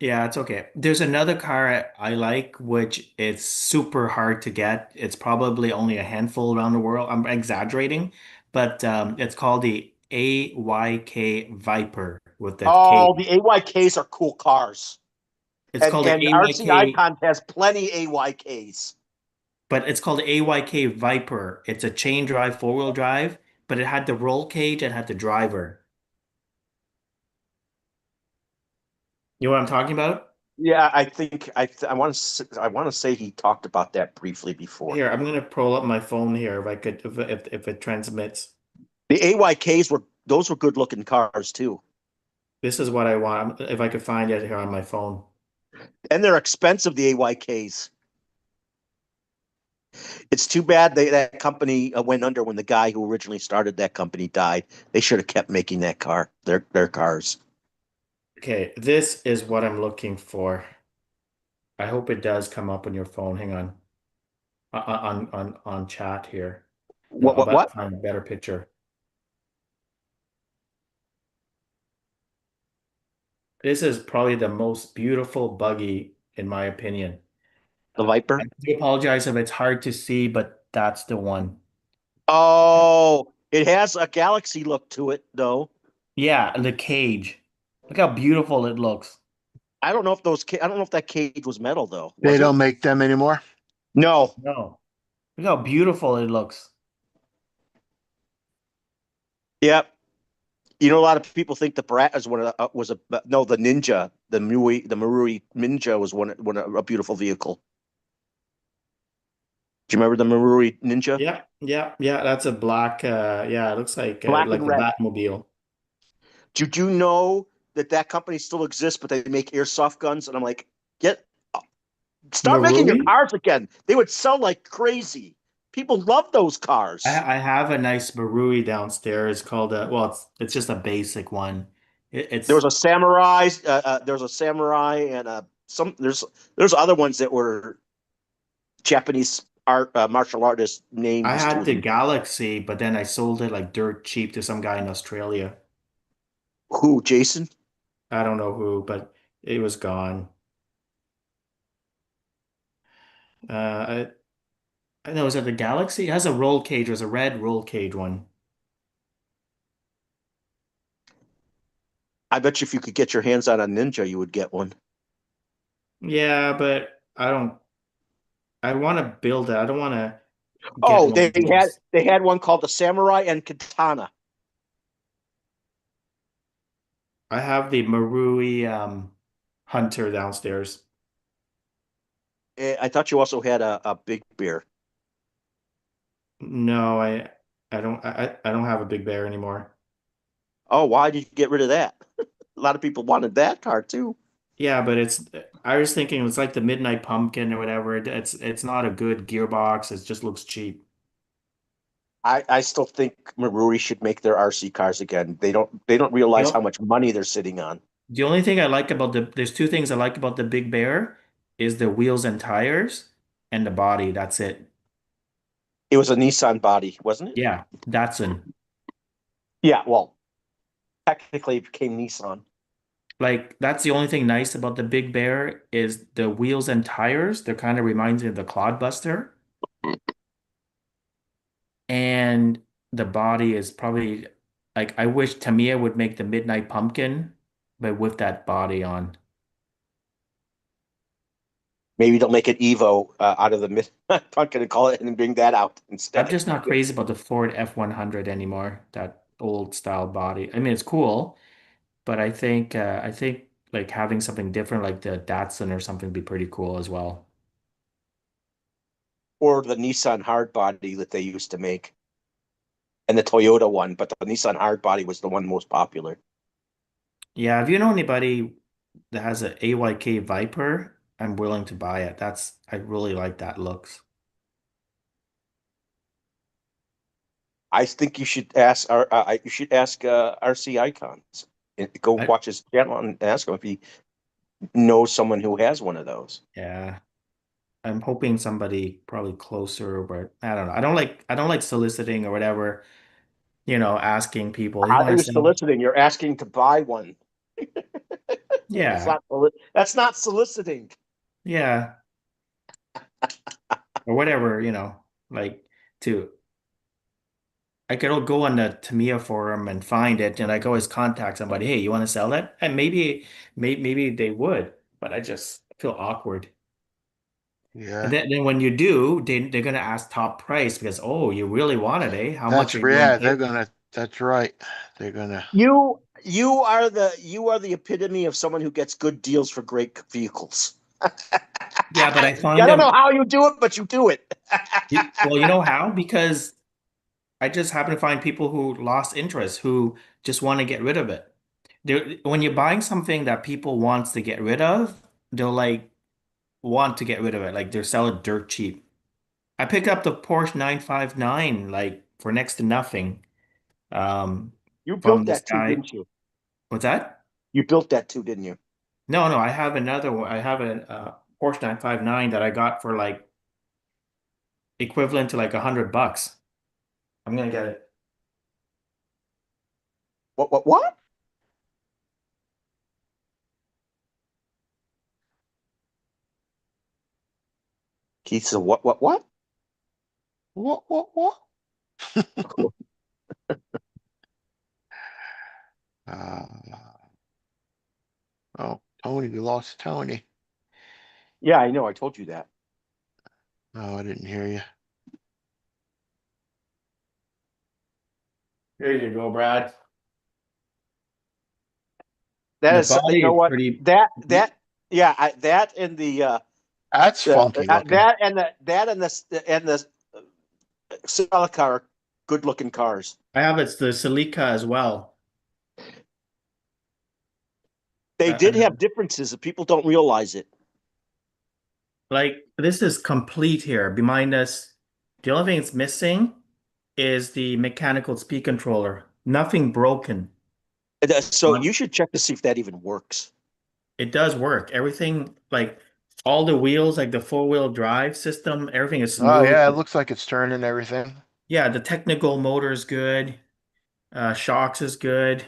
Yeah, it's okay. There's another car I like, which it's super hard to get. It's probably only a handful around the world. I'm exaggerating, but it's called the AYK Viper with that K. Oh, the AYKs are cool cars, It's and called the RC AYK, Icons has plenty AYKs. but it's called the AYK Viper. It's a chain drive, four-wheel drive, but it had the roll cage and had the driver. You know what I'm talking about? Yeah, I think I want to say he talked about that briefly before. Here, I'm gonna pull up my phone here if I could if it transmits. The AYKs were good looking cars too, This is what I want. If I could find it here on my phone. and they're expensive. The AYKs. It's too bad that company went under when the guy who originally started that company died. They should have kept making that car. Their cars. Okay, this is what I'm looking for. I hope it does come up on your phone. Hang on. On chat here. No, What I'm what about to what? find a better picture. This is probably the most beautiful buggy in my opinion. The I Viper? do apologize if it's hard to see, but that's the one. Oh, it has a Galaxy look to it though. Yeah, the cage. Look how beautiful it looks. I don't know if that cage was metal though. They Was it? don't make them anymore. No. No. Look how beautiful it looks. Yep. You know, a lot of people think the Brat is one of the, was a no the Ninja, the Marui Ninja was one a beautiful vehicle. Do you remember the Marui Ninja? Yeah, yeah, yeah. That's a black. Yeah, it looks Black and like a red. Batmobile. Did you know that company still exists, but they make airsoft guns? And I'm like, get start making your Marui? cars again. They would sell like crazy. People love those cars. I have a nice Marui downstairs called well, it's just a basic one. There was It's a samurai. There was a samurai, and some. There's other ones that were Japanese art martial artist I names had to the them. Galaxy, but then I sold it like dirt cheap to some guy in Australia. Who, Jason? I don't know who, but it was gone. I know, was it the Galaxy? It has a roll cage. It was a red roll cage one. I bet you if you could get your hands on a Ninja, you would get one. Yeah, but I don't. I want to build it. I don't want to get Oh, one and just. they had one called the Samurai and Katana. I have the Marui Hunter downstairs. I thought you also had a big bear. No, I don't have a big bear anymore. Oh, why did you get rid of that? A lot of people wanted that car too. Yeah, but I was thinking it's like the Midnight Pumpkin or whatever. It's not a good gearbox. It just looks cheap. I still think Maruri should make their RC cars again. They don't You realize how know, much money they're sitting on. the only thing I like about there's two things I like about the Big Bear is the wheels and tires and the body. That's it. It was a Nissan body, wasn't it? Yeah, Datsun. Yeah, well, technically it became Nissan. Like that's the only thing nice about the Big Bear is the wheels and tires. They're kind of reminds me of the Clodbuster. And the body is probably like I wish Tamiya would make the Midnight Pumpkin, but with that body on. Maybe they'll make an Evo out of the Pumpkin and call it and bring that out I'm instead. just not crazy about the Ford F100 anymore, that old style body. I mean, it's cool, but I think like having something different like the Datsun or something would be pretty cool as well. Or the Nissan hard body that they used to make, and the Toyota one, but the Nissan hard body was the one most popular. Yeah, if you know anybody that has a AYK Viper, I'm willing to buy it. I really like that looks. I think you should ask RC Icons. Go I watch his channel and ask him if he knows someone who has one of those. yeah. I'm hoping somebody probably closer, but I don't know. I don't like soliciting or whatever, asking people, you How are want you to sell? soliciting? You're asking to buy one. Yeah. That's not soliciting. Yeah. Or whatever, like to I could go on the Tamiya forum and find it and I could always contact somebody, hey, you want to sell that? And maybe they would, but I just feel awkward. And Yeah. then when you do, they're gonna ask top price because oh, you really want it, eh? How much That's are you willing yeah, to they're pay? gonna that's right. They're gonna You are the epitome of someone who gets good deals for great vehicles. Yeah, but I I find don't know them. how you do it, but you do it. Well, you know how? Because I just happen to find people who lost interest, who just want to get rid of it. When you're buying something that people wants to get rid of, they'll like want to get rid of it. Like they're selling dirt cheap. I picked up the Porsche 959 like for next to nothing um You from built this that too, guy. didn't you? What's that? You built that too, didn't you? No, I have another one. I have a Porsche 959 that I got for like equivalent to like $100. I'm gonna get it. What? Keith said, what? what? Uh, oh, Tony, we lost Tony. Yeah, I know. I told you that. Oh, I didn't hear you. Here you go, Brad. That The is, you body know is what? pretty. Yeah, that and That's funky looking. that and the Celica are good looking cars. I have it's the Celica as well. They did And have differences that people don't realize it. like this is complete here. Behind us, The only thing it's missing is the mechanical speed controller. Nothing broken. So you should check to see if that even works. It does work. Everything, like all the wheels, like the four-wheel drive system, everything is Oh smooth. yeah, it looks like it's turning everything. Yeah, the technical motor is good. Shocks is good.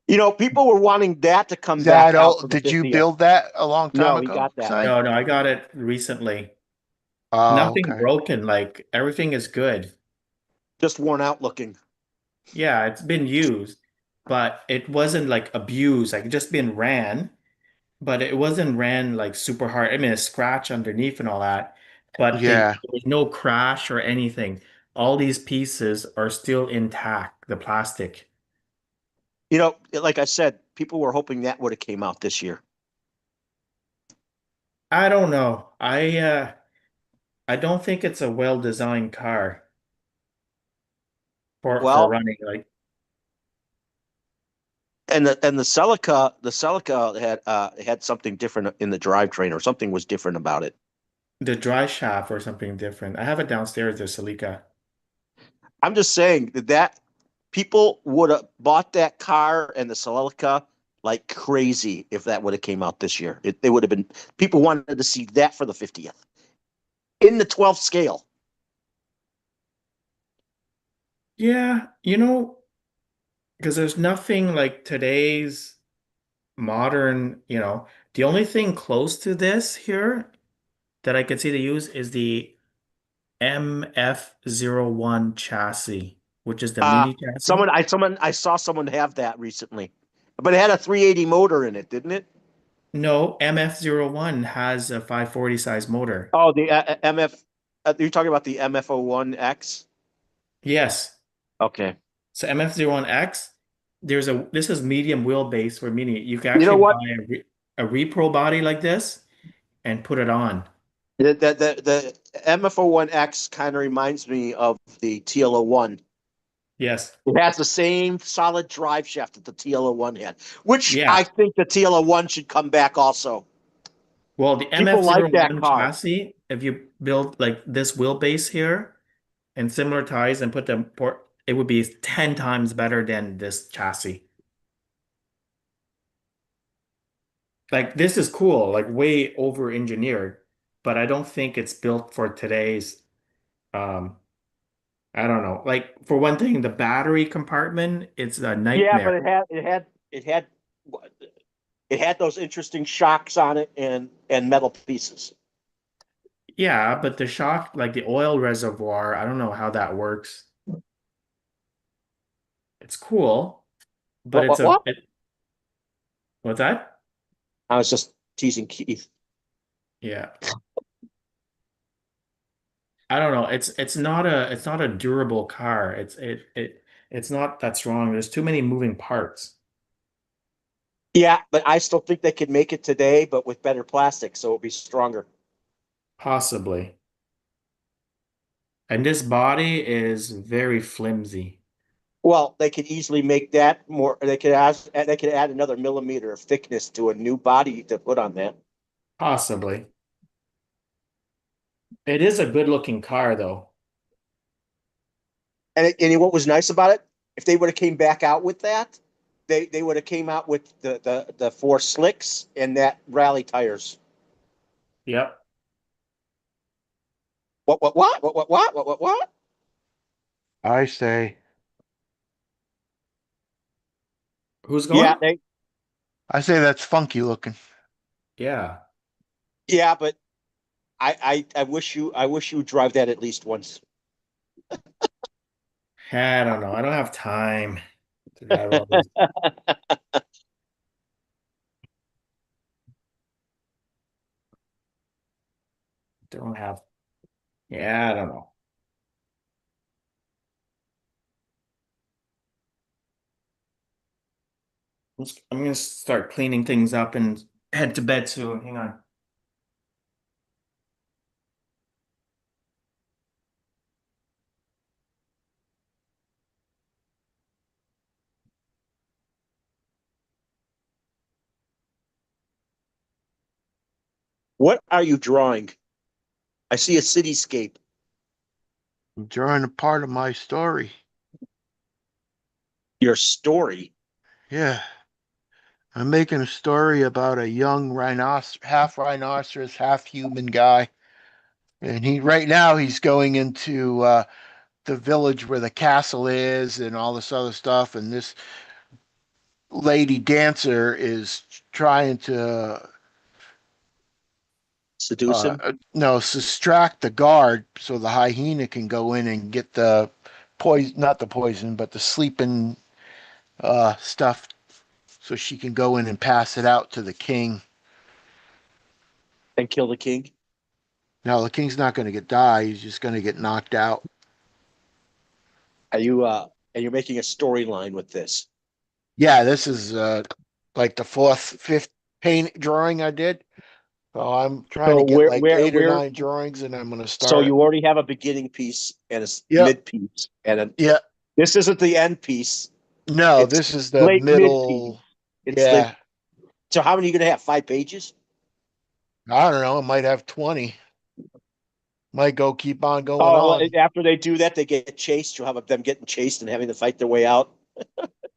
People were wanting that to come Is back that out all? for the Did you 50th. build that a long time No, he ago, got that. Si? No, no, I got it recently. Oh, Nothing okay. broken. Like everything is good. Just worn out looking. Yeah, it's been used, but it wasn't like abused. Like it just been ran, but it wasn't ran like super hard. I mean, a scratch underneath and all that, but Yeah. there was no crash or anything. All these pieces are still intact, the plastic. Like I said, people were hoping that would have came out this year. I don't know. I don't think it's a well-designed car for Well, running. Like and the Celica had something different in the drivetrain, or something was different about it. the dry shaft or something different. I have it downstairs, the Celica. I'm just saying that people would have bought that car and the Celica like crazy if that would have came out this year. They would have been people wanted to see that for the 50th in the 12th scale. Yeah, because there's nothing like today's modern, the only thing close to this here that I can see to use is the MF-01 chassis, which is the Uh mini chassis. I saw someone have that recently, but it had a 380 motor in it, didn't it? No, MF-01 has a 540 size motor. Oh, the MF. You're talking about the MF01X. Yes. Okay. So MF-01X, this is medium wheelbase for mini. You can You know actually buy what? a repro body like this and put it on. The MF01X kind of reminds me of the TL01. Yes. It has the same solid drive shaft that the TL01 had, which Yeah. I think the TL01 should come back also. Well, the People like that MF-01 car. chassis, if you build like this wheelbase here and similar tires and put them port, it would be 10 times better than this chassis. Like this is cool, like way over engineered, but I don't think it's built for today's um I don't know. Like for one thing, the battery compartment, it's a Yeah, but nightmare. it had those interesting shocks on it and metal pieces. Yeah, but the shock, like the oil reservoir, I don't know how that works. It's cool, but What what what? what's that? I was just teasing Keith. Yeah. I don't know. It's not a durable car. It's not that strong. There's too many moving parts, Yeah, but I still think they could make it today, but with better plastic, so it'll be stronger. possibly. And this body is very flimsy. Well, they could easily make that more. They could add another millimeter of thickness to a new body to put on that. Possibly. It is a good looking car though. And what was nice about it, if they would have came back out with that, they would have came out with the four slicks and that rally tires. Yep. What? I say. Who's Yeah, going? I say that's funky looking. Yeah. yeah, but I wish you would drive that at least once. I don't know. I don't have time to drive all this. Don't have. Yeah, I don't know. I'm gonna start cleaning things up and head to bed soon. Hang on. What are you drawing? I see a cityscape. I'm drawing a part of my story. Your story. Yeah. I'm making a story about a young rhinoceros, half human guy. And right now he's going into the village where the castle is and all this other stuff. And this lady dancer is trying to Seduce him. no, distract the guard so the hyena can go in and get the poison, not the poison, but the sleeping stuff so she can go in and pass it out to the king. And kill the king. Now the king's not going to die; he's just going to get knocked out. Are you and you're making a storyline with this? Yeah, this is like the fourth, fifth paint drawing I did. So I'm trying So to get like eight or where nine drawings, and I'm going to so start. you already have a beginning piece and a Yep. mid piece and a, Yeah. this isn't the end piece. No, It's this is the late mid piece. middle. It's the Yeah. so how many are you gonna have? 5 pages? I don't know. It might have 20. Might go keep on going Oh, well, on. after they do that, they get chased. You'll have them getting chased and having to fight their way out.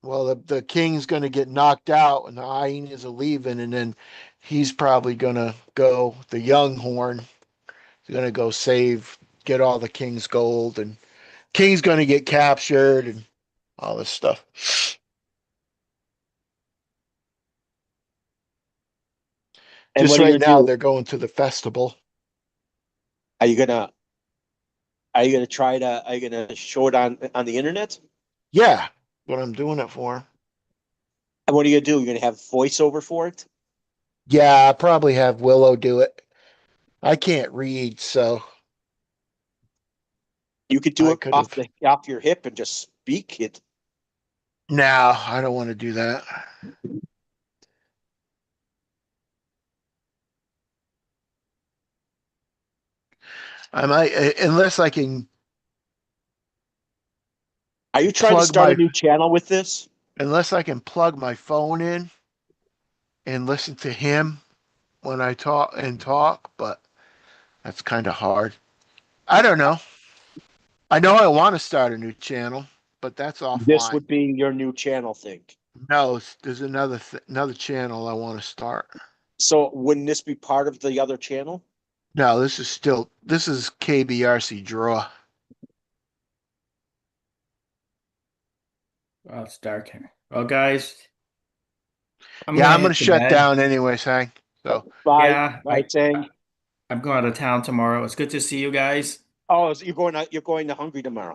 Well, the king's going to get knocked out, and the hyenas are leaving, and then he's probably going to go. The young horn is going to go get all the king's gold, and king's going to get captured, and all this stuff. And Just what are you right gonna now, do? they're going to the festival. Are you gonna are you gonna show it on the internet? Yeah, what I'm doing it for. And what are you gonna do? You're gonna have voiceover for it? Yeah, I probably have Willow do it. I can't read, so You could do I it could have. off your hip and just speak it. No, I don't want to do that. I might, unless I can Are you trying to plug start a my, new channel with this? unless I can plug my phone in and listen to him when I talk, but that's kind of hard. I don't know. I know I want to start a new channel, but that's This offline. would be your new channel thing. No, there's another channel I want to start. So wouldn't this be part of the other channel? No, this is kbrc draw. Well, it's dark here. Well, guys, I'm Yeah, gonna I'm gonna head to shut bed. down anyways, Hank. So Bye. Yeah, Bye, Tang. I'm going out of town tomorrow. It's good to see you guys. Oh, so you're going to Hungary tomorrow.